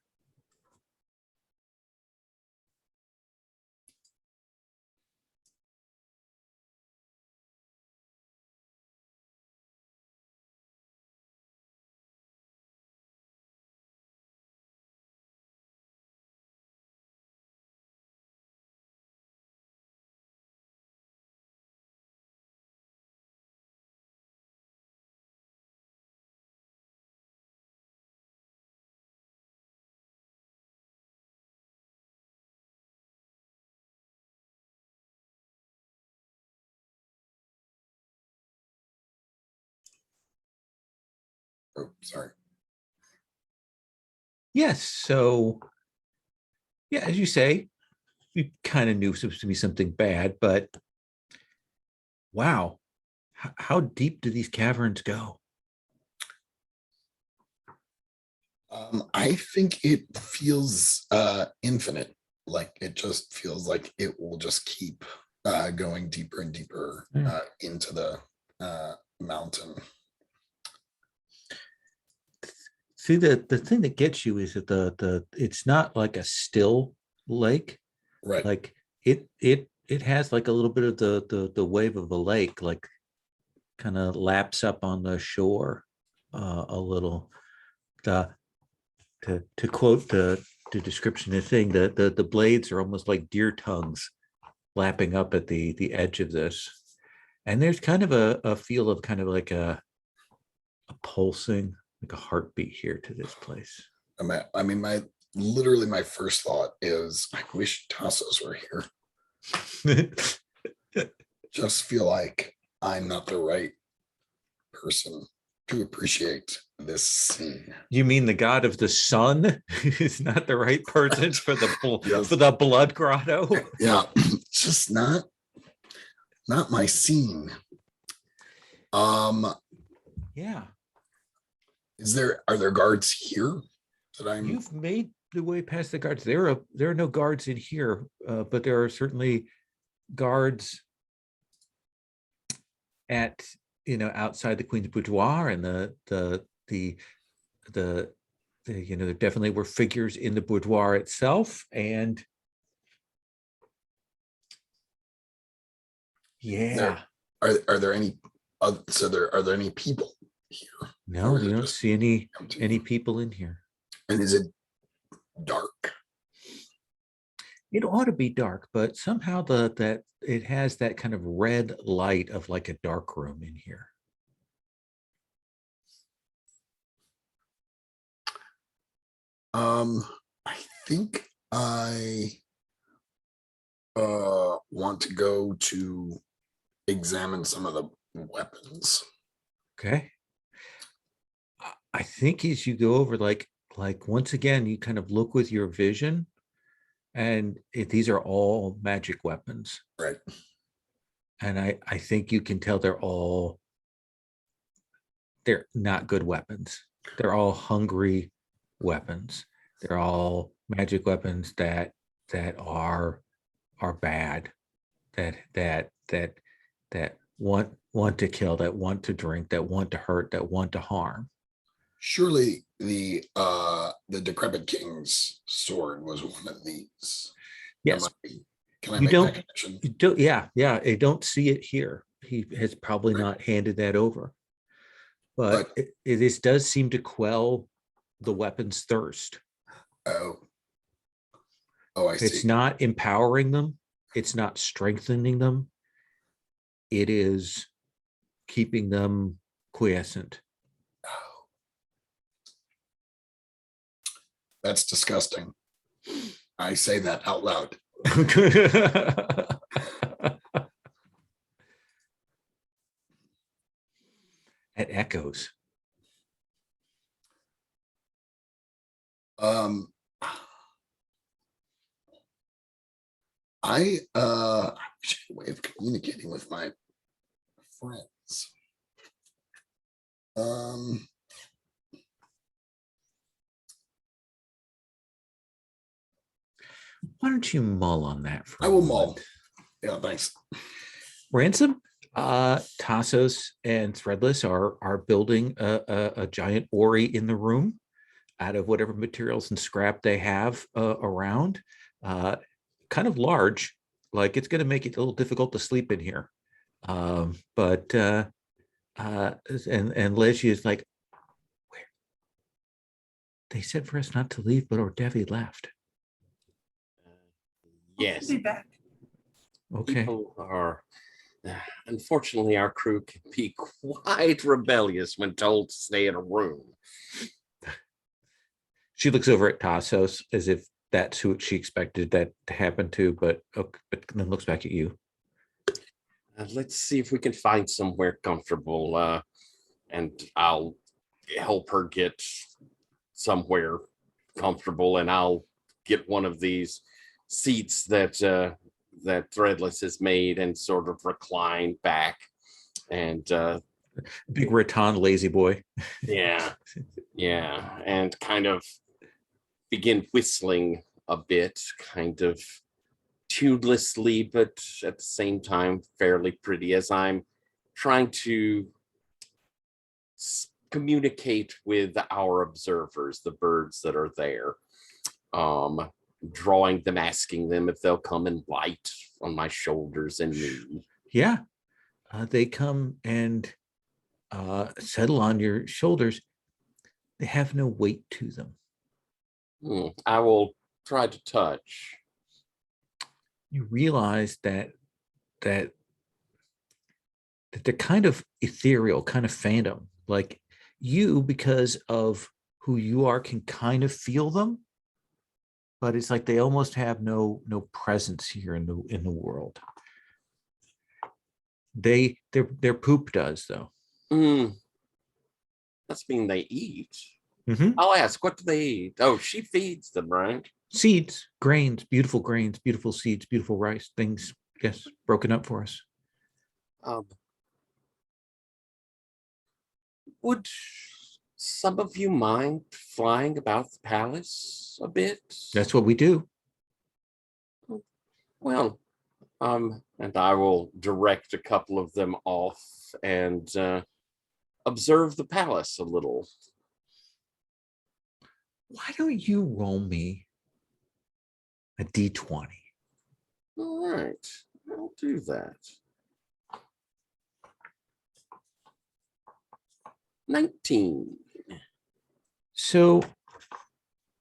Oh, sorry. Yes. So, yeah, as you say, we kind of knew it was to be something bad, but wow, how deep do these caverns go? I think it feels infinite. Like it just feels like it will just keep going deeper and deeper into the mountain. See, the thing that gets you is that the it's not like a still lake. Right. Like it has like a little bit of the wave of a lake, like kind of laps up on the shore a little. The to quote the description of the thing, the blades are almost like deer tongues lapping up at the edge of this. And there's kind of a feel of kind of like a pulsing, like a heartbeat here to this place. I mean, literally my first thought is I wish Tassos were here. Just feel like I'm not the right person to appreciate this scene. You mean the god of the sun is not the right person for the Yes. for the blood grotto? Yeah, it's just not my scene. Yeah. Are there guards here that I'm You've made the way past the guards. There are no guards in here, but there are certainly guards at outside the Queen's boudoir, and the there definitely were figures in the boudoir itself, and yeah. Are there any are there any people here? No, you don't see any people in here. And is it dark? It ought to be dark, but somehow that it has that kind of red light of like a dark room in here. I think I want to go to examine some of the weapons. Okay. I think as you go over, like once again, you kind of look with your vision, and these are all magic weapons. Right. And I think you can tell they're not good weapons. They're all hungry weapons. They're all magic weapons that are bad, that want to kill, that want to drink, that want to hurt, that want to harm. Surely the decrepit king's sword was one of these. Yes. Can I make that connection? You don't, yeah. I don't see it here. He has probably not handed that over. But this does seem to quell the weapon's thirst. Oh, I see. It's not empowering them. It's not strengthening them. It is keeping them quiescent. Oh. That's disgusting. I say that out loud. It echoes. I wish I had a way of communicating with my friends. Why don't you mull on that for I will mull. Yeah, thanks. Ransom, Tassos and Threadless are building a giant orrery in the room out of whatever materials and scrap they have around. Kind of large, like it's going to make it a little difficult to sleep in here. But Leslie is like, where? They said for us not to leave, but Ordevi left. Yes. I'll be back. Okay. People are, unfortunately, our crew can be quite rebellious when told to stay in a room. She looks over at Tassos as if that's who she expected that to happen to, but then looks back at you. Let's see if we can find somewhere comfortable, and I'll help her get somewhere comfortable, and I'll get one of these seats that that Threadless has made and sort of recline back. And Big Rattan lazy boy. yeah, and kind of begin whistling a bit, kind of tunelessly, but at the same time fairly pretty, as I'm trying to communicate with our observers, the birds that are there, drawing them, asking them if they'll come and light on my shoulders and me. Yeah. They come and settle on your shoulders. They have no weight to them. I will try to touch. You realize that they're kind of ethereal, kind of phantom. Like you, because of who you are, can kind of feel them, but it's like they almost have no presence here in the world. Their poop does, though. Must mean they eat. Mm-hmm. I'll ask, what do they eat? Oh, she feeds them, right? Seeds, grains, beautiful seeds, beautiful rice, things, yes, broken up for us. Would some of you mind flying about the palace a bit? That's what we do. Well, and I will direct a couple of them off and observe the palace a little. Why don't you roll me a d20? All right, I'll do that. 19. So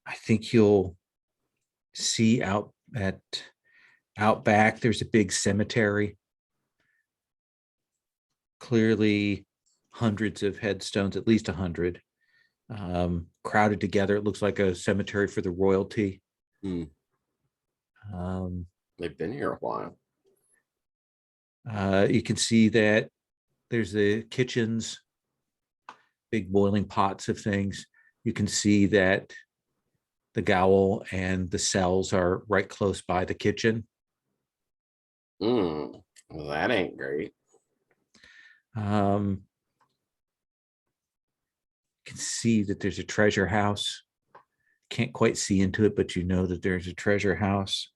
I think you'll see out back, there's a big cemetery. Clearly hundreds of headstones, at least 100, crowded together. It looks like a cemetery for the royalty. They've been here a while. You can see that there's the kitchens, big boiling pots of things. You can see that the gaol and the cells are right close by the kitchen. Well, that ain't great. You can see that there's a treasure house. Can't quite see into it, but you know that there's a treasure house.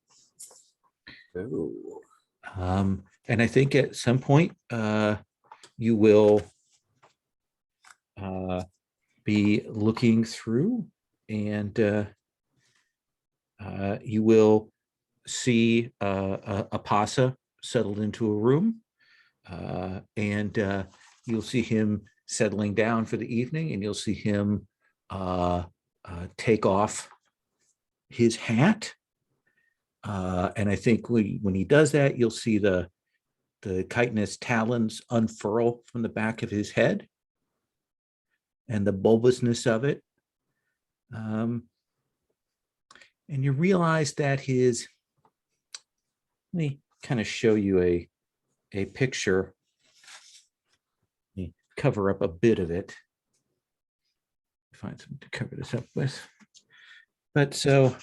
Ooh. And I think at some point you will be looking through, and you will see a pasa settled into a room, and you'll see him settling down for the evening, and you'll see him take off his hat. And I think when he does that, you'll see the chitinous talons unfurl from the back of his head and the bulbousness of it. And you realize that let me kind of show you a picture. Let me cover up a bit of it. Find something to cover this up with. But so,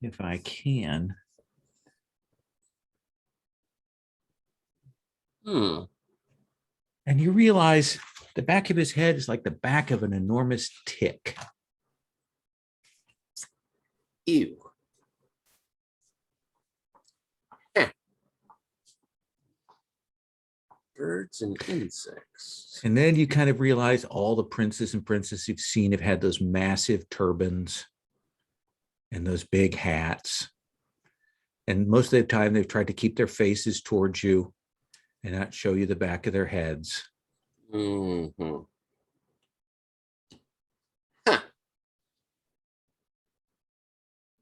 if I can. And you realize the back of his head is like the back of an enormous tick. Ew. Birds and insects. And then you kind of realize all the princes and princesses you've seen have had those massive turbans and those big hats. And most of the time they've tried to keep their faces towards you and not show you the back of their heads. Huh.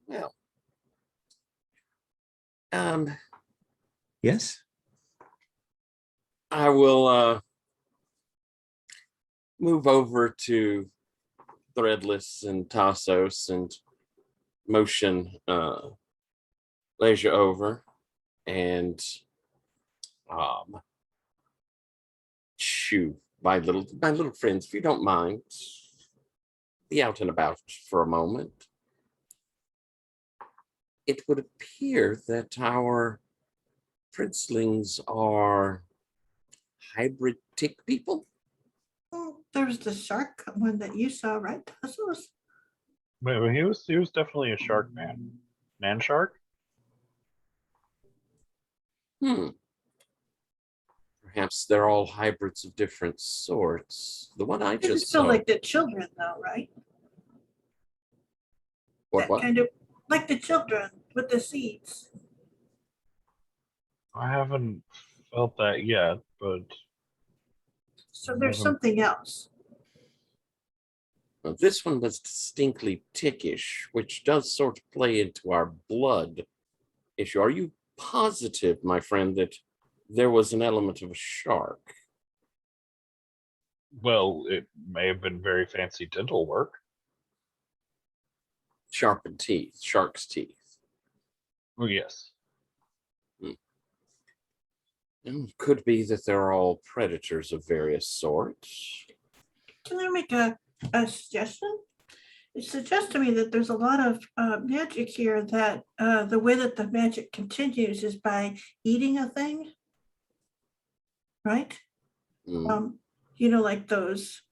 Well, Yes? I will move over to Threadless and Tassos and motion Leisure over and you, my little friends, if you don't mind, be out and about for a moment. It would appear that our princelings are hybrid tick people. Oh, there's the shark one that you saw, right? Tassos? Wait, he was definitely a shark man. Man shark? Perhaps they're all hybrids of different sorts. The one I It's just still saw. like the children though, right? That What? kind of like the children with the seeds. I haven't felt that yet, but So there's Mhm. something else. Now, this one was distinctly tickish, which does sort of play into our blood issue. Are you positive, my friend, that there was an element of a shark? well, it may have been very fancy dental work. Sharpened teeth, shark's teeth. Oh, yes. Could be that they're all predators of various sorts. Can I make a suggestion? It suggests to me that there's a lot of magic here that the way that the magic continues is by eating a thing, right? Mm, You know, like those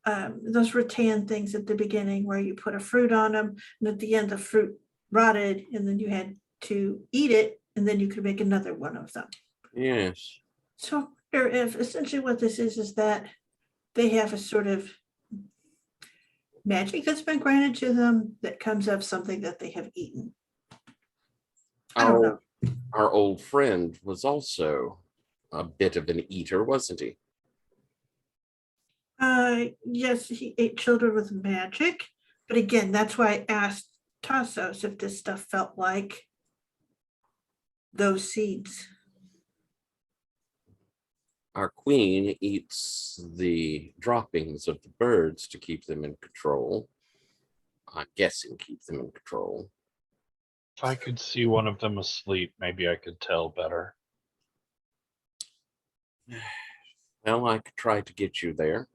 rattan things at the beginning where you put a fruit on them and at the end the fruit rotted and then you had to eat it and then you could make another one of them. yes. So I wonder if essentially what this is that they have a sort of magic that's been granted to them that comes of something that they have eaten. I don't know. Our old friend was also a bit of an eater, wasn't he? Yes, he ate children with magic, but again, that's why I asked Tassos if this stuff felt like those seeds. Our queen eats the droppings of the birds to keep them in control. I'm guessing keep them in control. If I could see one of them asleep, maybe I could tell better. Well, I could try to get you there.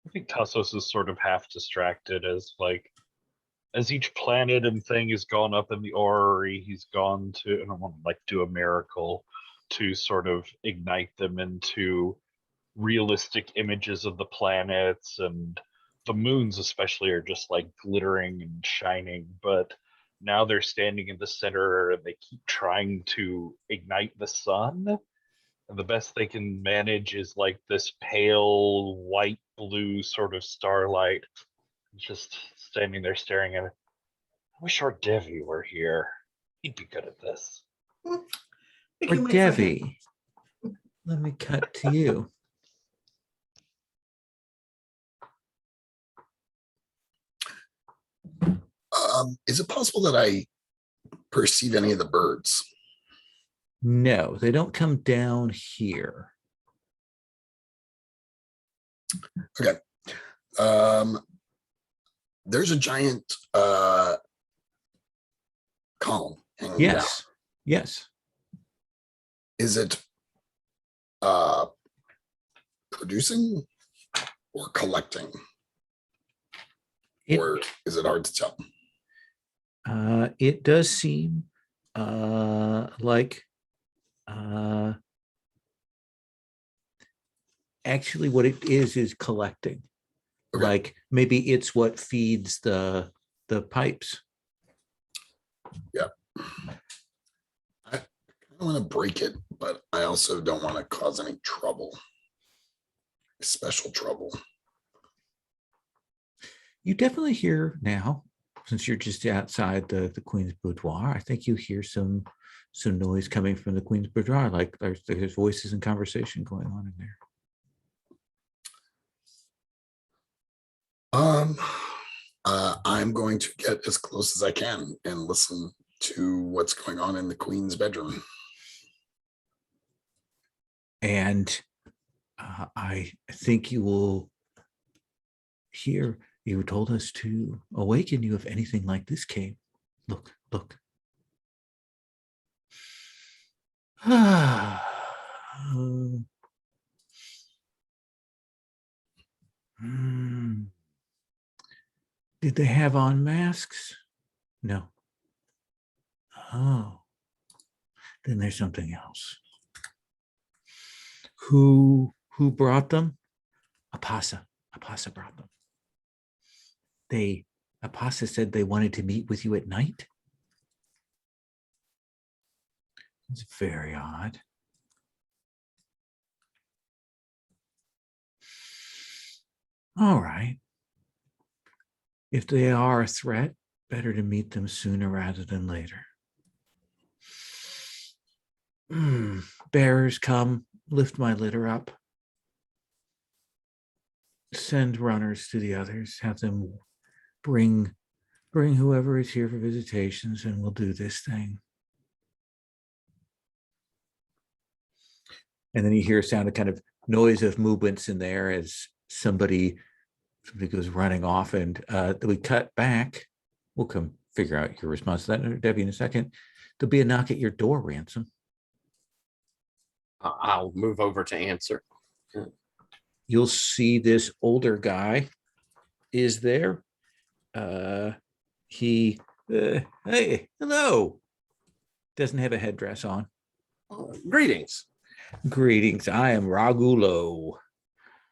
I think Tassos is sort of half distracted as each planet and thing has gone up in the orrery, he's gone to, I don't want to like do a miracle to sort of ignite them into realistic images of the planets, and the moons especially are just like glittering and shining, but now they're standing in the center and they keep trying to ignite the sun, and the best they can manage is like this pale white blue sort of starlight, just standing there staring at it. I wish our Devi were here. He'd be good at this. We Or can wait for him. Devi. Let me cut to you. Is it possible that I perceive any of the birds? No, they don't come down here. Okay. There's a giant column hanging down. Yes. Yes. Is it producing or collecting? Or is it hard to tell? It does seem like actually what it is collecting. Okay. Like maybe it's what feeds the pipes. Yeah. I don't want to break it, but I also don't want to cause any trouble. Special trouble. You definitely hear now, since you're just outside the Queen's boudoir, I think you hear some noise coming from the Queen's boudoir, like there's voices and conversation going on in there. I'm going to get as close as I can and listen to what's going on in the Queen's bedroom. And I think you will hear, you told us to awaken you if anything like this came. Look. Did they have on masks? No. Oh, then there's something else. Who brought them? Apasa brought them. Apasa said they wanted to meet with you at night. It's very odd. All right. If they are a threat, better to meet them sooner rather than later. Bearers, come, lift my litter up. Send runners to the others, have them bring whoever is here for visitations, and we'll do this thing. And then you hear a sound of kind of noise of movements in there as somebody goes running off, and we cut back. We'll come figure out your response to that, Debbie, in a second. There'll be a knock at your door, Ransom. I'll move over to answer. You'll see this older guy is there. Hey, hello. Doesn't have a headdress on. Greetings. Greetings. I am Ragulo.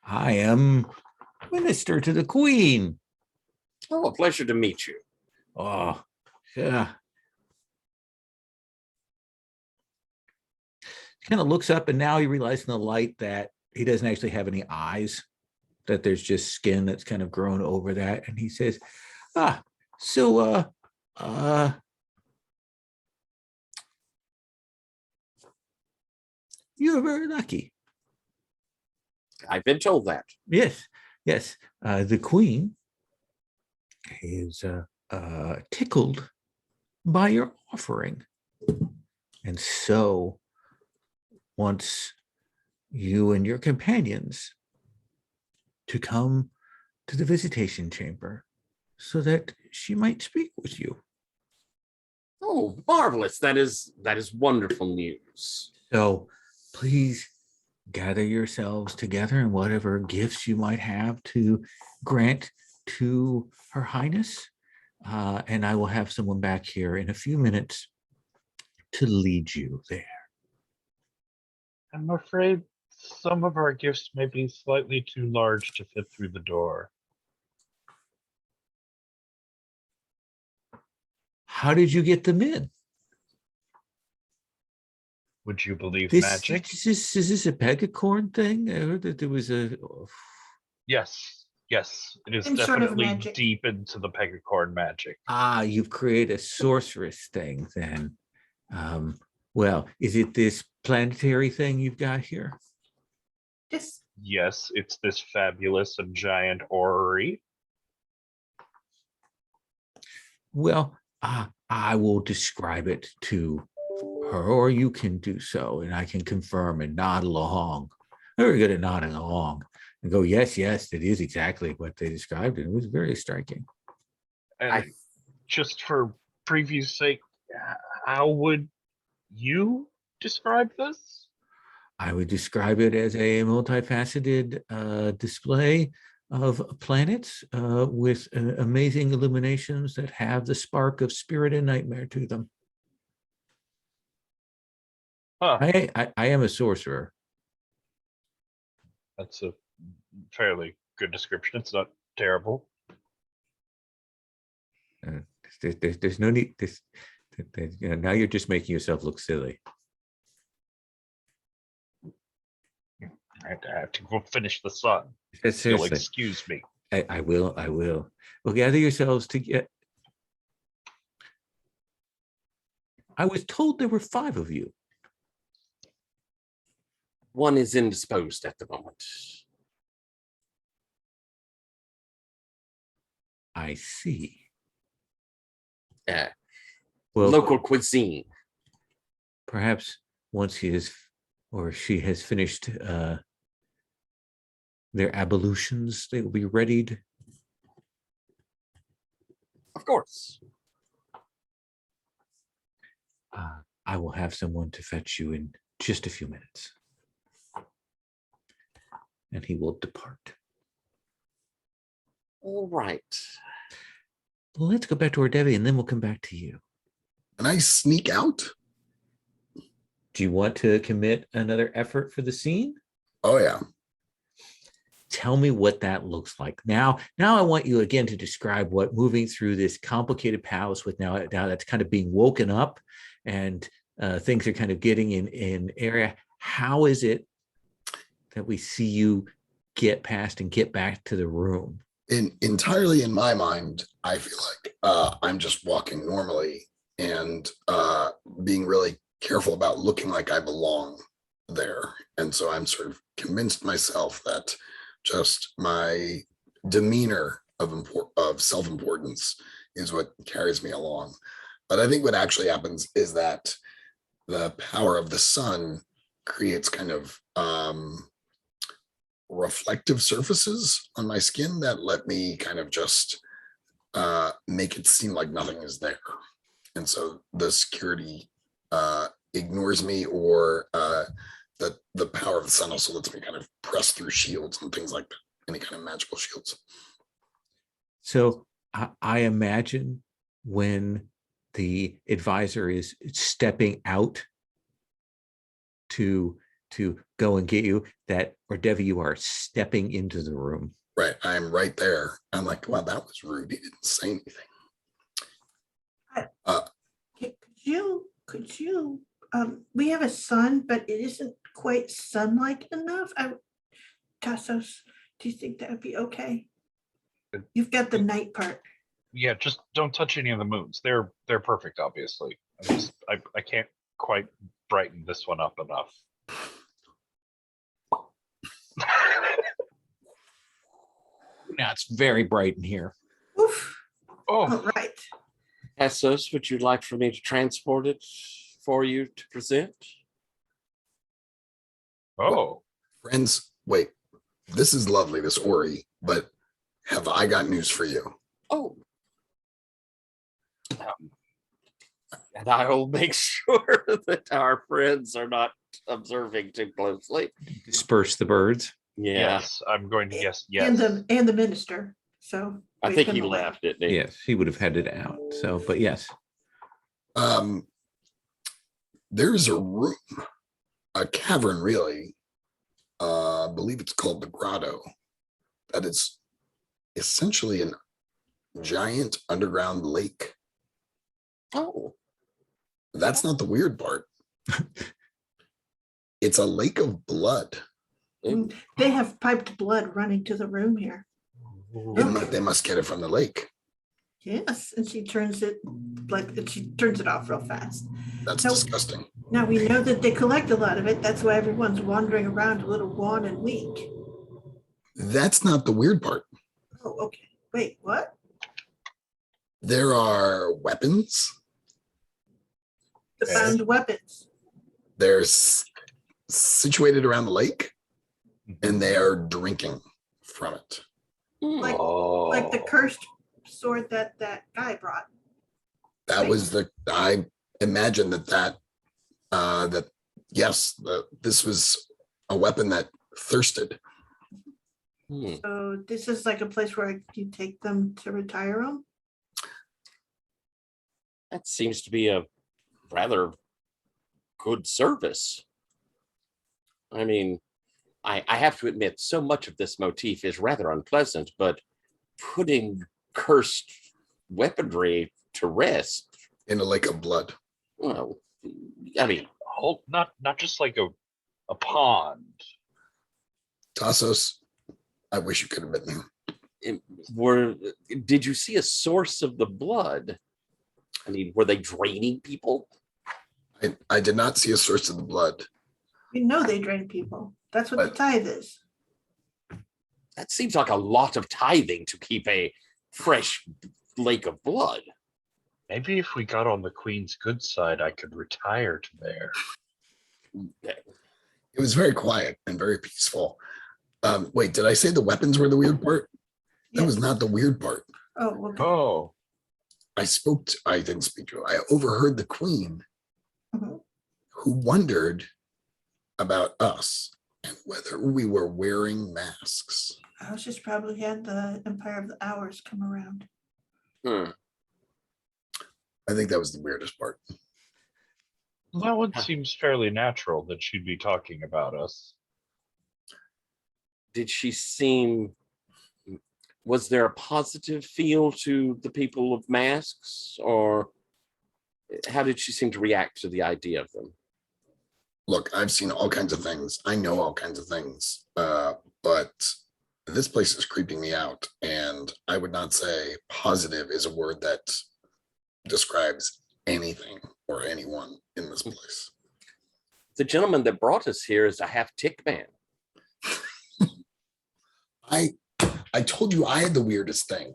I am minister to the Queen. Oh, a pleasure to meet you. Oh, yeah. He kind of looks up, and now he realizes in the light that he doesn't actually have any eyes, that there's just skin that's kind of grown over that. And he says, you're very lucky. I've been told that. Yes. The Queen is tickled by your offering, and so wants you and your companions to come to the visitation chamber so that she might speak with you. Oh, marvelous. That is wonderful news. So please gather yourselves together, and whatever gifts you might have to grant to Her Highness. And I will have someone back here in a few minutes to lead you there. I'm afraid some of our gifts may be slightly too large to fit through the door. How did you get them in? Would you believe This magic? is this a Pegacorn thing? I heard that there was a. Yes, it is Some sort of definitely magic. deep into the Pegacorn magic. You've created a sorceress thing then. Well, is it this planetary thing you've got here? Yes, it's this fabulous and giant orrery. Well, I will describe it to her, or you can do so, and I can confirm and nod along. Very good at nodding along and go, yes, it is exactly what they described, and it was very striking. And just for preview's sake, how would you describe this? I would describe it as a multifaceted display of planets with amazing illuminations that have the spark of spirit and nightmare to them. Huh. I am a sorcerer. That's a fairly good description. It's not terrible. There's no need. Now you're just making yourself look silly. I have to go finish the sun. Seriously. You'll excuse me. I will. Well, gather yourselves to get. I was told there were 5 of you. One is indisposed at the moment. I see. Well, local cuisine. Perhaps once he is or she has finished their ablutions, they will be readied. Of course. I will have someone to fetch you in just a few minutes. And he will depart. All right. let's go back to Ordevi and then we'll come back to you. Can I sneak out? Do you want to commit another effort for the scene? Oh yeah. Tell me what that looks like. Now I want you again to describe what moving through this complicated palace with now that's kind of being woken up and things are kind of getting in area. How is it that we see you get past and get back to the room? Entirely in my mind, I feel like I'm just walking normally and being really careful about looking like I belong there. And so I'm sort of convinced myself that just my demeanor of self-importance is what carries me along. But I think what actually happens is that the power of the sun creates kind of reflective surfaces on my skin that let me kind of just make it seem like nothing is there. And so the security ignores me, or the power of the sun also lets me kind of press through shields and things like that, any kind of magical shields. So I imagine when the advisor is stepping out to go and get you, that Ordevi, you are stepping into the room. Right. I'm right there. I'm like, wow, that was rude. He didn't say anything. Could you, we have a sun, but it isn't quite sun-like enough. Tassos, do you think that would be okay? You've got the night part. Yeah, just don't touch any of the moons. They're perfect, obviously. I can't quite brighten this one up enough. Now it's very bright in here. Oof. Oh, All right. Essos, would you like for me to transport it for you to present? oh, Friends, wait, this is lovely, this Ori, but have I got news for you? Oh. And I will make sure that our friends are not observing too closely. Disperse the birds. Yeah, yes. I'm going to guess yes. And the minister. So I wait think them he away. left, didn't he? Yes, he would have headed out. So, but yes. There's a room, a cavern really, I believe it's called the Grotto, that is essentially a giant underground lake. Oh, That's not the weird part. It's a lake of blood. They have piped blood running to the room here. They must get it from the lake. Yes, and she turns it off real fast. That's Nope. disgusting. Now we know that they collect a lot of it. That's why everyone's wandering around a little wan and weak. That's not the weird part. Oh, okay. Wait, what? There are weapons. The found weapons. They're situated around the lake, and they are drinking from it. Like the cursed sword that guy brought. That was I imagine that yes, this was a weapon that thirsted. So this is like a place where you take them to retire them. That seems to be a rather good service. I mean, I have to admit, so much of this motif is rather unpleasant, but putting cursed weaponry to rest In a lake of blood. Well, I mean, Not just like a pond. Tassos, I wish you could have been there. did you see a source of the blood? I mean, were they draining people? I did not see a source of the blood. You know they drain people. That's what the tithe is. That seems like a lot of tithing to keep a fresh lake of blood. Maybe if we got on the Queen's good side, I could retire to there. It was very quiet and very peaceful. Wait, did I say the weapons were the weird part? That was not the weird part. Oh, okay. Oh, I didn't speak to her. I overheard the Queen, Mhm. who wondered about us and whether we were wearing masks. I was just probably had the Empire of the Hours come around. I think that was the weirdest part. That one seems fairly natural that she'd be talking about us. Did she seem, was there a positive feel to the people of masks, or how did she seem to react to the idea of them? Look, I've seen all kinds of things. I know all kinds of things, but this place is creeping me out. And I would not say positive is a word that describes anything or anyone in this place. The gentleman that brought us here is a half tick man. I told you I had the weirdest thing.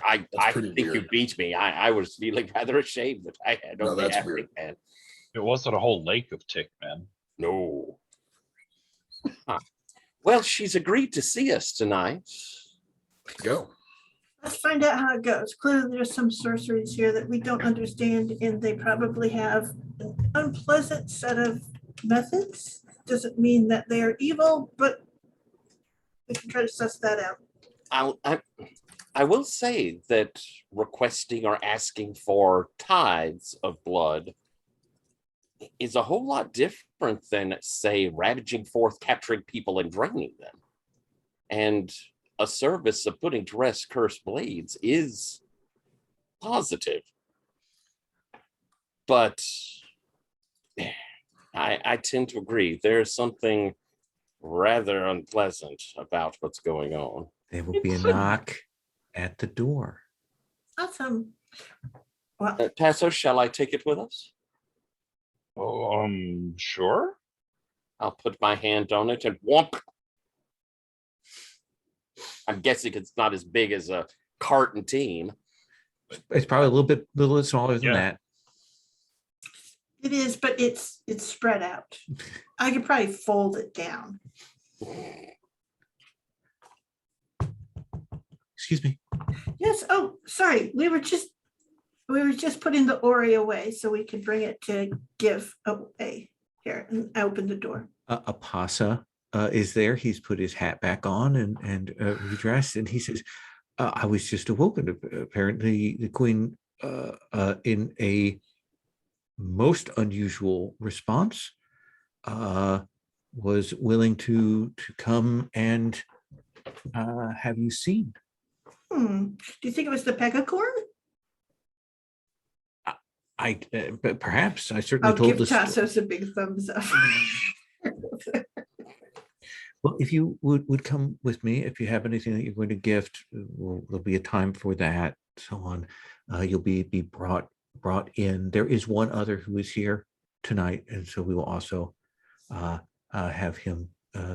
I pretty think you weird. beat me. I was feeling rather ashamed that I had No, only that's half weird. tick man. It wasn't a whole lake of tick men. No. Huh. Well, she's agreed to see us tonight. Go. Let's find out how it goes. Clearly, there's some sorceries here that we don't understand, and they probably have an unpleasant set of methods. Doesn't mean that they are evil, but we can try to suss that out. I will say that requesting or asking for tithes of blood is a whole lot different than, say, ravaging forth, capturing people and draining them. And a service of putting to rest cursed blades is positive. But I tend to agree. There's something rather unpleasant about what's going on. There will be a knock at the door. Awesome. Well, Tasso, shall I take it with us? Sure. I'll put my hand on it and whomp. I'm guessing it's not as big as a cart and team. It's probably a little bit smaller than Yeah. that. it is, but it's spread out. I could probably fold it down. Excuse me. Yes. Oh, sorry. We were just putting the Ori away so we could bring it to give away. Here, and I opened the door. Apasa is there. He's put his hat back on and redressed, and he says, "I was just awoken. Apparently, the queen, in a most unusual response, was willing to come and have you seen." Do you think it was the pegacorn? But perhaps I certainly I'll told give this. Tassos a big thumbs up. Well, if you would come with me, if you have anything that you're going to gift, there'll be a time for that, so on. You'll be brought in. There is one other who is here tonight, and so we will also have him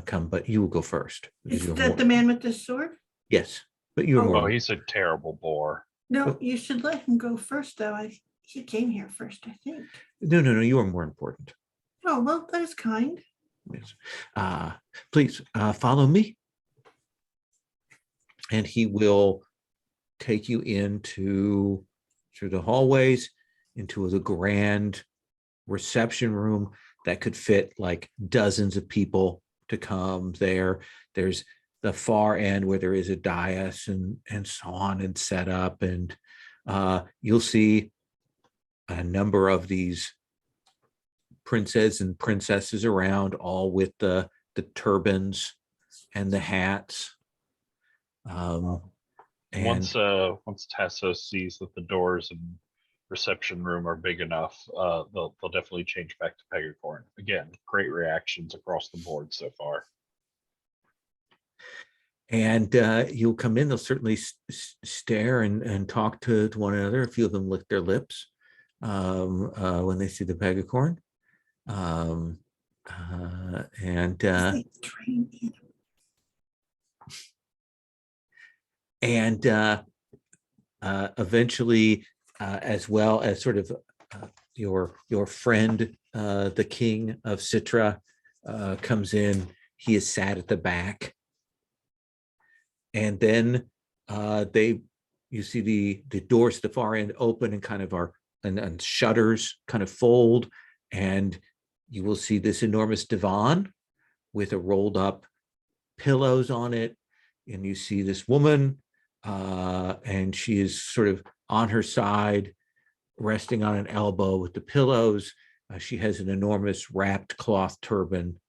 come. But you will go first. because Is you're that more- the man with the sword? Yes, but you're Oh. more. Oh, he's a terrible bore. No, you should let him go first, though. He came here first, I think. No. You are more important. Oh, well, that is kind. Yes. Please follow me, and he will take you through the hallways into the grand reception room that could fit like dozens of people to come there. There's the far end where there is a dais and so on and set up, and you'll see a number of these princes and princesses around, all with the turbans and the hats. And Once Tasso sees that the doors and reception room are big enough, they'll definitely change back to Pegacorn. Again, great reactions across the board so far. And you'll come in, they'll certainly stare and talk to one another. A few of them lick their lips when they see the Pegacorn. Eventually, as well as sort of your friend, the king of Citra, comes in. He is sat at the back, and then you see the doors at the far end open and kind of and shutters kind of fold, and you will see this enormous divan with a rolled up pillows on it, and you see this woman, and she is sort of on her side, resting on an elbow with the pillows. She has an enormous wrapped cloth turban,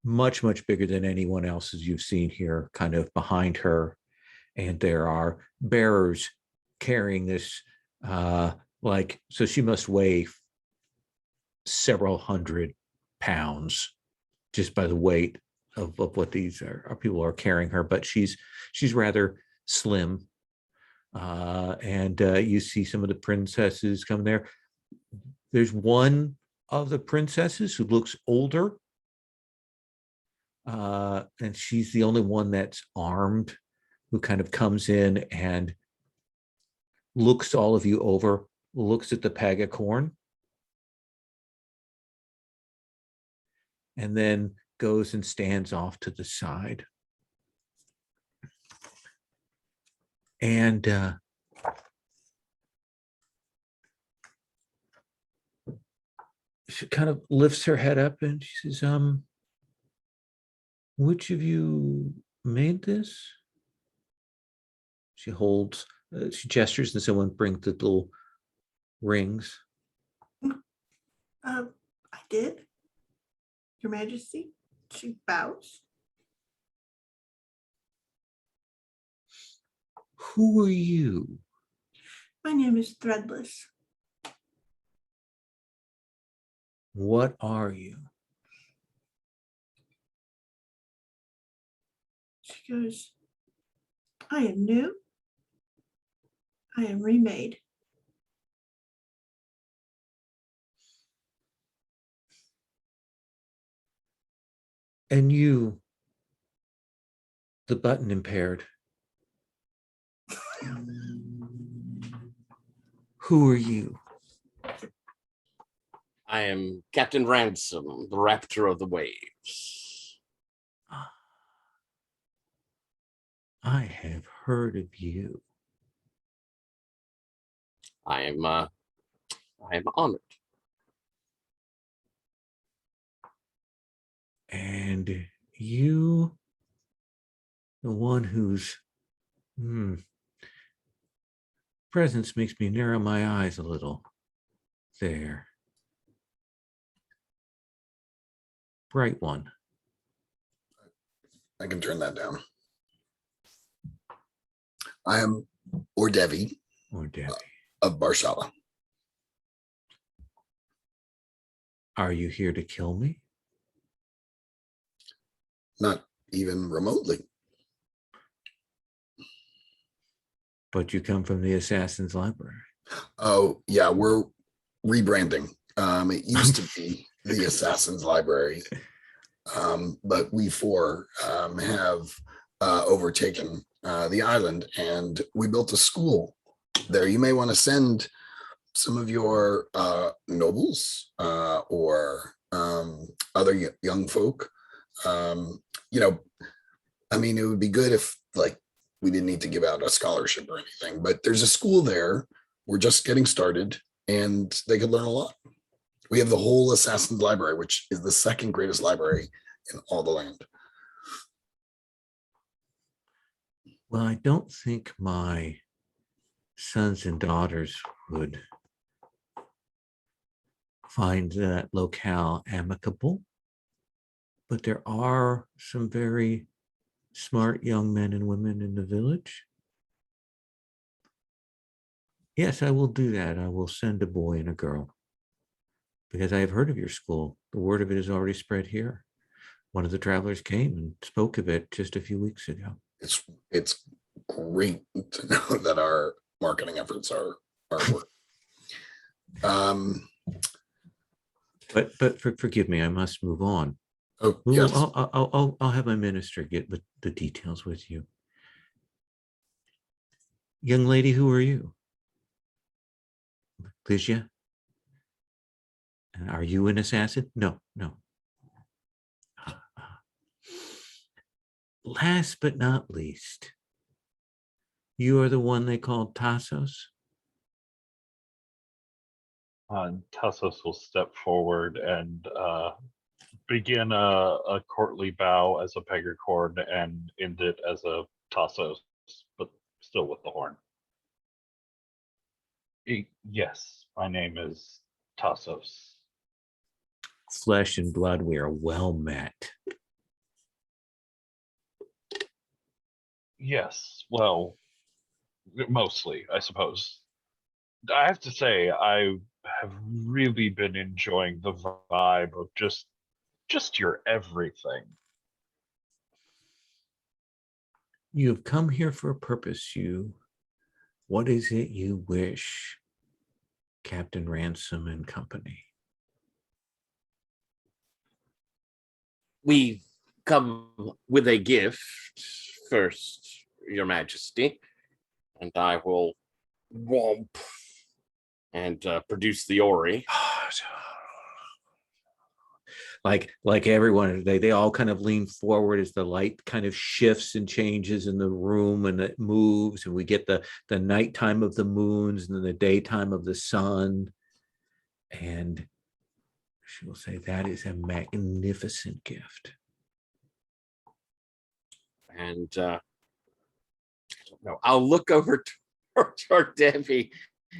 much, much bigger than anyone else's you've seen here, kind of behind her. And there are bearers carrying this, so she must weigh several hundred pounds just by the weight of what these are people are carrying her. But she's rather slim. And you see some of the princesses come there. There's one of the princesses who looks older. And she's the only one that's armed, who kind of comes in and looks all of you over, looks at the bag of corn, and then goes and stands off to the side. And she kind of lifts her head up and she says, which of you made this? She holds, she gestures and someone brings the little rings. I did, Your Majesty. She bows. Who are you? My name is Threadless. What are you? She goes, I am new. I am remade. And you, the button impaired. Who are you? I am Captain Ransom, the Raptor of the Waves. I have heard of you. I am honored. And you, the one whose presence makes me narrow my eyes a little. There. Bright one. I can turn that down. I am Ordevi Or Debbie. of Barshala. Are you here to kill me? Not even remotely. But you come from the Assassin's Library. Oh, yeah, we're rebranding. It used to be the Assassin's Library, but we four have overtaken the island, and we built a school there. You may want to send some of your nobles or other young folk. I mean, it would be good if, like, we didn't need to give out a scholarship or anything, but there's a school there. We're just getting started, and they could learn a lot. We have the whole Assassin's Library, which is the second greatest library in all the land. Well, I don't think my sons and daughters would find that locale amicable, but there are some very smart young men and women in the village. Yes, I will do that. I will send a boy and a girl, because I have heard of your school. The word of it is already spread here. One of the travelers came and spoke of it just a few weeks ago. It's great to know that our marketing efforts are working. But forgive me, I must move on. Oh, yes. I'll have my minister get the details with you. Young lady, who are you? Lysia? And are you an assassin? No. Last but not least, you are the one they called Tassos? Tassos will step forward and begin a courtly bow as a Pegacorn and end it as a Tassos, but still with the horn. Yes, My name is Tassos. Flesh and blood, we are well met. Yes, well, mostly, I suppose. I have to say, I have really been enjoying the vibe of just your everything. You have come here for a purpose. What is it you wish, Captain Ransom and company? We come with a gift first, Your Majesty, and I will womp and produce the Ori. Like everyone, they all kind of lean forward as the light kind of shifts and changes in the room, and it moves, and we get the nighttime of the moons and then the daytime of the sun. And she will say, that is a magnificent gift. And I don't know, I'll look over toward Debbie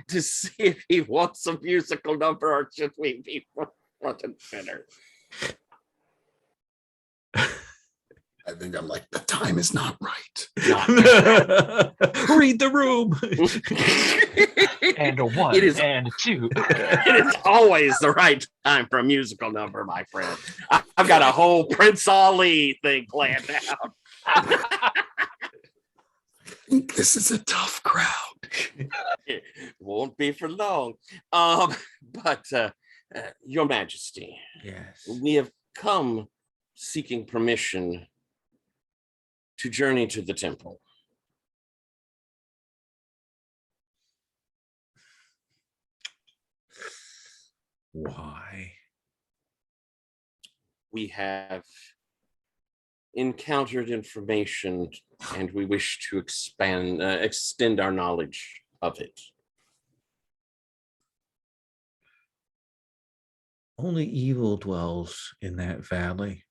to see if he wants a musical number, or should we be front and center? I think I'm like, the time is not right. Read the room. And a one, It is- and a two. It is always the right time for a musical number, my friend. I've got a whole Prince Ali thing planned out. I think this is a tough crowd. It won't be for long. But Your Majesty, Yes. we have come seeking permission to journey to the temple. Why? We have encountered information and we wish to extend our knowledge of it. Only evil dwells in that valley.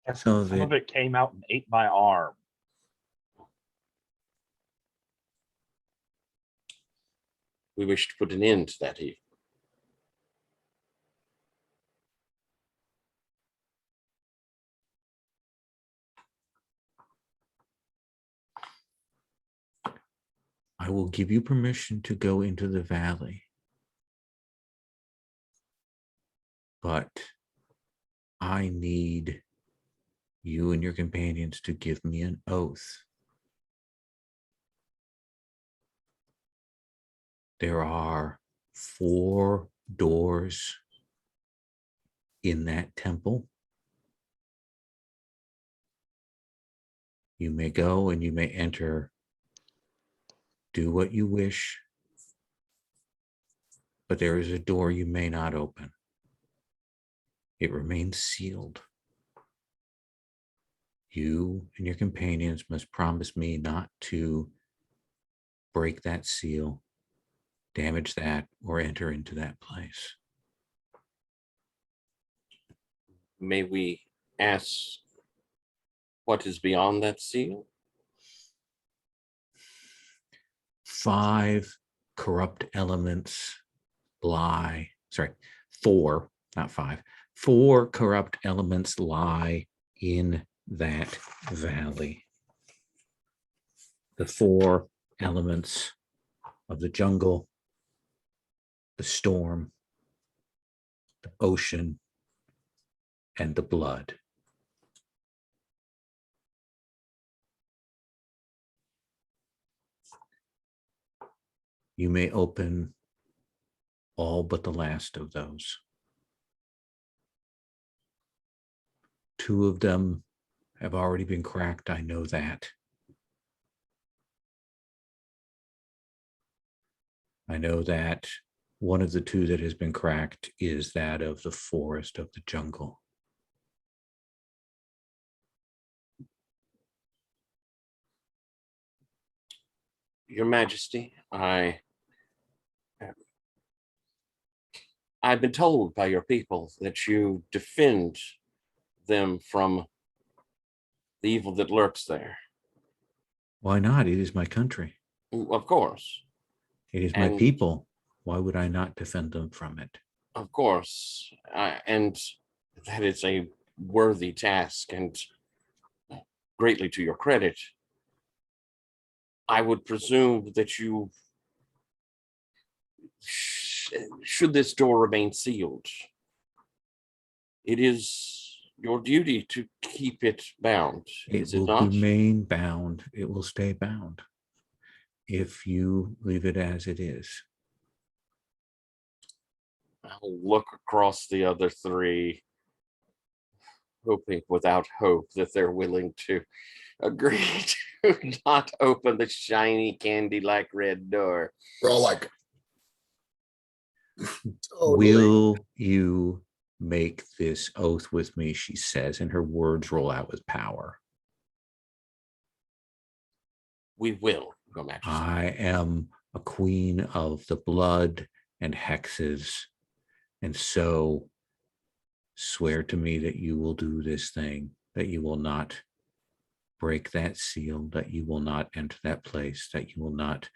And So some of that it came out and ate my arm. We wish to put an end to that evil. I will give you permission to go into the valley. But I need you and your companions to give me an oath. There are 4 doors in that temple. You may go and you may enter. Do what you wish. But there is a door you may not open. It remains sealed. You and your companions must promise me not to break that seal, damage that, or enter into that place. May we ask what is beyond that seal? 5 corrupt elements lie. Sorry, 4, not 5. 4 corrupt elements lie in that valley. The 4 elements of the jungle, the storm, the ocean, and the blood. You may open all but the last of those. 2 of them have already been cracked. I know that. I know that one of the 2 that has been cracked is that of the forest of the jungle. Your Majesty, I've been told by your people that you defend them from the evil that lurks there. Why not? It is my country. Of course. It is my And- people. Why would I not defend them from it? Of course, and that is a worthy task, and greatly to your credit. I would presume that you, should this door remain sealed, it is your duty to keep it bound, It is it will not? remain bound. It will stay bound if you leave it as it is. I'll look across the other three, hoping without hope that they're willing to agree to not open the shiny candy-like red door. We're all like, totally. Will you make this oath with me? She says, and her words roll out with power. We will, Your Majesty. I am a queen of the blood and hexes, and so swear to me that you will do this thing, that you will not break that seal, that you will not enter that place, that you will not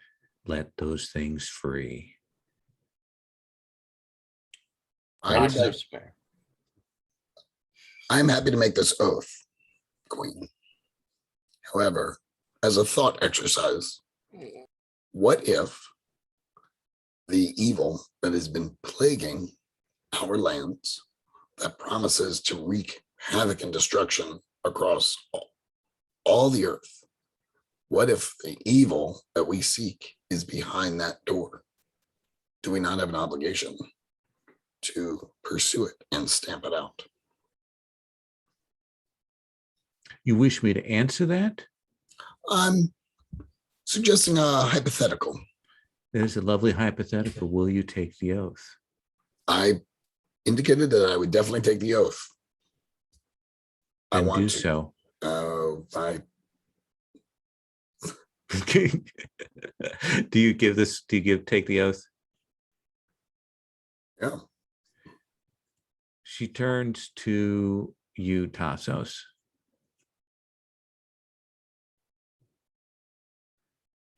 let those things free. I would I so like, swear. I'm happy to make this oath, Queen. However, as a thought exercise, what if the evil that has been plaguing our lands, that promises to wreak havoc and destruction across all the earth, what if the evil that we seek is behind that door? Do we not have an obligation to pursue it and stamp it out? You wish me to answer that? I'm suggesting a hypothetical. There's a lovely hypothetical. Will you take the oath? I indicated that I would definitely take the oath. I Then want do to. so. Do you take the oath? Yeah. She turns to you, Tassos.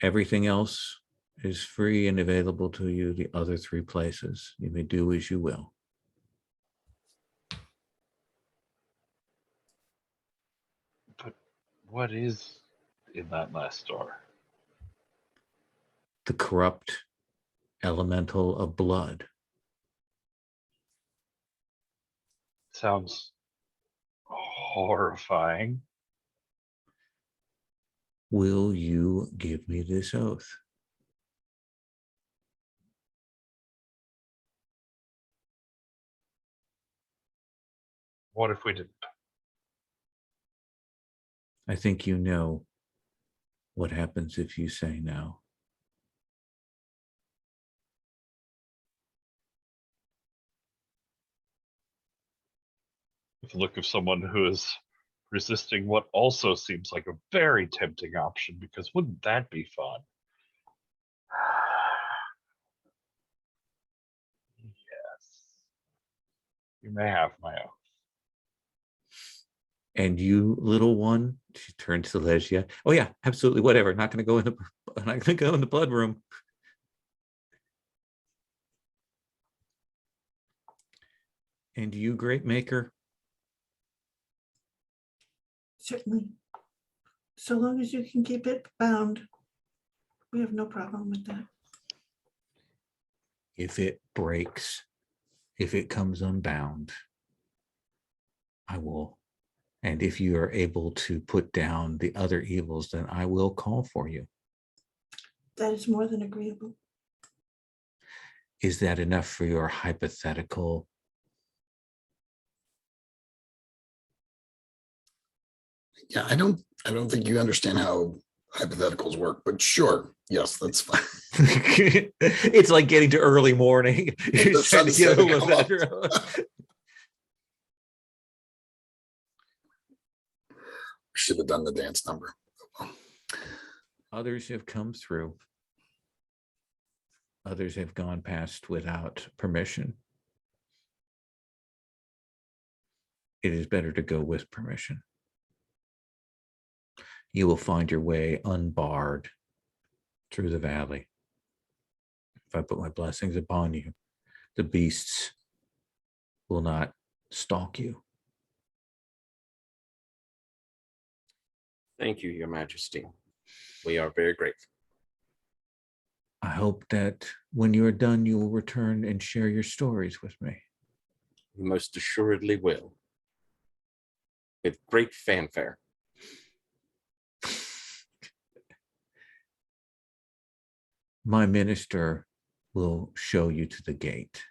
Everything else is free and available to you, the other three places. You may do as you will. But what is in that last door? The corrupt elemental of blood. Sounds horrifying. Will you give me this oath? What if we didn't? I think you know what happens if you say no. With the look of someone who is resisting what also seems like a very tempting option, because wouldn't that be fun? Yes. You may have my oath. And you, little one, she turns to Lesia. Oh yeah, absolutely, whatever. Not going to go in the blood room. And you, Great Maker? Certainly. So long as you can keep it bound, we have no problem with that. If it breaks, if it comes unbound, I will. And if you are able to put down the other evils, then I will call for you. That is more than agreeable. Is that enough for your hypothetical? Yeah, I don't think you understand how hypotheticals work, but sure, yes, that's fine. It's like getting to early morning. You're The trying to sun's get setting, over come that on. road. Should have done the dance number. Others have come through. Others have gone past without permission. It is better to go with permission. You will find your way unbarred through the valley. if I put my blessings upon you, the beasts will not stalk you. Thank you, Your Majesty. We are very grateful. I hope that when you are done, you will return and share your stories with me. We most assuredly will. With great fanfare. My minister will show you to the gate.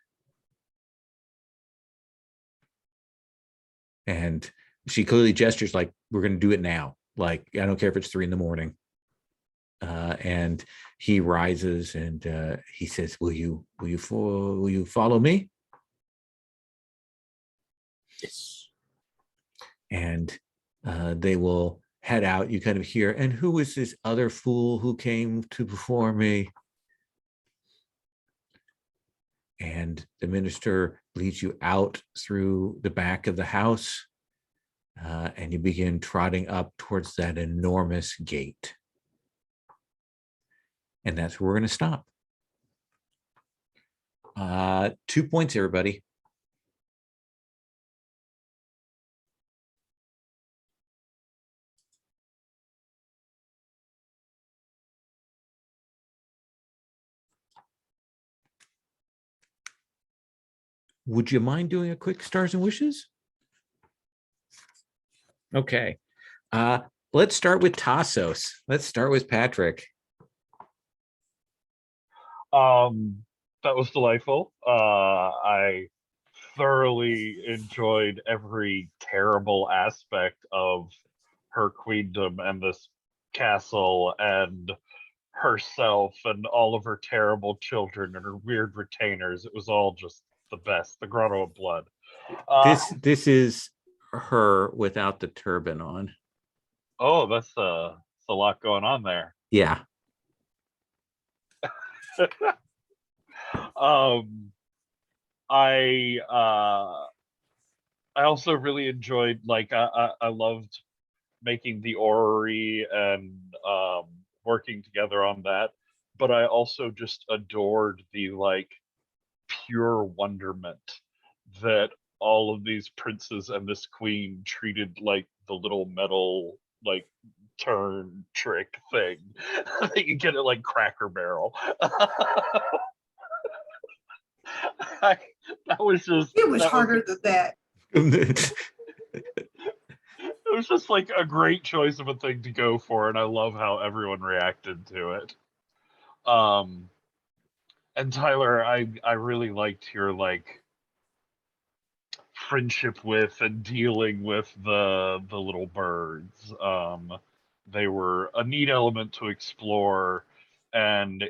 And she clearly gestures like, we're going to do it now. Like, I don't care if it's 3 a.m. And he rises and he says, will you follow me? Yes. And they will head out. You kind of hear, and who is this other fool who came to before me? And the minister leads you out through the back of the house, and you begin trotting up towards that enormous gate. And that's where we're going to stop. 2 points, everybody. Would you mind doing a quick stars and wishes? Okay. Let's start with Tassos. Let's start with Patrick. That was delightful. I thoroughly enjoyed every terrible aspect of her queendom and this castle and herself and all of her terrible children and her weird retainers. It was all just the best. The Grotto of Blood. This is her without the turban on. Oh, that's a lot going on there. Yeah. I also really enjoyed, like, I loved making the orrery and working together on that, but I also just adored the, like, pure wonderment that all of these princes and this queen treated like the little metal, like, turn trick thing that you get at, like, Cracker Barrel. That was just, It was harder than that. it was just like a great choice of a thing to go for, and I love how everyone reacted to it. And Tyler, I really liked your, like, friendship with and dealing with the little birds. They were a neat element to explore, and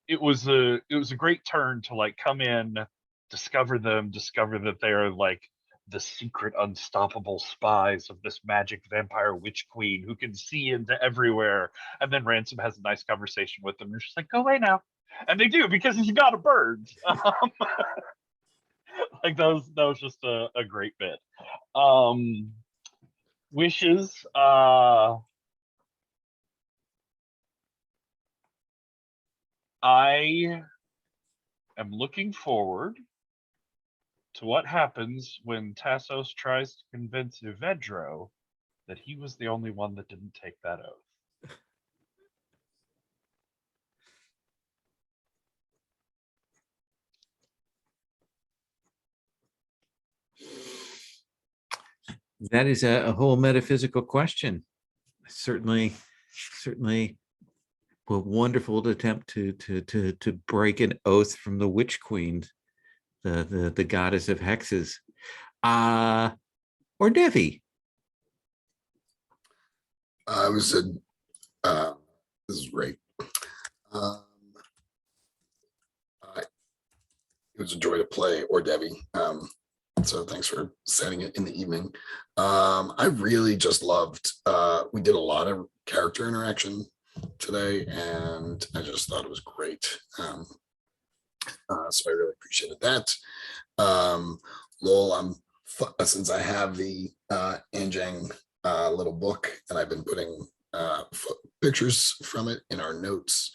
it was a great turn to, like, come in, discover that they're, like, the secret unstoppable spies of this magic vampire witch queen who can see into everywhere. And then Ransom has a nice conversation with them and she's like, go away now. And they do, because he's got a bird. Like, that was just a great bit. Wishes, I am looking forward to what happens when Tassos tries to convince Uvedro that he was the only one that didn't take that oath. That is a whole metaphysical question. Certainly a wonderful attempt to break an oath from the witch queen, the goddess of hexes. Or Devi. I was said, this is great. It was a joy to play Or Devi. So thanks for setting it in the evening. I really just loved, we did a lot of character interaction today, and I just thought it was great. So I really appreciated that. Lowell, since I have the Anjang little book, and I've been putting pictures from it in our notes,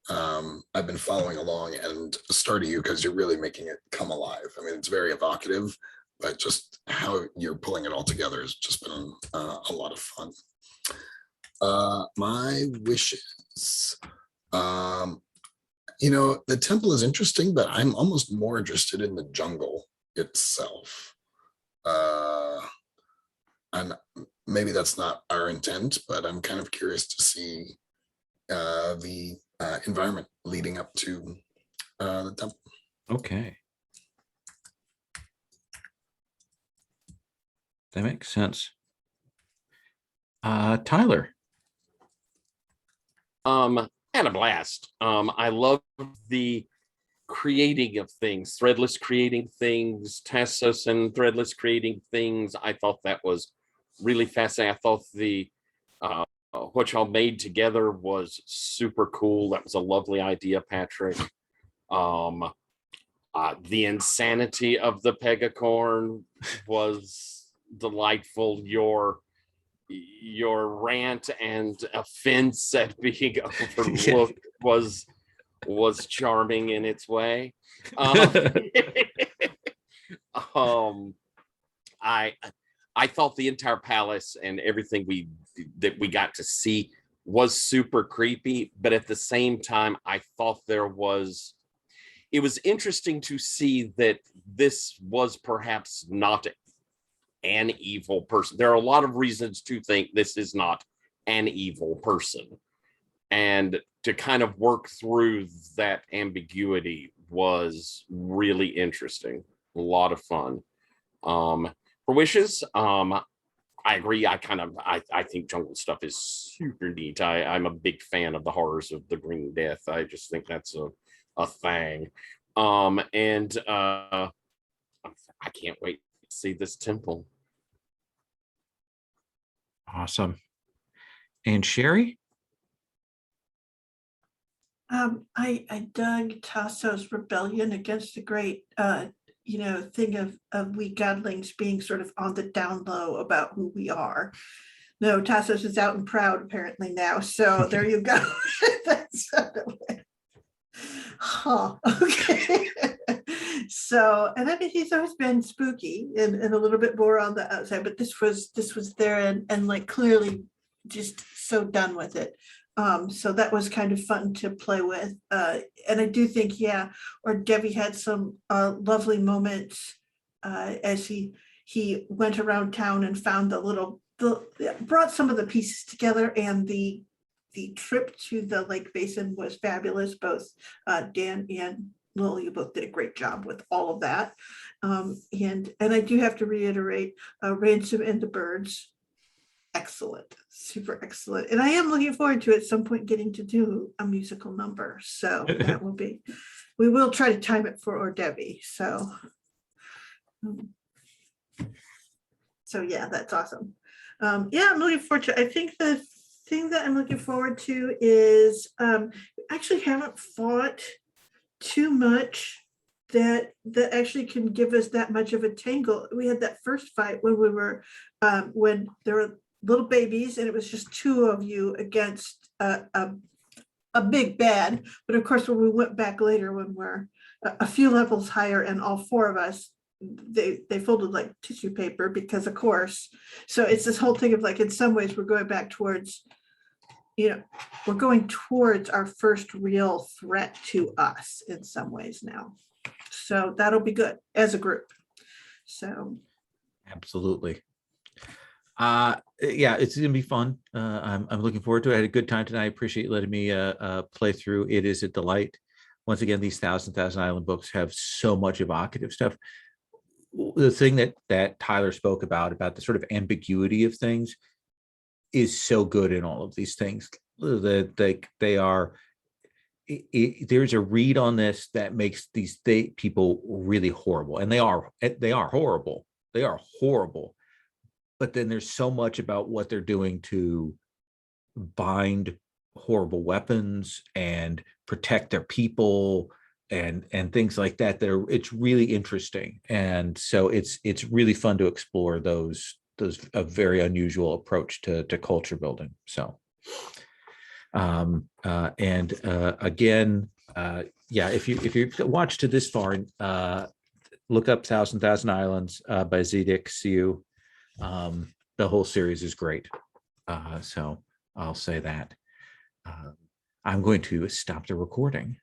I've been following along and starting you because you're really making it come alive. I mean, it's very evocative, but just how you're pulling it all together has just been a lot of fun. My wishes. The temple is interesting, but I'm almost more interested in the jungle itself. And maybe that's not our intent, but I'm kind of curious to see the environment leading up to the temple. Okay. That makes sense. Tyler. Had a blast. I love the creating of things, threadless creating things, Tassos and threadless creating things. I thought that was really fascinating. I thought the what y'all made together was super cool. That was a lovely idea, Patrick. The insanity of the Pegacorn was delightful. Your rant and offense at being overlooked was charming in its way. I thought the entire palace and everything we got to see was super creepy, but at the same time, I thought it was interesting to see that this was perhaps not an evil person. There are a lot of reasons to think this is not an evil person. And to kind of work through that ambiguity was really interesting. A lot of fun. For wishes, I agree. I think jungle stuff is super neat. I'm a big fan of the horrors of the Green Death. I just think that's a thing. I can't wait to see this temple. Awesome. And Sherry? I dug Tasso's rebellion against the great thing of we godlings being sort of on the down low about who we are. No, Tassos is out and proud apparently now. So there you go. That's okay. So, and I mean, he's always been spooky and a little bit more on the outside, but this was there and like clearly just so done with it. So that was kind of fun to play with. And I do think, or Debbie had some lovely moments as he went around town and found brought some of the pieces together, and the trip to the lake basin was fabulous. Both Dan and Lil, you both did a great job with all of that. And I do have to reiterate, Ransom and the Birds, excellent, super excellent. And I am looking forward to at some point getting to do a musical number. So that will be, we will try to time it for Debbie. So yeah, that's awesome. I'm looking forward to, I think the thing that I'm looking forward to is actually haven't fought too much that actually can give us that much of a tangle. We had that first fight when we were when there were little babies and it was just two of you against a big bad. But of course, when we went back later, when we're a few levels higher and all four of us, they folded like tissue paper because of course. So it's this whole thing of like, in some ways we're going back towards, we're going towards our first real threat to us in some ways now. So that'll be good as a group. So absolutely. It's gonna be fun. I'm looking forward to it. I had a good time tonight. I appreciate you letting me play through. It is a delight. Once again, these Thousand Island books have so much evocative stuff. The thing that Tyler spoke about the sort of ambiguity of things is so good in all of these things. That they are. There's a read on this that makes these people really horrible, and they are horrible. They are horrible. But then there's so much about what they're doing to bind horrible weapons and protect their people and things like that. It's really interesting, and so it's really fun to explore those a very unusual approach to culture building. So Again, yeah, if you watch to this far, look up Thousand Islands by Zedek Siu. The whole series is great. So I'll say that. I'm going to stop the recording.